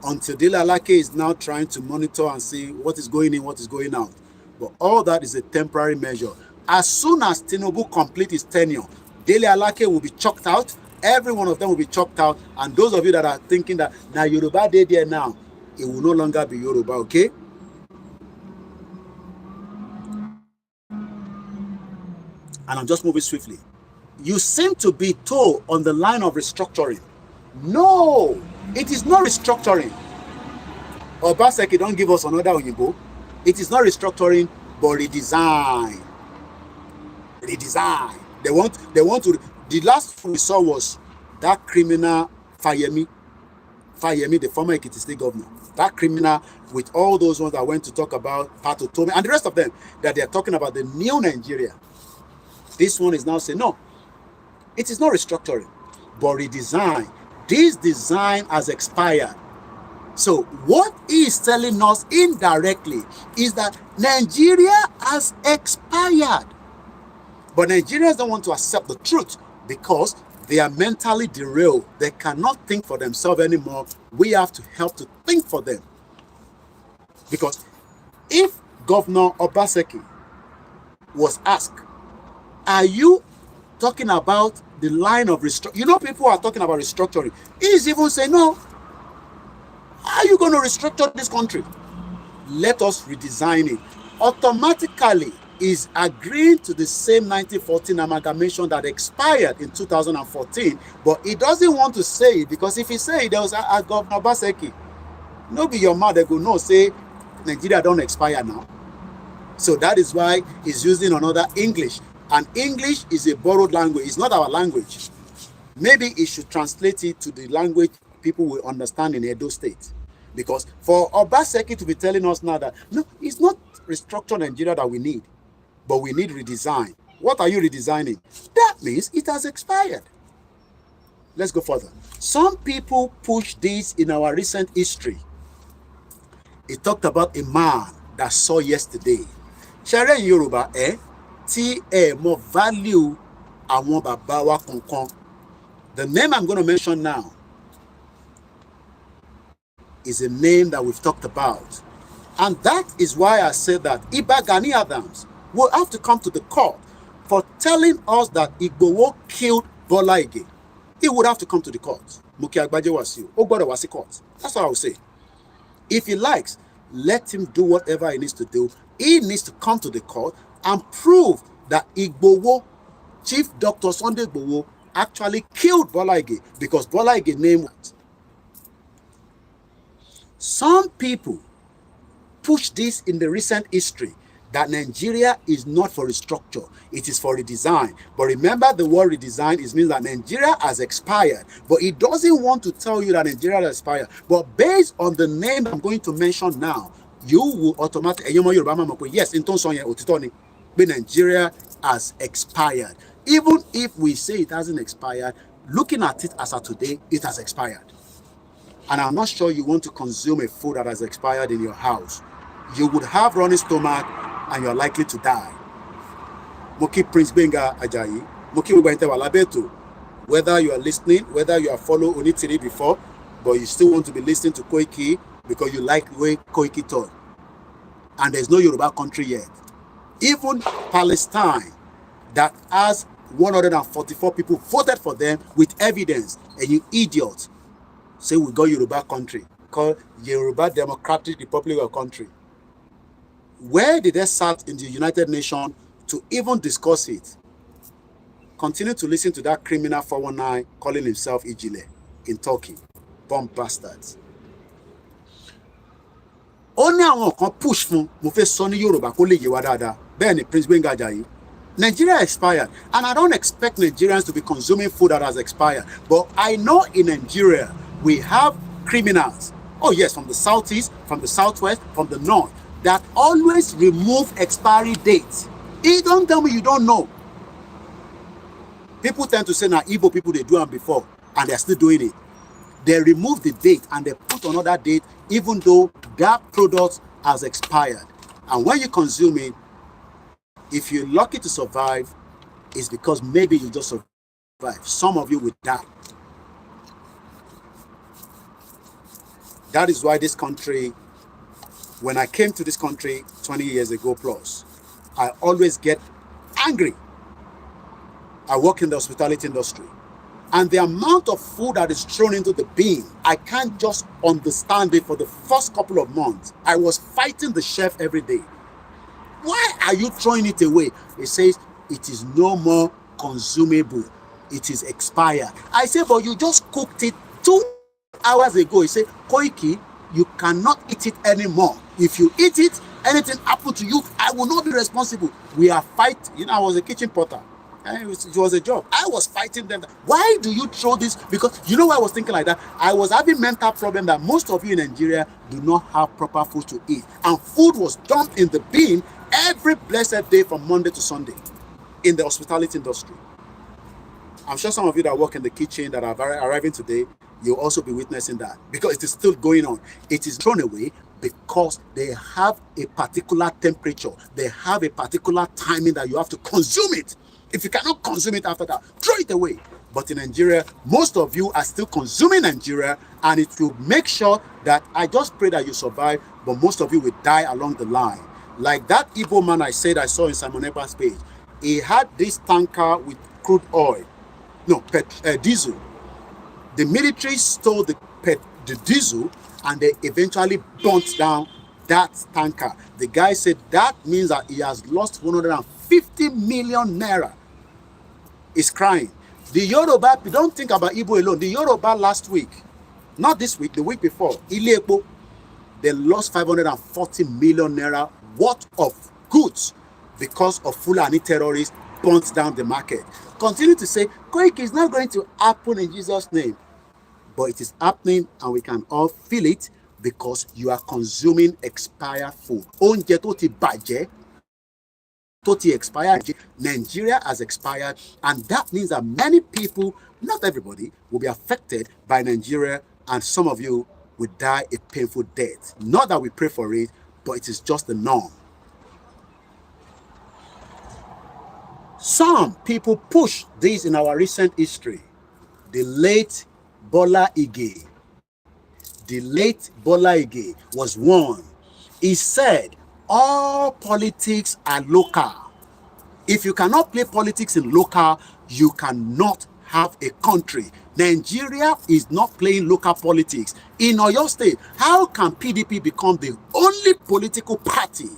Until Dilalake is now trying to monitor and see what is going in, what is going out. But all that is a temporary measure. As soon as Tinubu complete his tenure, Dele Alake will be chucked out. Every one of them will be chucked out. And those of you that are thinking that now Yoruba Day there now, it will no longer be Yoruba, okay? And I'm just moving swiftly. You seem to be told on the line of restructuring. No, it is not restructuring. Obaseki don't give us another Oyinbo. It is not restructuring, but redesign. Redesign. They want to. The last we saw was that criminal Fayemi, the former Ekiti State governor. That criminal with all those ones that went to talk about Pato Tome and the rest of them, that they are talking about the new Nigeria. This one is now saying, no, it is not restructuring, but redesign. This design has expired. So what he is telling us indirectly is that Nigeria has expired. But Nigerians don't want to accept the truth because they are mentally derailed. They cannot think for themselves anymore. We have to help to think for them. Because if Governor Obaseki was asked, are you talking about the line of restructuring? You know, people are talking about restructuring. He's even saying, no, how are you going to restructure this country? Let us redesign it. Automatically is agreeing to the same 1914 amalgamation that expired in 2014, but he doesn't want to say it because if he say it, there was a Governor Obaseki. No be your mouth, they go, no, say Nigeria don't expire now. So that is why he's using another English. And English is a borrowed language. It's not our language. Maybe he should translate it to the language people will understand in Edo State. Because for Obaseki to be telling us now that, no, it's not restructure Nigeria that we need, but we need redesign. What are you redesigning? That means it has expired. Let's go further. Some people push this in our recent history. It talked about a man that saw yesterday. Share in Yoruba, more value àwọn bàbá wa kankan. The name I'm going to mention now is a name that we've talked about. And that is why I said that Iba Gani Adams will have to come to the court for telling us that Igboho killed Bola Ige. He would have to come to the court. Muki Agbaje Wasiu, Ogbodo Wasi court. That's what I would say. If he likes, let him do whatever he needs to do. He needs to come to the court and prove that Igboho, Chief Dr. Sunday Igboho, actually killed Bola Ige because Bola Ige name was. Some people push this in the recent history that Nigeria is not for restructure, it is for redesign. But remember, the word redesign means that Nigeria has expired, but it doesn't want to tell you that Nigeria has expired. But based on the name I'm going to mention now, you will automatically, yes, in Nigeria has expired. Even if we say it hasn't expired, looking at it as of today, it has expired. And I'm not sure you want to consume a food that has expired in your house. You would have running stomach and you're likely to die. Moki Prince Benga Ajayi, Moki Ubente Walabeto. Whether you are listening, whether you have followed Onitiri before, but you still want to be listening to Koiki because you like the way Koiki talk. And there's no Yoruba country yet. Even Palestine, that has 144 people voted for them with evidence, and you idiots say we got Yoruba country called Yoruba Democratic Republic of Country. Where did they start in the United Nations to even discuss it? Continue to listen to that criminal 419 calling himself Ijile in Turkey. Bomb bastards. Only àwọn kan push fún mo fẹ́ sọ ní Yorùbá kó lè yé wa dáadáa. Bẹ́ẹ̀ ni Prince Benga Ajayi. Nigeria expired, and I don't expect Nigerians to be consuming food that has expired. But I know in Nigeria, we have criminals, oh yes, from the southeast, from the southwest, from the north, that always remove expiry dates. You don't tell me you don't know. People tend to say, now, Igbo people, they do them before, and they're still doing it. They remove the date, and they put another date, even though that product has expired. And when you consume it, if you're lucky to survive, it's because maybe you just survived. Some of you will die. That is why this country, when I came to this country, 20 years ago plus, I always get angry. I work in the hospitality industry. And the amount of food that is thrown into the bin, I can't just understand it for the first couple of months. I was fighting the chef every day. Why are you throwing it away? He says, it is no more consumable. It is expired. I say, but you just cooked it 2 hours ago. He said, Koiki, you cannot eat it anymore. If you eat it, anything happen to you, I will not be responsible. We are fighting. You know, I was a kitchen potter. And it was a job. I was fighting them. Why do you throw this? Because you know why I was thinking like that? I was having mental problem that most of you in Nigeria do not have proper food to eat. And food was dumped in the bin every blessed day from Monday to Sunday in the hospitality industry. I'm sure some of you that work in the kitchen that are arriving today, you'll also be witnessing that because it is still going on. It is thrown away because they have a particular temperature. They have a particular timing that you have to consume it. If you cannot consume it after that, throw it away. But in Nigeria, most of you are still consuming Nigeria, and it will make sure that I just pray that you survive, but most of you will die along the line. Like that Igbo man I said I saw in Simon Eber's page. He had this tanker with crude oil, diesel. The military stole the diesel, and they eventually burnt down that tanker. The guy said that means that he has lost 150 million naira. He's crying. The Yoruba, don't think about Igbo alone. The Yoruba last week, not this week, the week before, Ile-Epo, they lost 540 million naira worth of goods because of Fulani terrorists burnt down the market. Continue to say, Koiki is not going to happen in Jesus' name. But it is happening, and we can all feel it because you are consuming expired food. Oúnjẹ tó ti bàjẹ́, tó ti expired. Nigeria has expired, and that means that many people, not everybody, will be affected by Nigeria, and some of you will die a painful death. Not that we pray for it, but it is just the norm. Some people push this in our recent history. The late Bola Ige was one. He said, all politics are local. If you cannot play politics in local, you cannot have a country. Nigeria is not playing local politics. In Oyo State, how can PDP become the only political party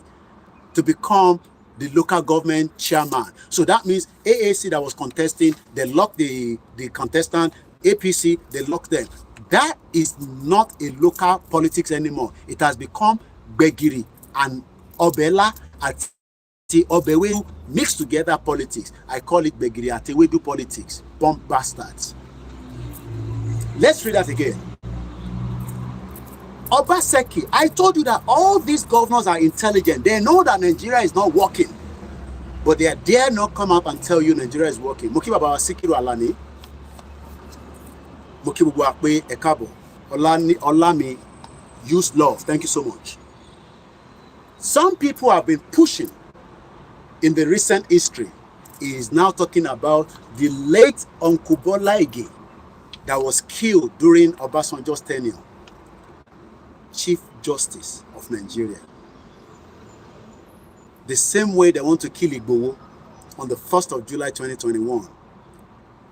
to become the local government chairman? So that means AAC that was contesting, they locked the contestant. APC, they locked them. That is not a local politics anymore. It has become Begiri and Obela at Obewedu mixed together politics. I call it Begiri at Obewedu politics. Bomb bastards. Let's read that again. Obaseki, I told you that all these governors are intelligent. They know that Nigeria is not working. But they dare not come up and tell you Nigeria is working. Mukiba Baba Sikiru Alani. Olami, use love. Thank you so much. Some people have been pushing in the recent history. He is now talking about the late Uncle Bola Ige that was killed during Obasanjo's tenure. Chief Justice of Nigeria. The same way they want to kill Igboho on the 1st of July 2021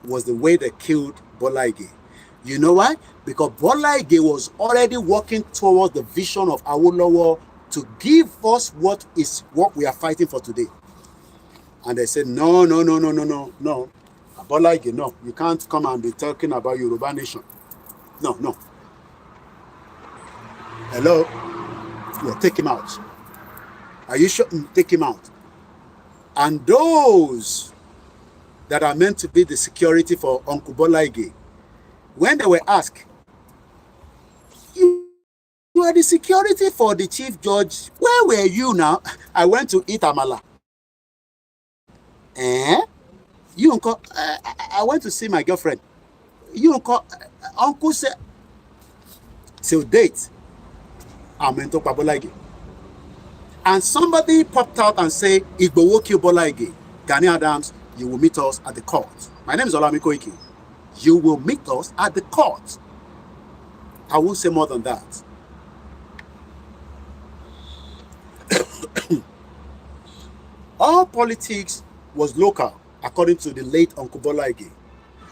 was the way they killed Bola Ige. You know why? Because Bola Ige was already working towards the vision of Awolowo to give us what we are fighting for today. And they said, no. Bola Ige, no. You can't come and be talking about Yoruba nation. No. Hello? Yeah, take him out. Are you sure? Take him out. And those that are meant to be the security for Uncle Bola Ige, when they were asked, you are the security for the chief judge, where were you now? I went to eat amala. You uncle, I went to see my girlfriend. You uncle, uncle said, till date, I'm into Bola Ige. And somebody popped out and said, Igboho kill Bola Ige. Gani Adams, you will meet us at the court. My name is OLAYOMI KOIKI. You will meet us at the court. I won't say more than that. All politics was local, according to the late Uncle Bola Ige.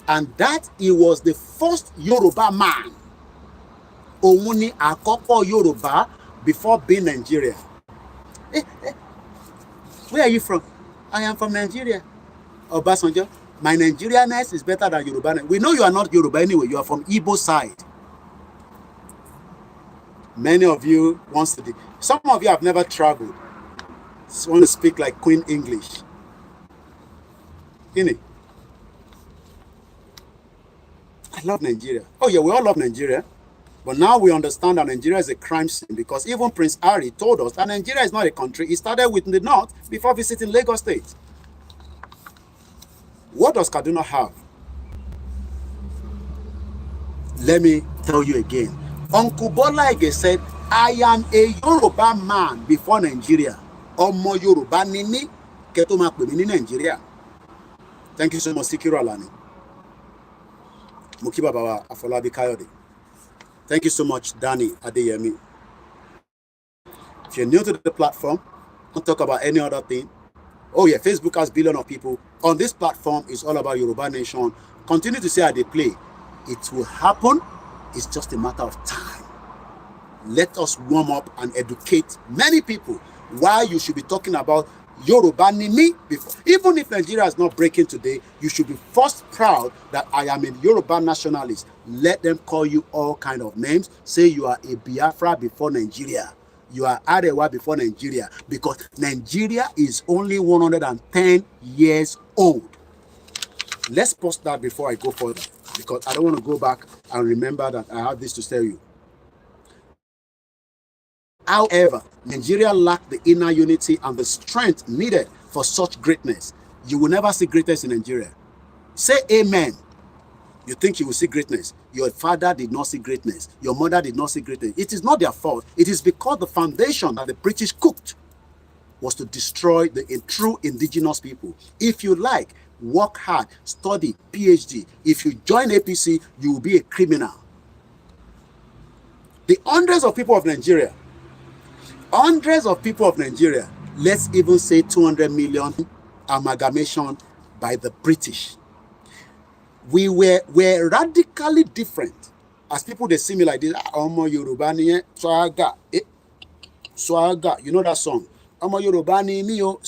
And that he was the first Yoruba man. Omuni Akoko Yoruba before being Nigeria. Where are you from? I am from Nigeria. Obasanjo, my Nigerianness is better than Yoruba. We know you are not Yoruba anyway. You are from Igbo side. Many of you wants to. Some of you have never traveled. Just want to speak like Queen English. Innit? I love Nigeria. Oh yeah, we all love Nigeria. But now we understand that Nigeria is a crime scene, because even Prince Harry told us that Nigeria is not a country. He started with the north before visiting Lagos State. What does Kaduna have? Let me tell you again. Uncle Bola Ige said, I am a Yoruba man before Nigeria. Omo Yoruba nini ketoma pè Nigeria. Thank you so much, Sikiru Alani. Mukiba Baba Afolabi Kayode. Thank you so much, Danny Adeyemi. If you're new to the platform, don't talk about any other thing. Oh yeah, Facebook has billions of people. On this platform, it's all about Yoruba Nation. Continue to say how they play. It will happen. It's just a matter of time. Let us warm up and educate many people why you should be talking about Yoruba Nini before. Even if Nigeria is not breaking today, you should be first proud that I am a Yoruba nationalist. Let them call you all kind of names. Say you are a Biafra before Nigeria. You are Arewa before Nigeria, because Nigeria is only 110 years old. Let's pause that before I go further, because I don't want to go back and remember that I have this to tell you. However, Nigeria lacked the inner unity and the strength needed for such greatness. You will never see greatness in Nigeria. Say amen. You think you will see greatness. Your father did not see greatness. Your mother did not see greatness. It is not their fault. It is because the foundation that the British cooked was to destroy the true indigenous people. If you like, work hard, study, PhD. If you join APC, you will be a criminal. The hundreds of people of Nigeria, let's even say 200 million amalgamation by the British. We were radically different. As people, they see me like this, Omo Yoruba ni swaga, swaga, you know that song? Omo Yoruba ni yo.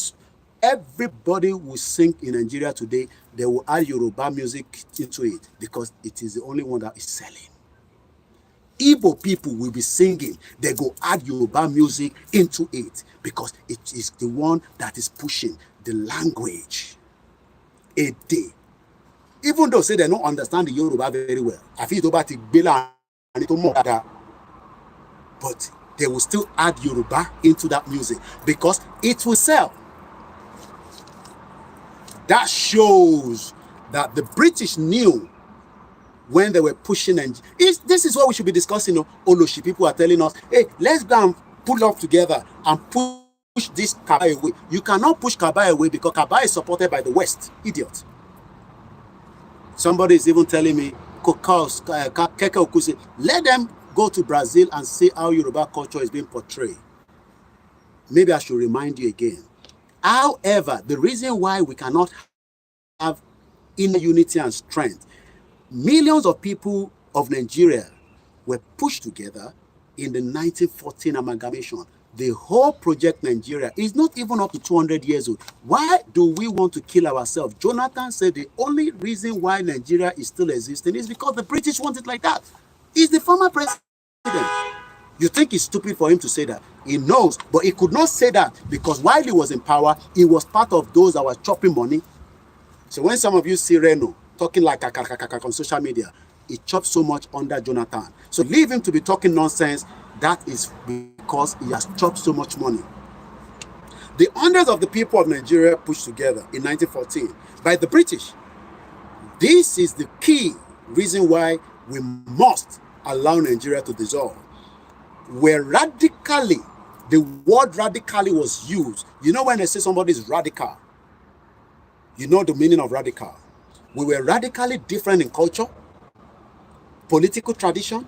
Everybody will sing in Nigeria today. They will add Yoruba music into it because it is the only one that is selling. Igbo people will be singing. They go add Yoruba music into it because it is the one that is pushing the language. A day. Even though say they don't understand the Yoruba very well, I feel about it, but they will still add Yoruba into that music because it will sell. That shows that the British knew when they were pushing, and this is what we should be discussing. Oloshi people are telling us, hey, let's go and pull up together and push this Kaba away. You cannot push Kaba away because Kaba is supported by the West. Idiot. Somebody is even telling me, let them go to Brazil and see how Yoruba culture is being portrayed. Maybe I should remind you again. However, the reason why we cannot have inner unity and strength, millions of people of Nigeria were pushed together in the 1914 amalgamation. The whole project Nigeria is not even up to 200 years old. Why do we want to kill ourselves? Jonathan said the only reason why Nigeria is still existing is because the British want it like that. He's the former president. You think it's stupid for him to say that? He knows, but he could not say that because while he was in power, he was part of those that were chopping money. So when some of you see Reno talking like on social media, he chopped so much under Jonathan. So leave him to be talking nonsense. That is because he has chopped so much money. The hundreds of the people of Nigeria pushed together in 1914 by the British. This is the key reason why we must allow Nigeria to dissolve. Where radically, the word radically was used. You know when they say somebody is radical, you know the meaning of radical. We were radically different in culture, political tradition,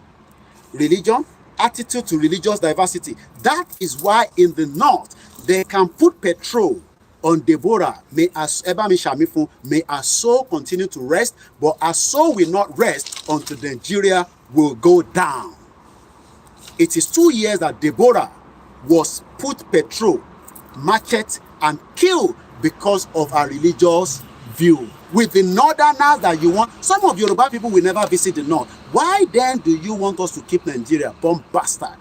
religion, attitude to religious diversity. That is why in the north, they can put petrol on Deborah, may our soul continue to rest, but our soul will not rest until Nigeria will go down. It is 2 years that Deborah was put petrol, machete, and killed because of her religious view. With the northerners that you want, some of Yoruba people will never visit the north. Why then do you want us to keep Nigeria bomb bastard?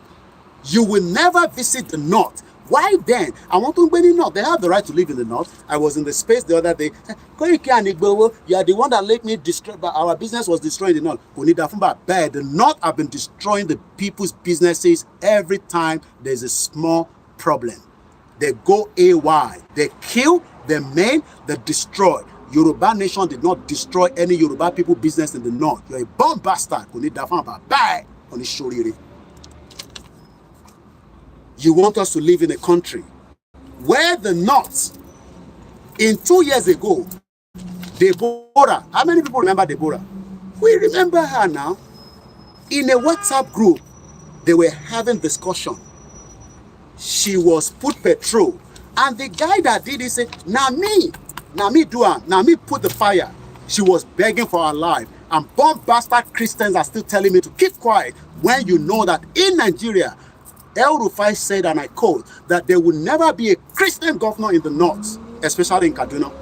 You will never visit the north. Why then? I want to go in the north. They have the right to live in the north. I was in the space the other day. Koiki and Igbowo, you are the one that let me destroy, but our business was destroyed in the north. The north have been destroying the people's businesses every time there's a small problem. They go AY. They kill, they maim, they destroy. Yoruba nation did not destroy any Yoruba people business in the north. You're a bomb bastard. You want us to live in a country where the north, in 2 years ago, Deborah, how many people remember Deborah? We remember her now. In a WhatsApp group, they were having discussion. She was put petrol, and the guy that did it said, now me do am, now me put the fire. She was begging for her life, and bomb bastard Christians are still telling me to keep quiet when you know that in Nigeria, El Rufai said, and I quote, that there will never be a Christian governor in the north, especially in Kaduna.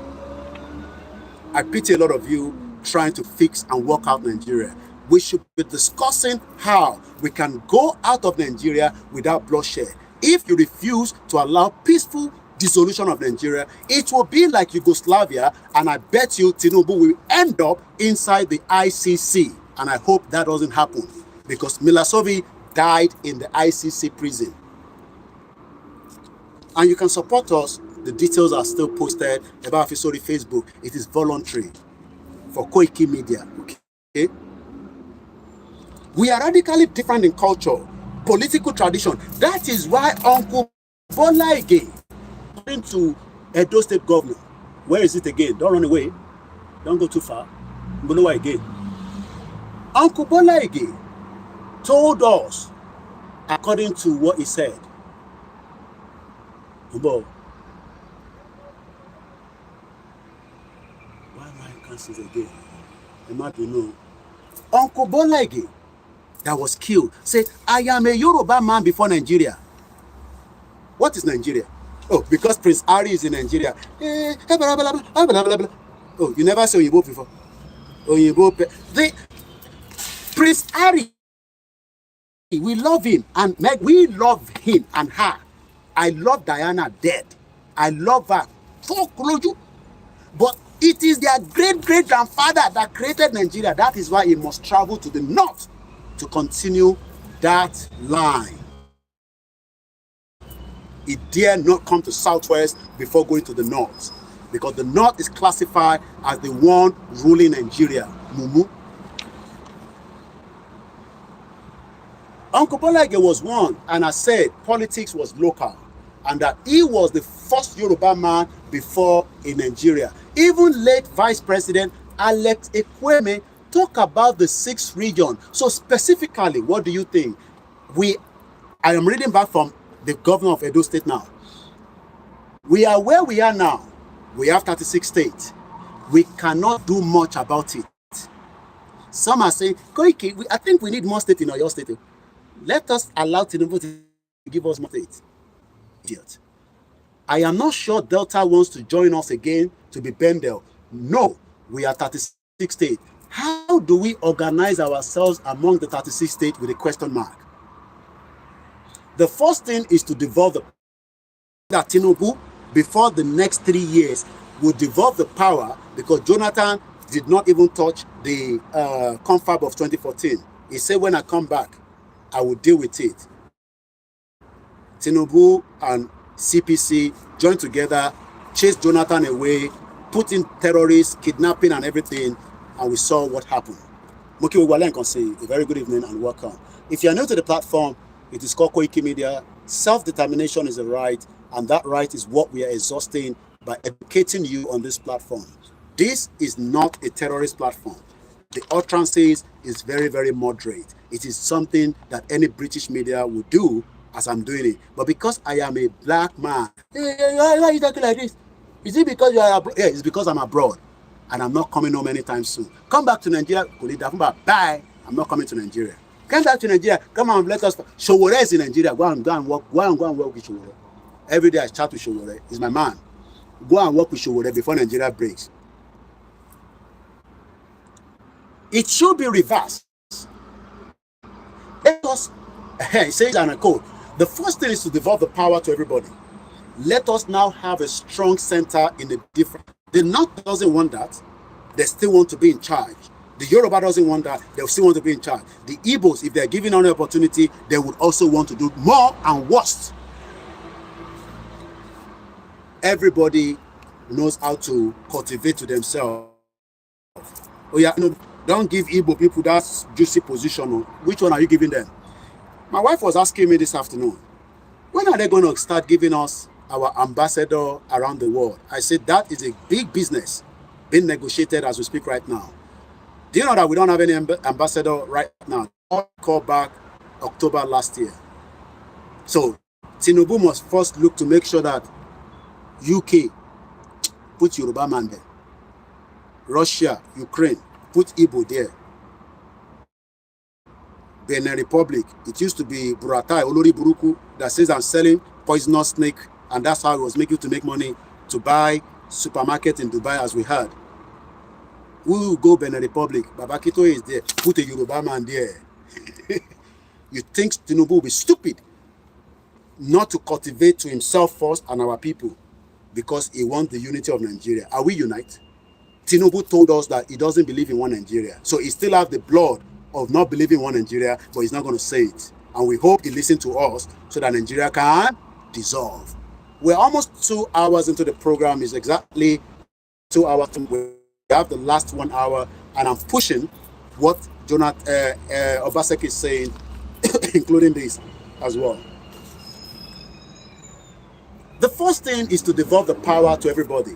I pity a lot of you trying to fix and work out Nigeria. We should be discussing how we can go out of Nigeria without bloodshed. If you refuse to allow peaceful dissolution of Nigeria, it will be like Yugoslavia, and I bet you Tinubu will end up inside the ICC. And I hope that doesn't happen, because Milosevic died in the ICC prison. And you can support us. The details are still posted about Fisori Facebook. It is voluntary for Koikimedia. Okay? We are radically different in culture, political tradition. That is why Uncle Bola again, according to Edo State Governor, where is it again? Don't run away. Don't go too far. Mbolowa again. Uncle Bola again told us, according to what he said, why am I cancelled again? It might be no. Uncle Bola again, that was killed, said, I am a Yoruba man before Nigeria. What is Nigeria? Oh, because Prince Harry is in Nigeria. Oh, you never saw Oyibo before? Oyibo. Prince Harry, we love him, and we love him and her. I love Diana dead. I love her. But it is their great-great-grandfather that created Nigeria. That is why he must travel to the north to continue that line. He dare not come to southwest before going to the north, because the north is classified as the one ruling Nigeria. Mumu. Uncle Bolage was one, and I said politics was local, and that he was the first Yoruba man before in Nigeria. Even late Vice President Alex Ekweme talk about the 6th region. So specifically, what do you think? I am reading back from the governor of Edo State now. We are where we are now. We have 36 states. We cannot do much about it. Some are saying, Koiki, I think we need more state in Oyo State. Let us allow Tinubu to give us more states. Idiot. I am not sure Delta wants to join us again to be Bendel. No, we are 36 states. How do we organize ourselves among the 36 states with a question mark? The first thing is to devolve that Tinubu, before the next 3 years, will devolve the power, because Jonathan did not even touch the confab of 2014. He said, when I come back, I will deal with it. Tinubu and CPC joined together, chased Jonathan away, put in terrorists, kidnapping and everything, and we saw what happened. Muki Walen can say a very good evening and welcome. If you are new to the platform, it is called Koikimedia. Self-determination is a right, and that right is what we are exhausting by educating you on this platform. This is not a terrorist platform. The utterances is very, very moderate. It is something that any British media would do as I'm doing it. But because I am a black man, why are you talking like this? Is it because you are abroad? Yeah, it's because I'm abroad and I'm not coming home anytime soon. Come back to Nigeria. Bye. I'm not coming to Nigeria. Come back to Nigeria. Come on, let us. Showore is in Nigeria. Go and work. Go and work with Showore. Every day I chat with Showore. He's my man. Go and work with Showore before Nigeria breaks. It should be reversed. Let us, it says, and I quote, the first thing is to devolve the power to everybody. Let us now have a strong center in the different. The North doesn't want that. They still want to be in charge. The Yoruba doesn't want that. They still want to be in charge. The Igbos, if they're given an opportunity, they would also want to do more and worse. Everybody knows how to cultivate to themselves. Oh yeah, no, don't give Igbo people that juicy position. Which one are you giving them? My wife was asking me this afternoon, when are they going to start giving us our ambassador around the world? I said that is a big business being negotiated as we speak right now. Do you know that we don't have any ambassador right now? All called back October last year. So Tinubu must first look to make sure that UK put Yoruba man there. Russia, Ukraine, put Igbo there. Benin Republic, it used to be Buratai, Olori Buruku, that says I'm selling poisonous snake, and that's how it was making to make money to buy supermarket in Dubai, as we heard. We will go Benin Republic. Babakito is there. Put a Yoruba man there. You think Tinubu will be stupid not to cultivate to himself first and our people because he wants the unity of Nigeria? Are we united? Tinubu told us that he doesn't believe in one Nigeria. So he still has the blood of not believing in one Nigeria, but he's not going to say it. And we hope he listens to us so that Nigeria can dissolve. We're almost 2 hours into the program. It's exactly 2 hours. We have the last 1 hour, and I'm pushing what Obaseki is saying, including this as well. The first thing is to devolve the power to everybody.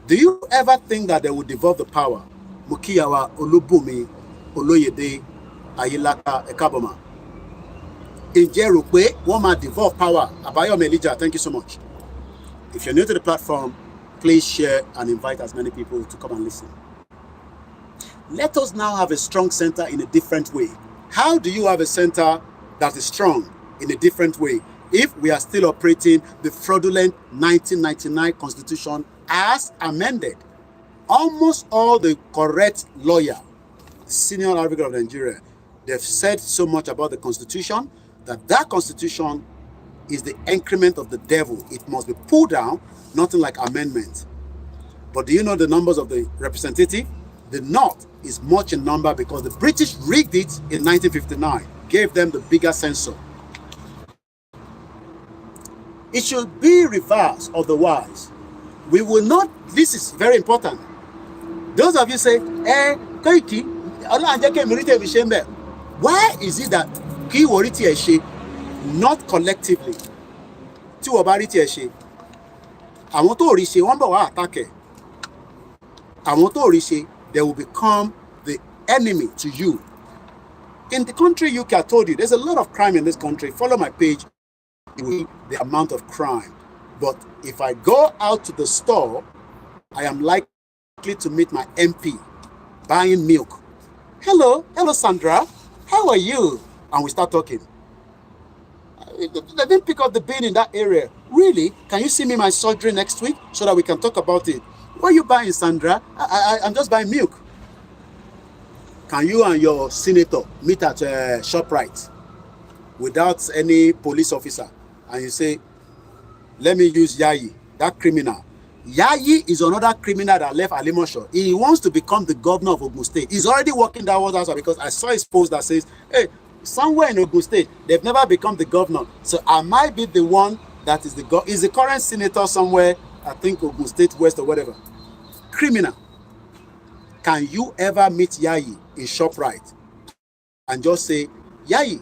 Do you ever think that they would devolve the power? Mukiyawa, Olubumi, Oloyede, Ayilaka, Ekaboma. In Jerukwe, one might devolve power. Abayo Melija, thank you so much. If you're new to the platform, please share and invite as many people to come and listen. Let us now have a strong center in a different way. How do you have a center that is strong in a different way if we are still operating the fraudulent 1999 Constitution as amended? Almost all the correct lawyer, senior advocate of Nigeria, they've said so much about the Constitution that Constitution is the increment of the devil. It must be pulled down, nothing like amendment. But do you know the numbers of the representative? The North is much in number because the British rigged it in 1959, gave them the bigger censor. It should be reversed, otherwise we will not. This is very important. Those of you say, Koiki, why is it that Ki Woriti Eshe, not collectively? Tí wọ́n bá rí tí ẹ ṣe, àwọn tó rí ṣe wọ́n bọ̀ wá attack. Àwọn tó rí ṣe, they will become the enemy to you. In the country UK, I told you, there's a lot of crime in this country. Follow my page, the amount of crime. But if I go out to the store, I am likely to meet my MP buying milk. Hello, Sandra, how are you? And we start talking. They didn't pick up the bin in that area. Really? Can you see me my surgery next week so that we can talk about it? What are you buying, Sandra? I'm just buying milk. Can you and your senator meet at ShopRite without any police officer? And you say, let me use Yayi, that criminal. Yayi is another criminal that left Alimosho. He wants to become the governor of Ogun State. He's already working that water because I saw his post that says, hey, somewhere in Ogun State, they've never become the governor. So I might be the one that is is the current senator somewhere, I think Ogun State West or whatever. Criminal. Can you ever meet Yayi in ShopRite and just say, Yayi,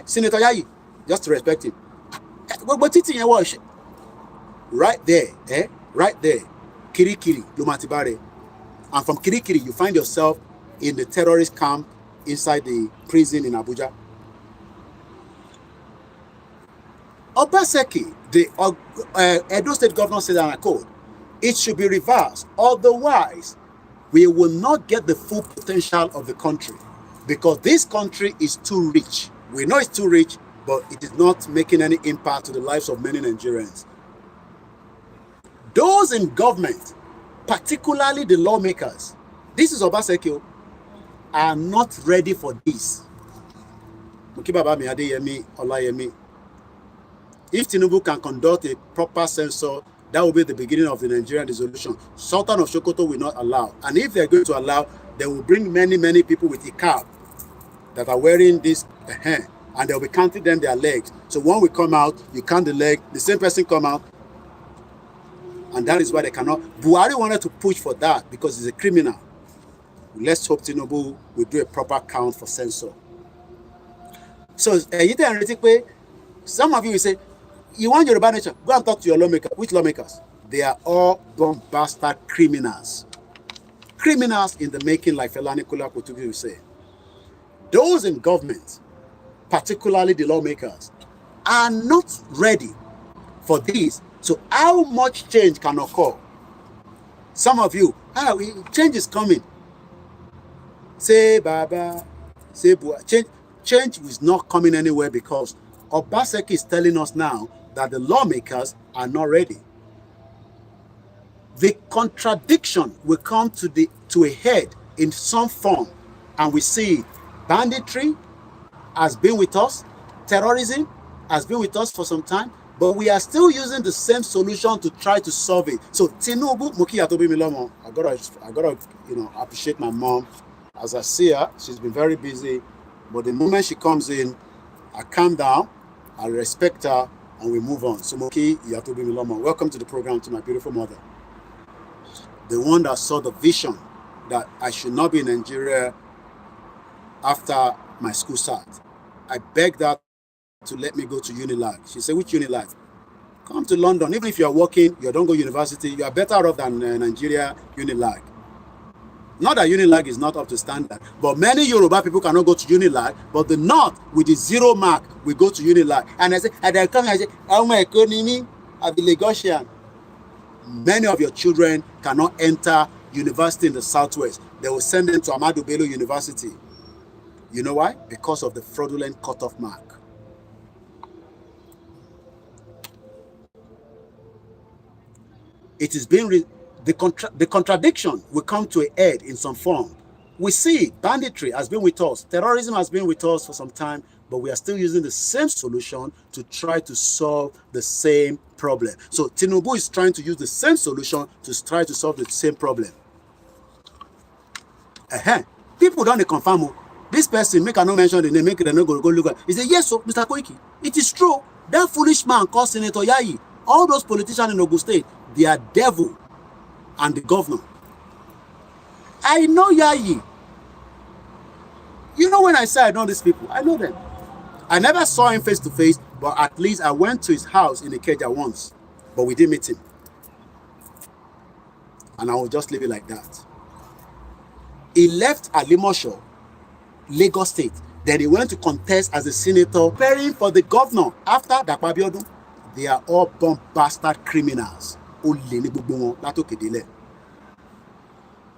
Senator Yayi, just to respect him. But it's in your watch. Right there, right there, Kirikiri, Lumatibare. And from Kirikiri, you find yourself in the terrorist camp inside the prison in Abuja. Obaseki, the Edo State governor, said, and I quote, It should be reversed. Otherwise, we will not get the full potential of the country because this country is too rich. We know it's too rich, but it is not making any impact to the lives of many Nigerians. Those in government, particularly the lawmakers, this is Obaseki, are not ready for this. If Tinubu can conduct a proper census, that will be the beginning of the Nigerian dissolution. Sultan of Sokoto will not allow. And if they're going to allow, they will bring many people with hijab that are wearing this and they'll be counting them their legs. So one will come out, you count the leg, the same person come out, and that is why they cannot. Buhari wanted to push for that because he's a criminal. Let's hope Tinubu will do a proper count for censor. So some of you will say, you want Yoruba nation? Go and talk to your lawmakers. Which lawmakers? They are all bastard criminals. Criminals in the making, like Felani Kula Kutubi will say. Those in government, particularly the lawmakers, are not ready for this. So how much change can occur? Some of you, change is coming. Say Baba, say Bua. Change is not coming anywhere because Obaseki is telling us now that the lawmakers are not ready. The contradiction will come to a head in some form, and we see banditry has been with us, terrorism has been with us for some time, but we are still using the same solution to try to solve it. So Tinubu, I gotta appreciate my mom. As I see her, she's been very busy, but the moment she comes in, I calm down, I respect her, and we move on. So Moki Yatobi Miloma, welcome to the program, to my beautiful mother. The one that saw the vision that I should not be in Nigeria after my school start. I begged her to let me go to Unilag. She said, which Unilag? Come to London. Even if you are working, you don't go university, you are better off than Nigeria Unilag. Not that Unilag is not up to standard, but many Yoruba people cannot go to Unilag, but the North with the 0 mark will go to Unilag. And I say, and they come and I say, oh my economy, I'll be Lagosian. Many of your children cannot enter university in the Southwest. They will send them to Ahmadu Bello University. You know why? Because of the fraudulent cutoff mark. It is being the contradiction will come to a head in some form. We see banditry has been with us, terrorism has been with us for some time, but we are still using the same solution to try to solve the same problem. So Tinubu is trying to use the same solution to try to solve the same problem. People don't confirm. This person, make a no mention the name, make it a no go look at. He said, yes, so Mr. Koiki, it is true. That foolish man called Senator Yayi, all those politicians in Ogun State, they are devil and the governor. I know Yayi. You know, when I say I know these people, I know them. I never saw him face to face, but at least I went to his house in Ikeja once, but we didn't meet him. And I will just leave it like that. He left Alimosho, Lagos State. Then he went to contest as a senator, preparing for the governor after Dakpabiodun. They are all bastard criminals.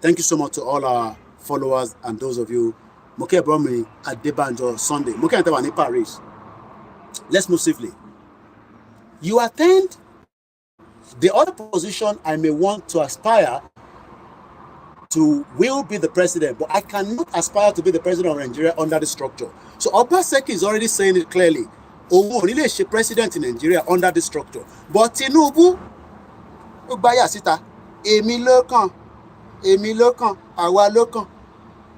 Thank you so much to all our followers and those of you. Moke Bromi at Debanjo Sunday. Moke Antewani Paris. Let's move swiftly. You attend the other position I may want to aspire to will be the president, but I cannot aspire to be the president of Nigeria under the structure. So Obaseki is already saying it clearly. Owo onile se president in Nigeria under this structure. But Tinubu, Ogbaya sita, Emi lokan, awa lokan,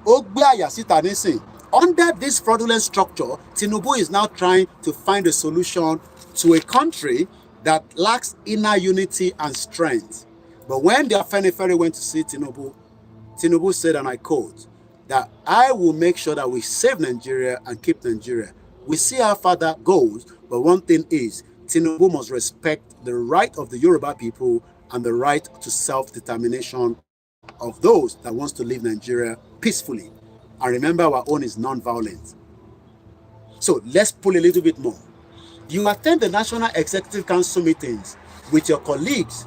Ogbaya sita nisin. Under this fraudulent structure, Tinubu is now trying to find a solution to a country that lacks inner unity and strength. But when the Afenifere went to see Tinubu, Tinubu said, and I quote, that I will make sure that we save Nigeria and keep Nigeria. We see how far that goes, but one thing is, Tinubu must respect the right of the Yoruba people and the right to self-determination of those that wants to live Nigeria peacefully. And remember, our own is non-violent. So let's pull a little bit more. You attend the National Executive Council meetings with your colleagues.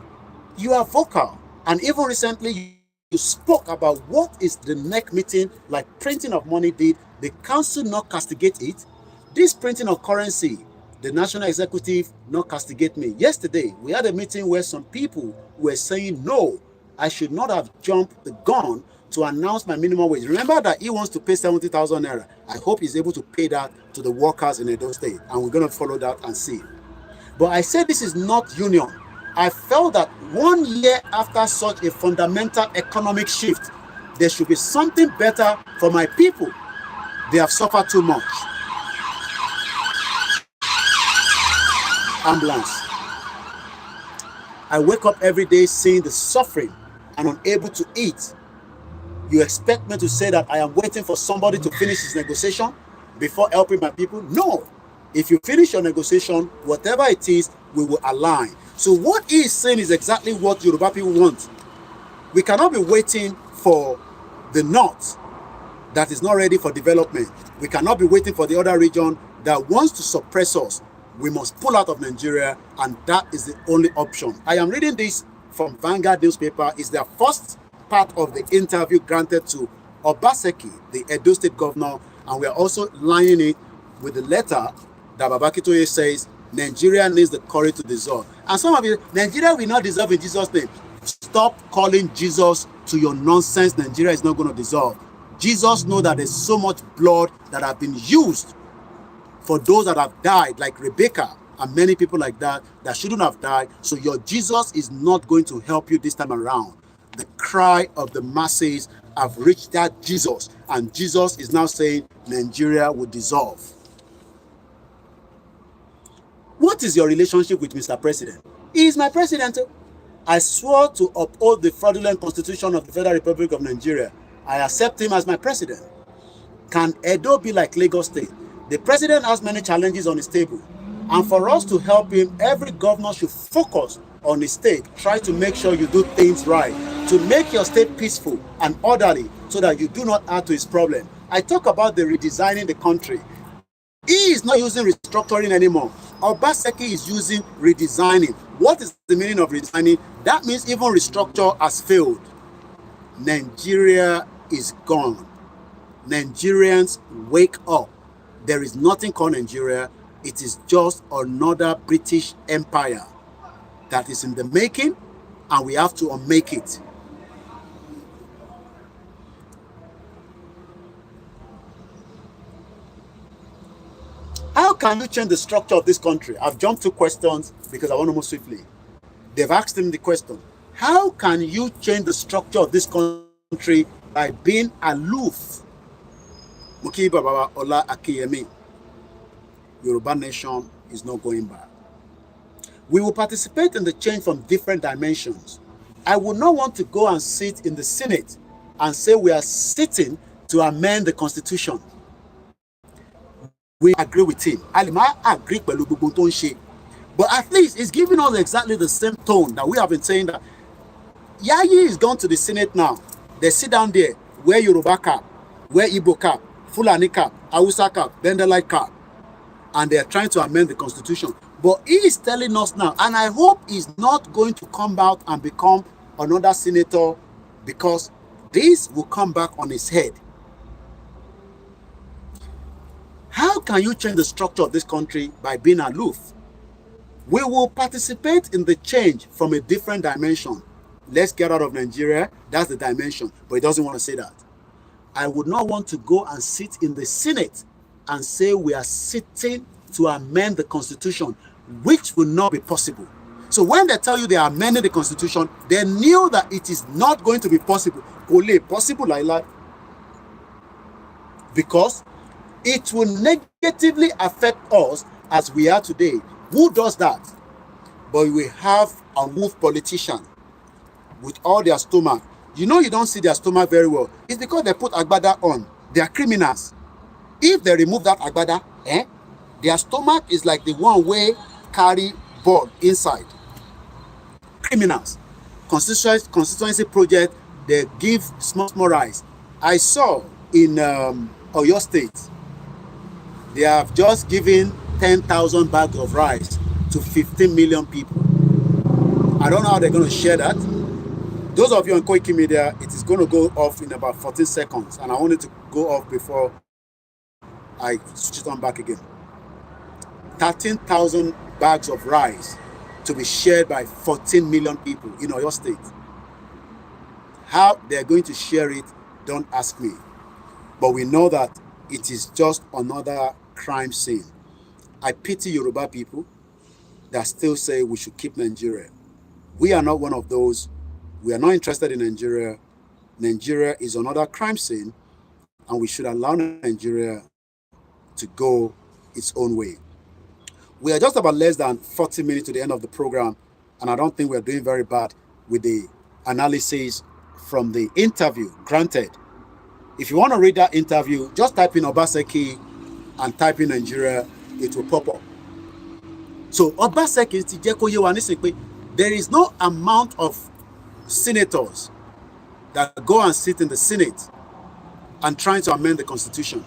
You are vocal. And even recently, you spoke about what is the neck meeting, like printing of money did. The council not castigate it. This printing of currency, the national executive not castigate me. Yesterday, we had a meeting where some people were saying, no, I should not have jumped the gun to announce my minimum wage. Remember that he wants to pay 70,000 naira. I hope he's able to pay that to the workers in Edo State. And we're going to follow that and see. But I said this is not union. I felt that 1 year after such a fundamental economic shift, there should be something better for my people. They have suffered too much. Ambulance. I wake up every day seeing the suffering and unable to eat. You expect me to say that I am waiting for somebody to finish his negotiation before helping my people? No. If you finish your negotiation, whatever it is, we will align. So what he is saying is exactly what Yoruba people want. We cannot be waiting for the North that is not ready for development. We cannot be waiting for the other region that wants to suppress us. We must pull out of Nigeria, and that is the only option. I am reading this from Vanguard newspaper. It's their first part of the interview granted to Obaseki, the Edo State governor, and we are also lining it with the letter that Babakitoye says Nigeria needs the courage to dissolve. And some of you, Nigeria will not dissolve in Jesus' name. Stop calling Jesus to your nonsense. Nigeria is not going to dissolve. Jesus knows that there's so much blood that have been used for those that have died, like Rebecca and many people like that, that shouldn't have died. So your Jesus is not going to help you this time around. The cry of the masses have reached that Jesus, and Jesus is now saying Nigeria will dissolve. What is your relationship with Mr. President? He is my president. I swore to uphold the fraudulent constitution of the Federal Republic of Nigeria. I accept him as my president. Can Edo be like Lagos State? The president has many challenges on his table. And for us to help him, every governor should focus on his state. Try to make sure you do things right, to make your state peaceful and orderly so that you do not add to his problem. I talk about the redesigning the country. He is not using restructuring anymore. Obaseki is using redesigning. What is the meaning of redesigning? That means even restructure has failed. Nigeria is gone. Nigerians, wake up. There is nothing called Nigeria. It is just another British empire that is in the making, and we have to unmake it. How can you change the structure of this country? I've jumped to questions because I want to move swiftly. They've asked him the question, how can you change the structure of this country by being aloof? Mukiba Baba Ola Akiyemi. Yoruba nation is not going back. We will participate in the change from different dimensions. I would not want to go and sit in the Senate and say we are sitting to amend the Constitution. We agree with him. Alima agree with Lububuntonshi. But at least it's giving us exactly the same tone that we have been saying that Yayi is gone to the Senate now. They sit down there, wear Yoruba cap, wear Igbo cap, Fulani cap, Hausa cap, Bendelite cap, and they are trying to amend the Constitution. But he is telling us now, and I hope he's not going to come out and become another senator, because this will come back on his head. How can you change the structure of this country by being aloof? We will participate in the change from a different dimension. Let's get out of Nigeria. That's the dimension. But he doesn't want to say that. I would not want to go and sit in the Senate and say we are sitting to amend the Constitution, which will not be possible. So when they tell you they are amending the Constitution, they knew that it is not going to be possible. Only possible like that. Because it will negatively affect us as we are today. Who does that? But we have a move politician with all their stomach. You know you don't see their stomach very well. It's because they put agbada on. They are criminals. If they remove that agbada, their stomach is like the one way carry ball inside. Criminals. Constituency project, they give small rice. I saw in Oyo State, they have just given 10,000 bags of rice to 15 million people. I don't know how they're going to share that. Those of you on Koikimedia, it is going to go off in about 14 seconds. And I want it to go off before I switch it on back again. 13,000 bags of rice to be shared by 14 million people in Oyo State. How they're going to share it, don't ask me. But we know that it is just another crime scene. I pity Yoruba people that still say we should keep Nigeria. We are not one of those. We are not interested in Nigeria. Nigeria is another crime scene, and we should allow Nigeria to go its own way. We are just about less than 40 minutes to the end of the program, and I don't think we're doing very bad with the analysis from the interview. Granted, if you want to read that interview, just type in Obaseki and type in Nigeria, it will pop up. So Obaseki, there is no amount of senators that go and sit in the Senate and trying to amend the Constitution.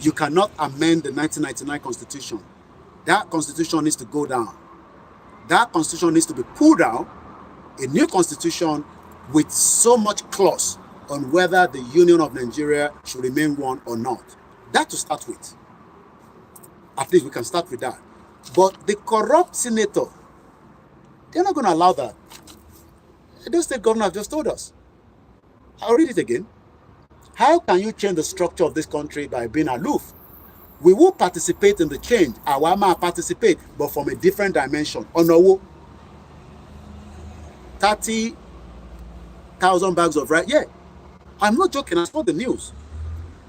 You cannot amend the 1999 Constitution. That Constitution needs to go down. That Constitution needs to be pulled down. A new Constitution with so much clause on whether the Union of Nigeria should remain one or not. That to start with. At least we can start with that. But the corrupt senator, they're not going to allow that. The state governor just told us. I'll read it again. How can you change the structure of this country by being aloof? We will participate in the change. Our might participate, but from a different dimension. Onowo, 30,000 bags of rice. Yeah, I'm not joking. I saw the news.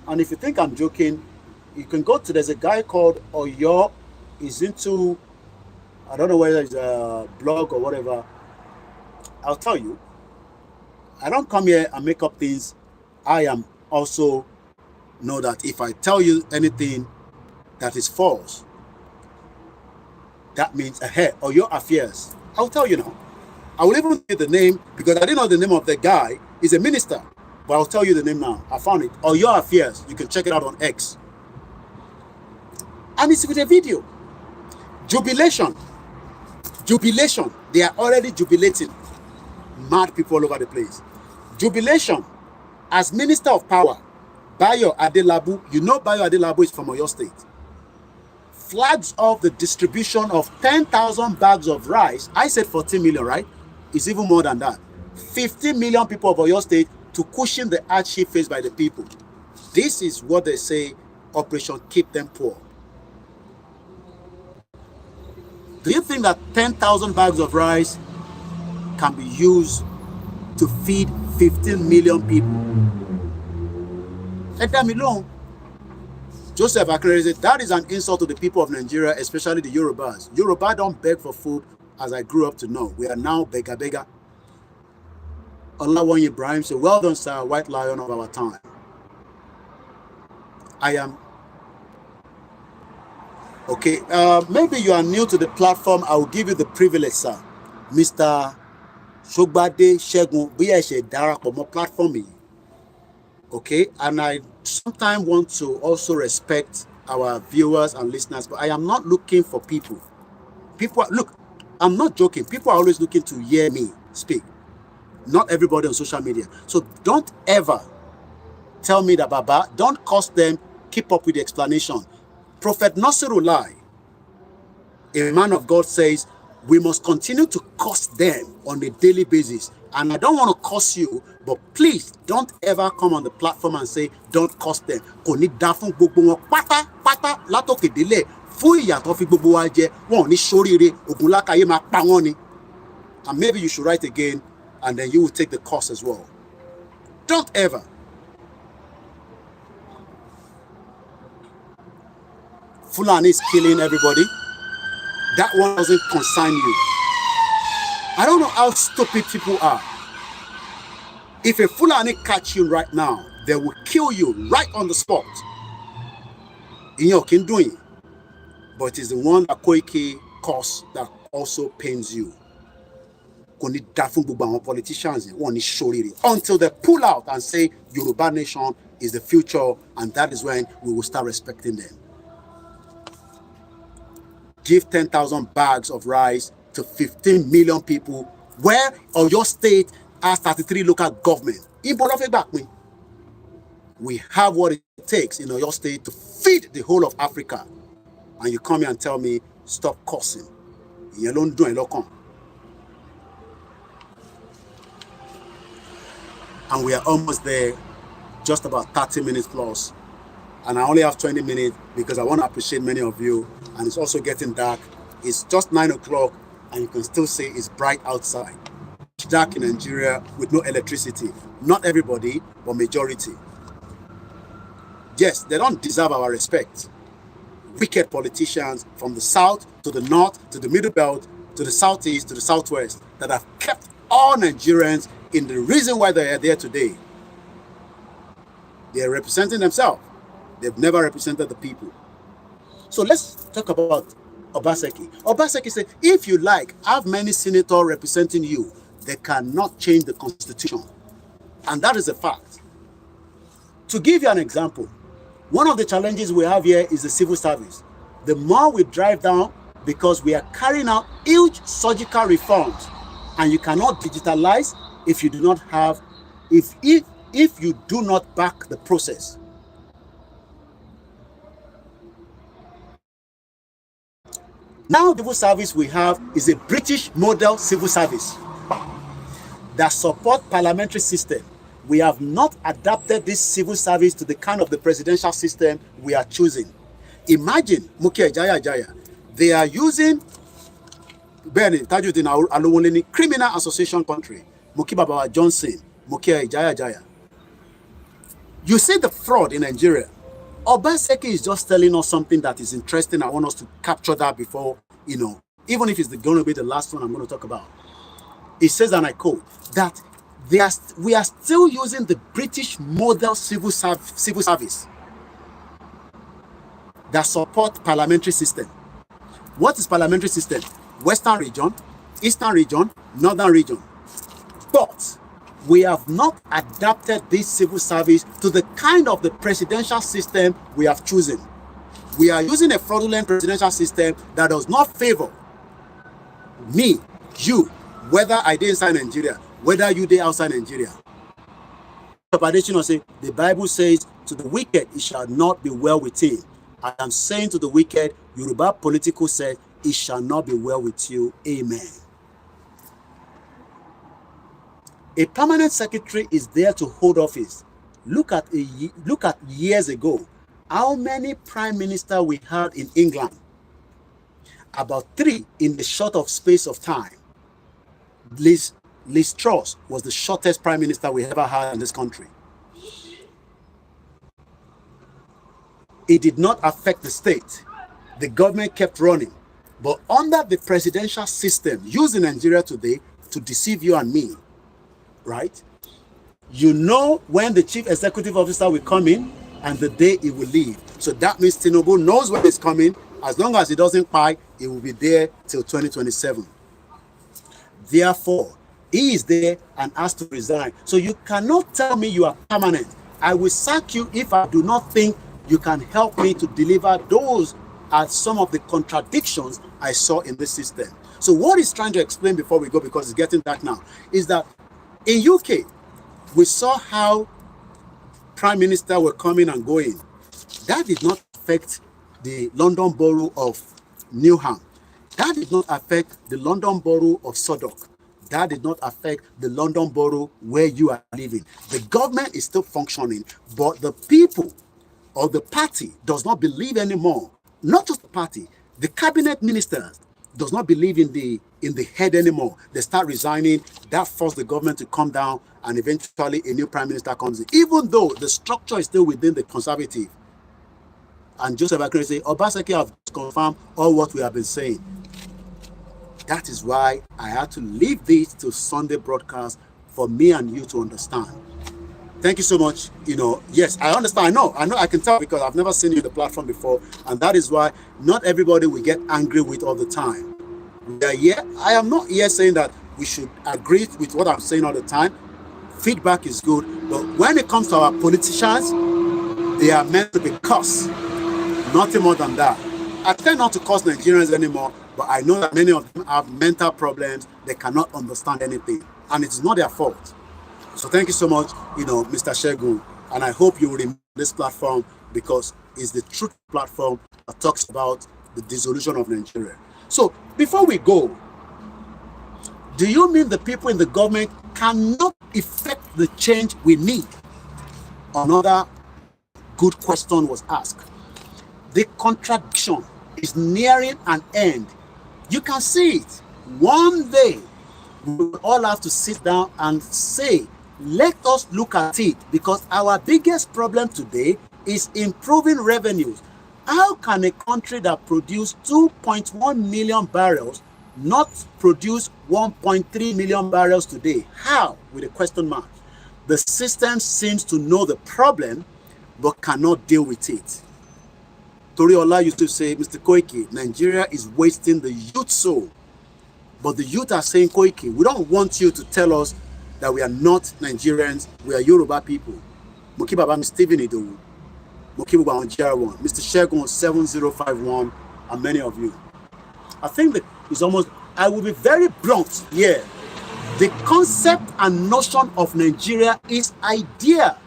And if you think I'm joking, you can go to, there's a guy called Oyo. He's into, I don't know whether it's a blog or whatever. I'll tell you. I don't come here and make up things. I am also know that if I tell you anything that is false, that means ahead or your affairs. I'll tell you now. I will even say the name because I didn't know the name of the guy. He's a minister, but I'll tell you the name now. I found it. Or your affairs. You can check it out on X. And it's with a video. Jubilation. Jubilation. They are already jubilating. Mad people all over the place. Jubilation. As Minister of Power, Bayo Adelabu, you know Bayo Adelabu is from Oyo State, flags off the distribution of 10,000 bags of rice. I said 14 million, right? It's even more than that. 50 million people of Oyo State to cushion the hardship faced by the people. This is what they say, Operation Keep Them Poor. Do you think that 10,000 bags of rice can be used to feed 15 million people? Let them alone. Joseph Akrere said, that is an insult to the people of Nigeria, especially the Yorubas. Yoruba don't beg for food as I grew up to know. We are now beggar. Olawonyi Ibrahim said, well done, sir, white lion of our time. I am. Okay, maybe you are new to the platform. I will give you the privilege, sir. Mr. Shogbade Shegun, BSA Darapoma platform. Okay, and I sometimes want to also respect our viewers and listeners, but I am not looking for people. Look, I'm not joking. People are always looking to hear me speak. Not everybody on social media. So don't ever tell me that, Baba, don't cost them, keep up with the explanation. Prophet Nasrullah, a man of God, says, we must continue to cost them on a daily basis. And I don't want to curse you, but please don't ever come on the platform and say, don't cost them. And maybe you should write again, and then you will take the cost as well. Don't ever. Fulani is killing everybody. That one doesn't concern you. I don't know how stupid people are. If a Fulani catch you right now, they will kill you right on the spot. In your doing, but it is the one that Koiki costs that also pains you. Politicians until they pull out and say Yoruba nation is the future, and that is when we will start respecting them. Give 10,000 bags of rice to 15 million people, where your state has 33 local government. We have what it takes in your state to feed the whole of Africa. And you come here and tell me, stop cursing. And we are almost there, just about 30 minutes plus. And I only have 20 minutes because I want to appreciate many of you. And it's also getting dark. It's just 9 o'clock and you can still see it's bright outside. It's dark in Nigeria with no electricity. Not everybody, but majority. Yes, they don't deserve our respect. Wicked politicians from the south to the north to the middle belt to the southeast to the southwest that have kept all Nigerians in the reason why they are there today. They are representing themselves. They've never represented the people. So let's talk about Obaseki. Obaseki said, if you like, have many senators representing you, they cannot change the constitution. And that is a fact. To give you an example, one of the challenges we have here is the civil service. The more we drive down, because we are carrying out huge surgical reforms, and you cannot digitalize if you do not have, if you do not back the process. Now, the civil service we have is a British model civil service that supports parliamentary system. We have not adapted this civil service to the kind of the presidential system we are choosing. Imagine, they are using criminal association country, Mukibabawa Johnson, You see the fraud in Nigeria. Obaseki is just telling us something that is interesting. I want us to capture that before, even if it's going to be the last one I'm going to talk about. It says, and I quote, that we are still using the British model civil service that support parliamentary system. What is parliamentary system? Western region, Eastern region, Northern region. But we have not adapted this civil service to the kind of the presidential system we have chosen. We are using a fraudulent presidential system that does not favor me, you, whether I did inside Nigeria, whether you did outside Nigeria. The Bible says, to the wicked, it shall not be well with him. I am saying to the wicked, Yoruba political said, it shall not be well with you. Amen. A permanent secretary is there to hold office. Look at years ago, how many prime ministers we had in England? About 3 in the short of space of time. Liz Truss was the shortest prime minister we ever had in this country. It did not affect the state. The government kept running. But under the presidential system used in Nigeria today to deceive you and me, right? You know when the chief executive officer will come in and the day he will leave. So that means Tinubu knows when he's coming. As long as he doesn't pay, he will be there till 2027. Therefore, he is there and has to resign. So you cannot tell me you are permanent. I will sack you if I do not think you can help me to deliver. Those are some of the contradictions I saw in this system. So what he's trying to explain before we go, because it's getting dark now, is that in UK, we saw how prime ministers were coming and going. That did not affect the London borough of Newham. That did not affect the London borough of Southwark. That did not affect the London borough where you are living. The government is still functioning, but the people or the party does not believe anymore. Not just the party, the cabinet ministers does not believe in the head anymore. They start resigning. That forced the government to come down, and eventually a new prime minister comes in. Even though the structure is still within the conservative. And Joseph Akinwumi say, Obaseki have confirmed all what we have been saying. That is why I had to leave this to Sunday broadcast for me and you to understand. Thank you so much. Yes, I understand. I know I can tell because I've never seen you on the platform before. And that is why not everybody will get angry with all the time. I am not here saying that we should agree with what I'm saying all the time. Feedback is good. But when it comes to our politicians, they are meant to be cursed. Nothing more than that. I tend not to curse Nigerians anymore But I know that many of them have mental problems. They cannot understand anything. And it is not their fault. So thank you so much, Mr. Shegun. And I hope you will remain on this platform because it's the truth platform that talks about the dissolution of Nigeria. So before we go, do you mean the people in the government cannot effect the change we need? Another good question was asked. The contradiction is nearing an end. You can see it. One day, we will all have to sit down and say, let us look at it, because our biggest problem today is improving revenues. How can a country that produced 2.1 million barrels not produce 1.3 million barrels today? How? With a question mark. The system seems to know the problem, but cannot deal with it. Toriola used to say, Mr. Koiki, Nigeria is wasting the youth soul. But the youth are saying, Koiki, we don't want you to tell us that we are not Nigerians, we are Yoruba people. Mokibaba, Mr. Stephen Idowu, Mokibaba on GR1, Mr. Shegun 7051, and many of you. I think that it's almost, I will be very blunt here. The concept and notion of Nigeria is idea,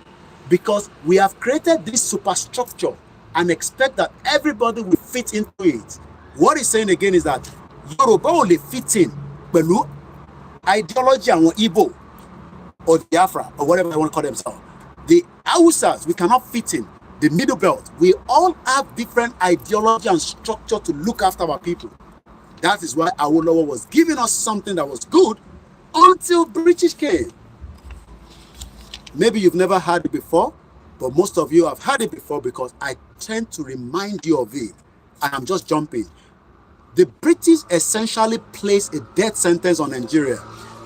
because we have created this superstructure and expect that everybody will fit into it. What he's saying again is that Yoruba only fit in Belu ideology and Igbo or Biafra or whatever they want to call themselves. The Hausas, we cannot fit in. The Middle Belt, we all have different ideology and structure to look after our people. That is why Awolowo was giving us something that was good until British came. Maybe you've never heard it before, but most of you have heard it before because I tend to remind you of it. And I'm just jumping. The British essentially placed a death sentence on Nigeria.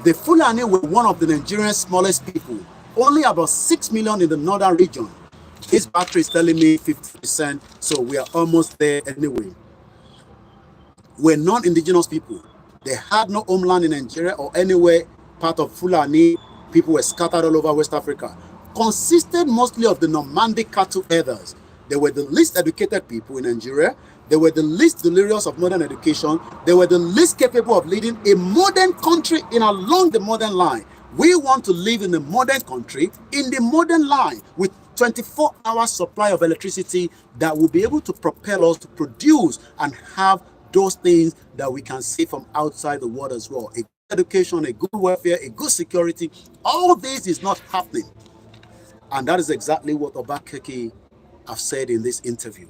The Fulani were one of the Nigerian smallest people, only about 6 million in the northern region. This battery is telling me 50%, so we are almost there anyway. We're non-indigenous people. They had no homeland in Nigeria or anywhere part of Fulani. People were scattered all over West Africa. Consisted mostly of the nomadic cattle herders. They were the least educated people in Nigeria. They were the least delirious of modern education. They were the least capable of leading a modern country in along the modern line. We want to live in a modern country, in the modern line, with 24-hour supply of electricity that will be able to propel us to produce and have those things that we can see from outside the world as well. A good education, a good welfare, a good security. All this is not happening. And that is exactly what Obaseki have said in this interview.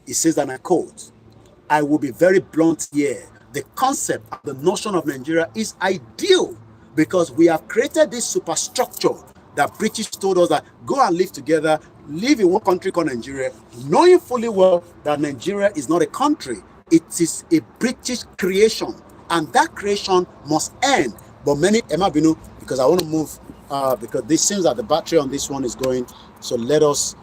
He says, and I quote, I will be very blunt here. The concept of the notion of Nigeria is ideal because we have created this superstructure that British told us that go and live together, live in one country called Nigeria, knowing fully well that Nigeria is not a country. It is a British creation, and that creation must end. But many, Emma Binu, because I want to move, because this seems that the battery on this one is going, so let us,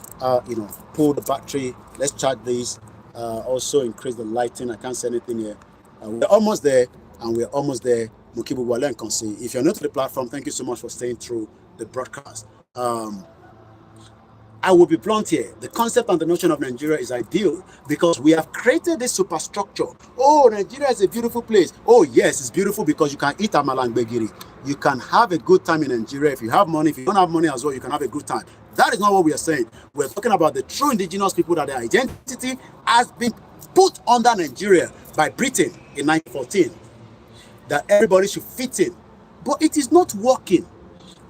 pull the battery. Let's charge this. Also increase the lighting. I can't say anything here. We're almost there, and we're almost there. Mukibu Wale and Konsi. If you're new to the platform, thank you so much for staying through the broadcast. I will be blunt here. The concept and the notion of Nigeria is ideal because we have created this superstructure. Oh, Nigeria is a beautiful place. Oh, yes, it's beautiful because you can eat amala and gbegiri. You can have a good time in Nigeria. If you have money, if you don't have money as well, you can have a good time. That is not what we are saying. We're talking about the true indigenous people that their identity has been put under Nigeria by Britain in 1914. That everybody should fit in. But it is not working.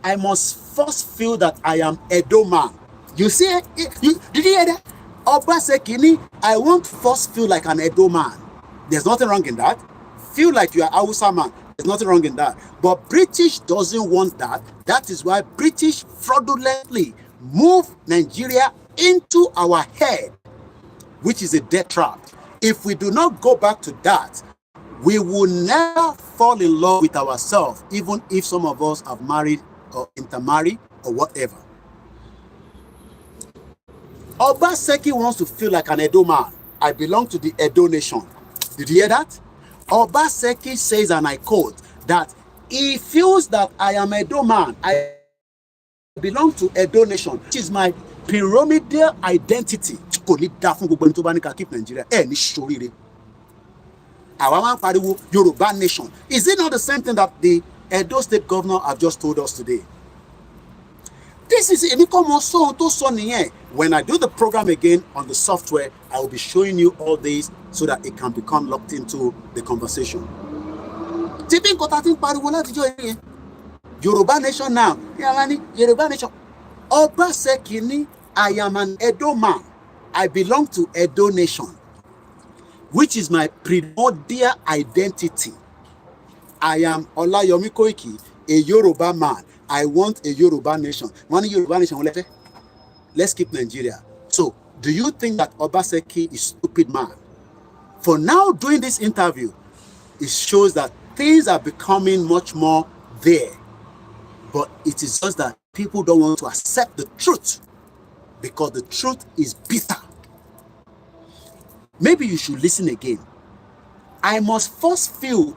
I must first feel that I am Edo man. You see, did you hear that? Obaseki, I won't first feel like an Edo man. There's nothing wrong in that. Feel like you are Hausa man. There's nothing wrong in that. But British doesn't want that. That is why British fraudulently move Nigeria into our head, which is a death trap. If we do not go back to that, we will never fall in love with ourselves, even if some of us have married or intermarried or whatever. Obaseki wants to feel like an Edo man. I belong to the Edo nation. Did you hear that? Obaseki says, and I quote, that he feels that I am Edo man. I belong to Edo nation, which is my pyramidal identity. Awaman Pariwo, Yoruba nation. Is it not the same thing that the Edo State governor have just told us today? This is when I do the program again on the software, I will be showing you all these so that it can become locked into the conversation. Yoruba nation now. Yoruba nation. Obaseki, I am an Edo man. I belong to Edo nation, which is my primordial identity. I am Olayomi Koiki, a Yoruba man. I want a Yoruba nation. One Yoruba nation. Let's keep Nigeria. So, do you think that Obaseki is stupid man? For now, doing this interview, it shows that things are becoming much more there. But it is just that people don't want to accept the truth because the truth is bitter. Maybe you should listen again. I must first feel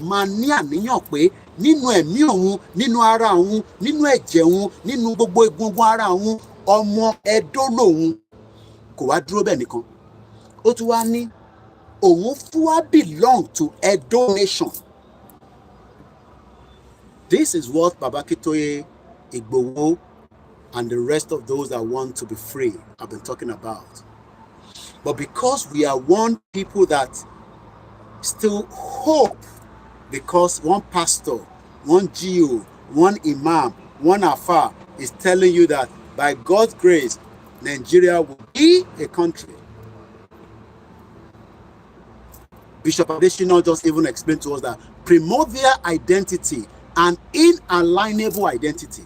mania pé nínú ẹ̀mí òun, nínú ara òun, nínú ẹ̀jẹ̀ òun, nínú gbogbo egungun ara òun, ọmọ Ẹdó lòun. Kò wá dúró bẹ́ẹ̀ nìkan. Ó tún wá ní òun fún wa belong to Edo nation. This is what Baba Akintoye, Igboho, and the rest of those that want to be free have been talking about. But because we are one people that still hope, because one pastor, one GO, one imam, one Afa is telling you that by God's grace, Nigeria will be a country. Bishop Adesina just even explained to us that primordial identity and inalienable identity.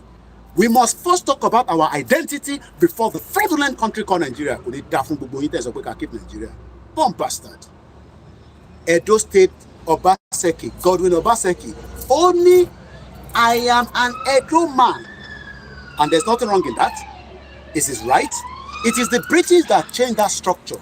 We must first talk about our identity before the fraudulent country called Nigeria. Keep Nigeria. Bomb bastard. Edo State, Obaseki, Godwin Obaseki. Only I am an Edo man. And there's nothing wrong in that. Is it right? It is the British that changed that structure,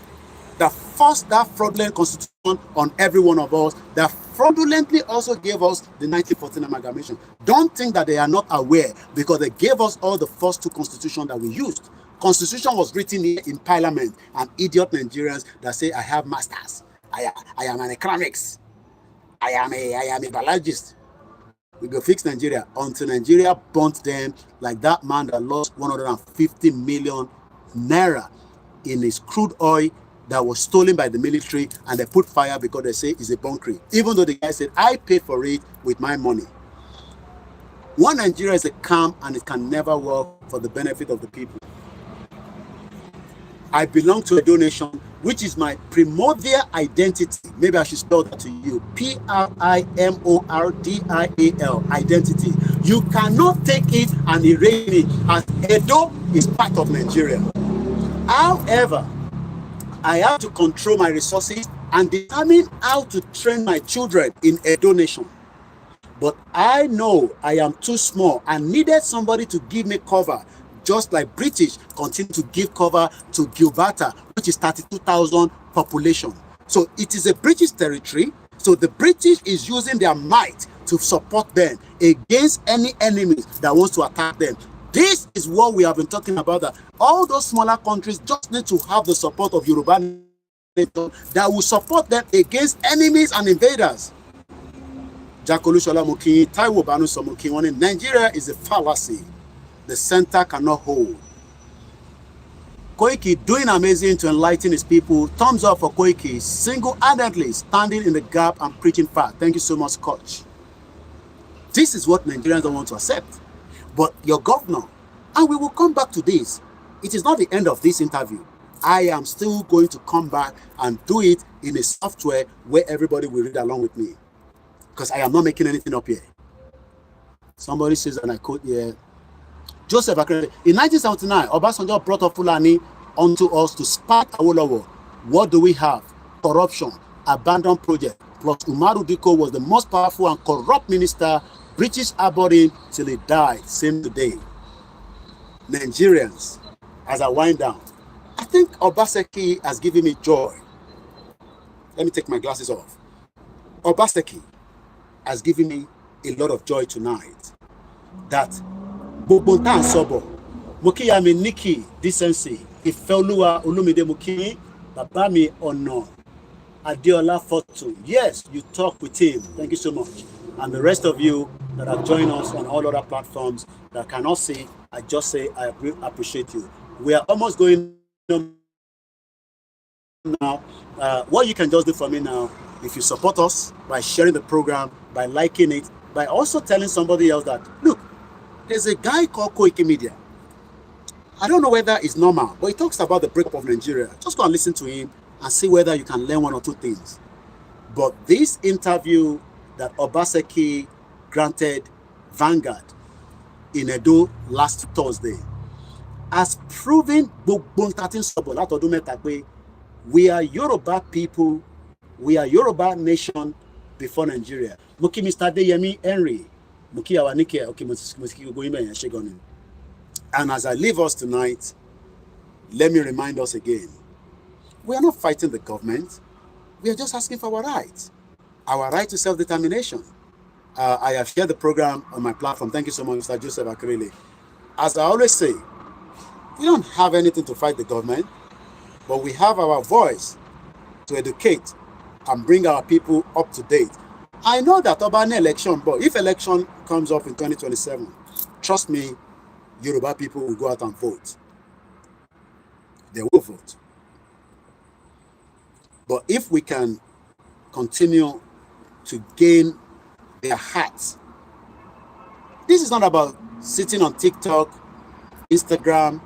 that forced that fraudulent constitution on every one of us, that fraudulently also gave us the 1914 amalgamation. Don't think that they are not aware, because they gave us all the first two constitutions that we used. Constitution was written here in parliament, and idiot Nigerians that say, I have masters, I am an economics, I am a biologist. We go fix Nigeria until Nigeria burnt them like that man that lost 150 million naira in his crude oil that was stolen by the military, and they put fire because they say it's a bunkery. Even though the guy said, I paid for it with my money. One Nigeria is a calm, and it can never work for the benefit of the people. I belong to a donation, which is my primordial identity. Maybe I should spell that to you. Primordial, identity. You cannot take it and erase it, as Edo is part of Nigeria. However, I have to control my resources and determine how to train my children in Edo nation. But I know I am too small and needed somebody to give me cover, just like British continue to give cover to Gilberta, which is 32,000 population. So it is a British territory. So the British is using their might to support them against any enemies that wants to attack them. This is what we have been talking about, that all those smaller countries just need to have the support of Yoruba nation that will support them against enemies and invaders. Nigeria is a fallacy. The center cannot hold. Koiki doing amazing to enlighten his people. Thumbs up for Koiki, single-handedly standing in the gap and preaching fact. Thank you so much, Coach. This is what Nigerians don't want to accept. But your governor, and we will come back to this. It is not the end of this interview. I am still going to come back and do it in a software where everybody will read along with me, because I am not making anything up here. Somebody says, and I quote here, Joseph Akrede, in 1979, Obasanjo brought up Fulani onto us to spark Awolowo. What do we have? Corruption, abandoned project, plus Umaru Diko was the most powerful and corrupt minister, British abhorred till he died, same today. Nigerians, as I wind down, I think Obaseki has given me joy. Let me take my glasses off. Obaseki has given me a lot of joy tonight. That Bobontan Sobo, Mokiyami Nikki, Decency, Ifelua Olumide Mukimi, Babami Ono, Adiola Fortune. Yes, you talk with him. Thank you so much. And the rest of you that have joined us on all other platforms that cannot see, I just say I appreciate you. We are almost going on now. What you can just do for me now, if you support us by sharing the program, by liking it, by also telling somebody else that, look, there's a guy called Koikimedia. I don't know whether it's normal, but he talks about the breakup of Nigeria. Just go and listen to him and see whether you can learn one or two things. But this interview that Obaseki granted Vanguard in Edo last Thursday has proven we are Yoruba people, we are Yoruba nation before Nigeria. Muki Mr. Deyemi Henry, Muki Awanike, okay, and as I leave us tonight, let me remind us again, we are not fighting the government. We are just asking for our right to self-determination. I have shared the program on my platform. Thank you so much, Mr. Joseph Akrele. As I always say, we don't have anything to fight the government, but we have our voice to educate and bring our people up to date. I know that about an election, but if election comes up in 2027, trust me, Yoruba people will go out and vote. They will vote. But if we can continue to gain their hearts, this is not about sitting on TikTok, Instagram,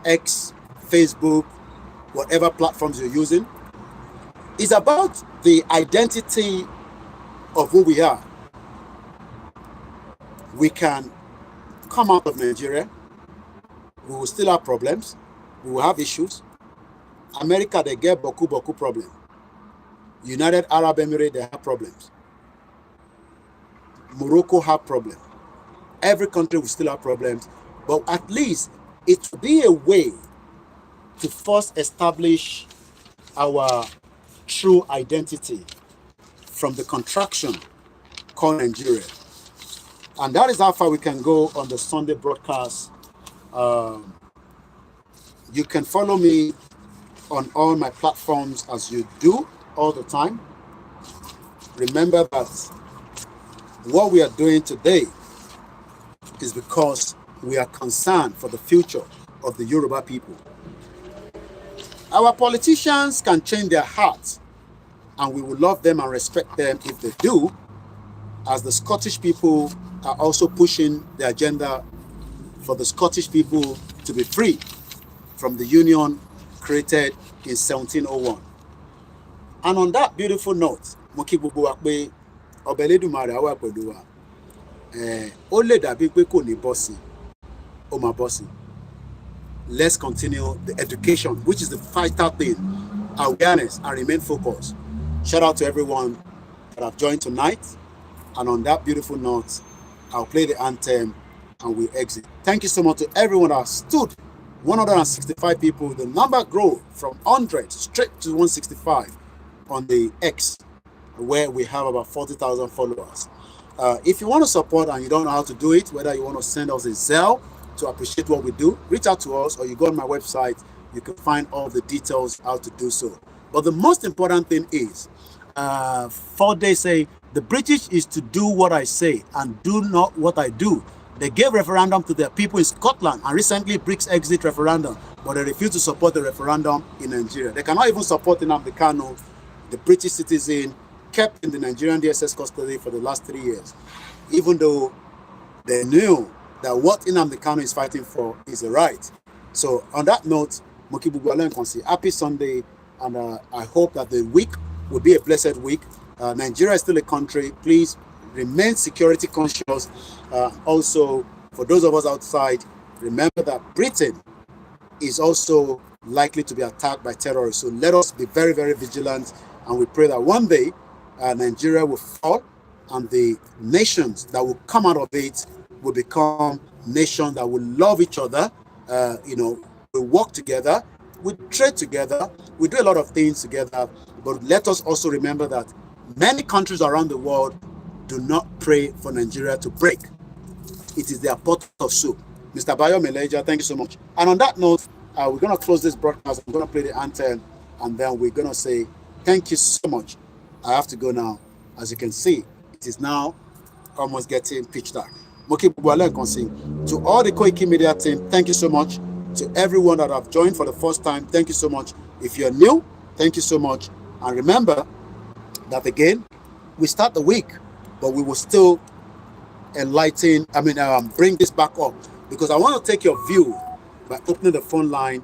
X, Facebook, whatever platforms you're using. It's about the identity of who we are. We can come out of Nigeria. We will still have problems. We will have issues. America, they get boku problem. United Arab Emirates, they have problems. Morocco have problems. Every country will still have problems. But at least it will be a way to first establish our true identity from the contraction called Nigeria. And that is how far we can go on the Sunday broadcast. You can follow me on all my platforms as you do all the time. Remember that what we are doing today is because we are concerned for the future of the Yoruba people. Our politicians can change their hearts, and we will love them and respect them if they do, as the Scottish people are also pushing the agenda for the Scottish people to be free from the union created in 1701. And on that beautiful note, let's continue the education, which is the vital thing, awareness, and remain focused. Shout out to everyone that have joined tonight. And on that beautiful note, I'll play the anthem and we exit. Thank you so much to everyone that stood. 165 people. The number grew from 100 straight to 165 on the X, where we have about 40,000 followers. If you want to support and you don't know how to do it, whether you want to send us a Zelle to appreciate what we do, reach out to us, or you go on my website, you can find all the details how to do so. But the most important thing is, for they say, the British is to do what I say and do not what I do. They gave referendum to their people in Scotland and recently Brits exit referendum, but they refused to support the referendum in Nigeria. They cannot even support Nnamdi Kanu, the British citizen, kept in the Nigerian DSS custody for the last 3 years, even though they knew that what Nnamdi Kanu is fighting for is a right. So on that note, happy Sunday, and I hope that the week will be a blessed week. Nigeria is still a country. Please remain security conscious. Also, for those of us outside, remember that Britain is also likely to be attacked by terrorists. So let us be very, very vigilant, and we pray that one day Nigeria will fall, and the nations that will come out of it will become nations that will love each other. We work together, we trade together, we do a lot of things together. But let us also remember that many countries around the world do not pray for Nigeria to break. It is their pot of soup. Mr. Bayo Meleja, thank you so much. And on that note, we're going to close this broadcast. I'm going to play the anthem, and then we're going to say thank you so much. I have to go now. As you can see, it is now almost getting pitch dark. To all the Koikimedia team, thank you so much. To everyone that have joined for the first time, thank you so much. If you're new, thank you so much. And remember that again, we start the week, but we will still bring this back up, because I want to take your view by opening the phone line,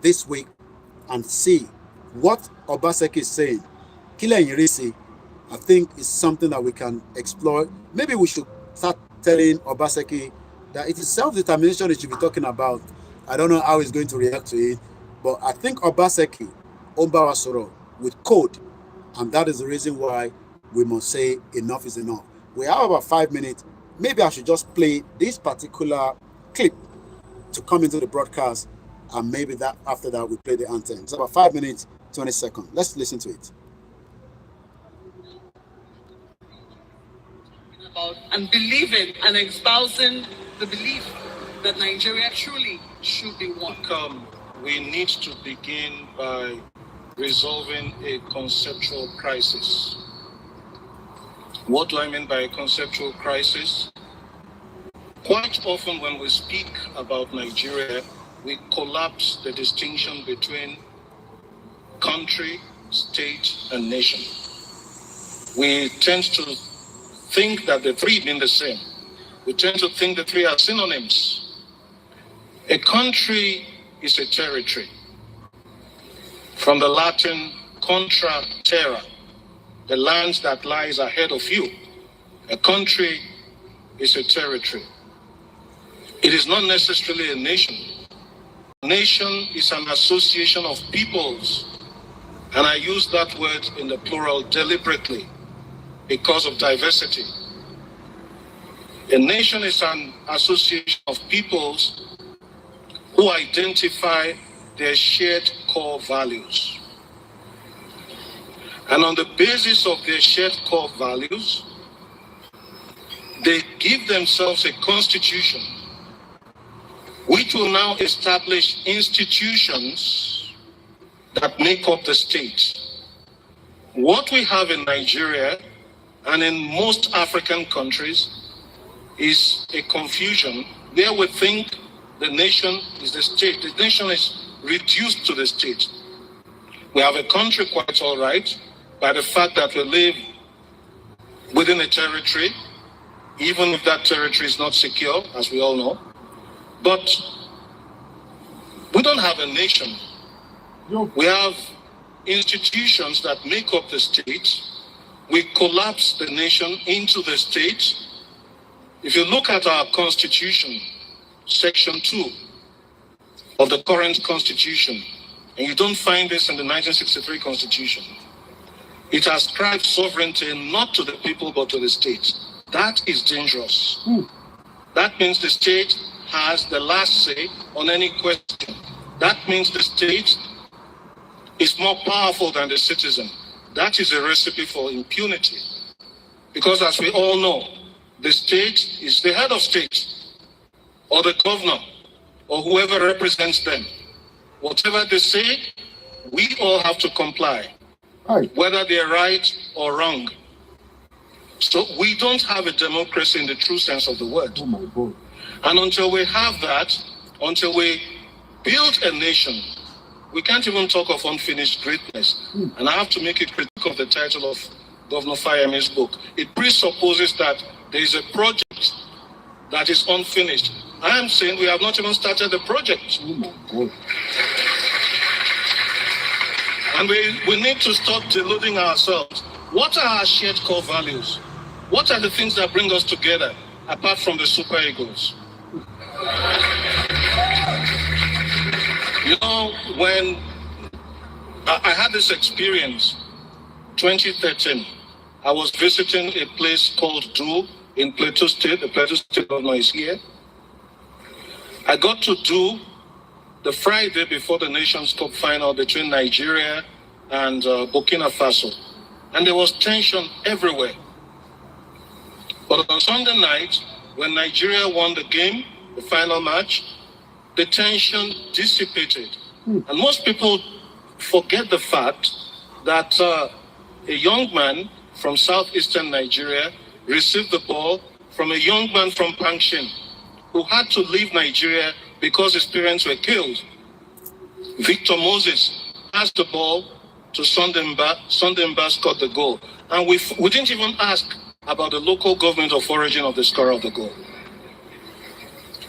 this week, and see what Obaseki is saying. Kile Nyirisi, I think, is something that we can explore. Maybe we should start telling Obaseki that it is self-determination he should be talking about. I don't know how he's going to react to it, but I think Obaseki, Ombawasoro, with code, and that is the reason why we must say enough is enough. We have about 5 minutes. Maybe I should just play this particular clip to come into the broadcast, and maybe that after that we play the anthem. It's about 5 minutes, 20 seconds. Let's listen to it. About and believing and espousing the belief that Nigeria truly should be one. We need to begin by resolving a conceptual crisis. What do I mean by a conceptual crisis? Quite often when we speak about Nigeria, we collapse the distinction between country, state, and nation. We tend to think that the three mean the same. We tend to think the three are synonyms. A country is a territory. From the Latin contra terra, the land that lies ahead of you. A country is a territory. It is not necessarily a nation. A nation is an association of peoples, and I use that word in the plural deliberately because of diversity. A nation is an association of peoples who identify their shared core values. And on the basis of their shared core values, they give themselves a constitution which will now establish institutions that make up the state. What we have in Nigeria and in most African countries is a confusion where we think the nation is the state. The nation is reduced to the state. We have a country quite all right by the fact that we live within a territory, even if that territory is not secure, as we all know. But we don't have a nation. We have institutions that make up the state. We collapse the nation into the state. If you look at our constitution, section 2 of the current constitution, and you don't find this in the 1963 constitution, it ascribes sovereignty not to the people but to the state. That is dangerous. That means the state has the last say on any question. That means the state is more powerful than the citizen. That is a recipe for impunity. Because as we all know, the state is the head of state, or the governor, or whoever represents them. Whatever they say, we all have to comply, whether they're right or wrong. So we don't have a democracy in the true sense of the word. Oh my God. And until we have that, until we build a nation, we can't even talk of unfinished greatness. And I have to make a critique of the title of Governor Fayemi's book. It presupposes that there is a project that is unfinished. I am saying we have not even started the project. Oh my God. And we need to stop deluding ourselves. What are our shared core values? What are the things that bring us together, apart from the super egos? You know, when I had this experience, 2013, I was visiting a place called Do in Plateau State. The Plateau State governor is here. I got to Do the Friday before the Nations Cup final between Nigeria and Burkina Faso. And there was tension everywhere. But on Sunday night, when Nigeria won the game, the final match, the tension dissipated. And most people forget the fact that a young man from southeastern Nigeria received the ball from a young man from Pangshin who had to leave Nigeria because his parents were killed. Victor Moses passed the ball to Sondemba. Sondemba scored the goal. And we didn't even ask about the local government of origin of the scorer of the goal.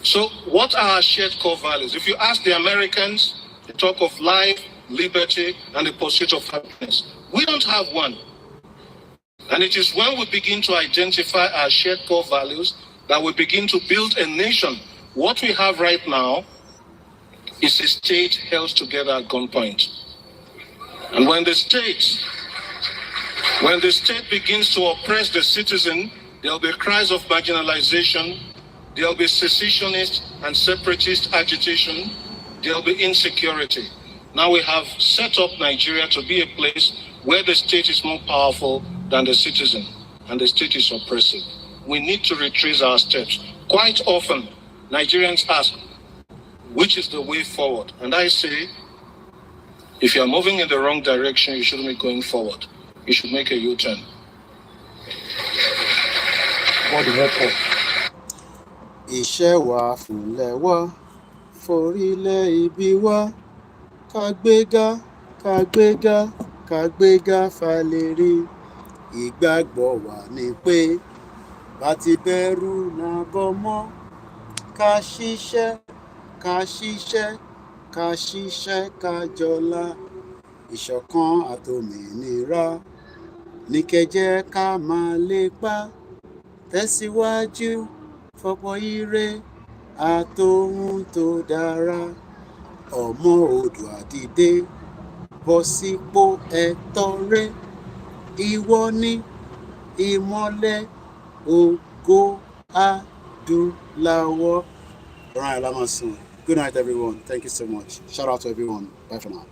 So what are our shared core values? If you ask the Americans, they talk of life, liberty, and the pursuit of happiness. We don't have one. And it is when we begin to identify our shared core values that we begin to build a nation. What we have right now is a state held together at gunpoint. And when the state begins to oppress the citizen, there'll be cries of marginalization, there'll be secessionist and separatist agitation, there'll be insecurity. Now we have set up Nigeria to be a place where the state is more powerful than the citizen, and the state is oppressive. We need to retrace our steps. Quite often, Nigerians ask, which is the way forward? And I say, if you're moving in the wrong direction, you shouldn't be going forward. You should make a U-turn. Iṣẹ́ wa fúnlẹ̀ wa, forílẹ̀ ibi wa, kàgbéga, kàgbéga, kàgbéga falérí. Ìgbàgbọ́ wa ni pé bá ti bẹ̀rù náà bọ́ mọ́, ká ṣiṣẹ́, ká ṣiṣẹ́, ká ṣiṣẹ́, ká jọlá. Ìṣọ̀kan àtòmìnira ní kẹ́jẹ́ ká máa lépa, tẹ̀síwájú fọ́pọ̀ ire àtòhun tó dára. Ọmọ Oòduà dìde, bọ́ sípò ẹ̀tọ́ rẹ. Ìwọ ni ìmọ́lẹ̀ ògo adúláwọ̀. Good night, everyone. Thank you so much. Shout out to everyone. Bye for now.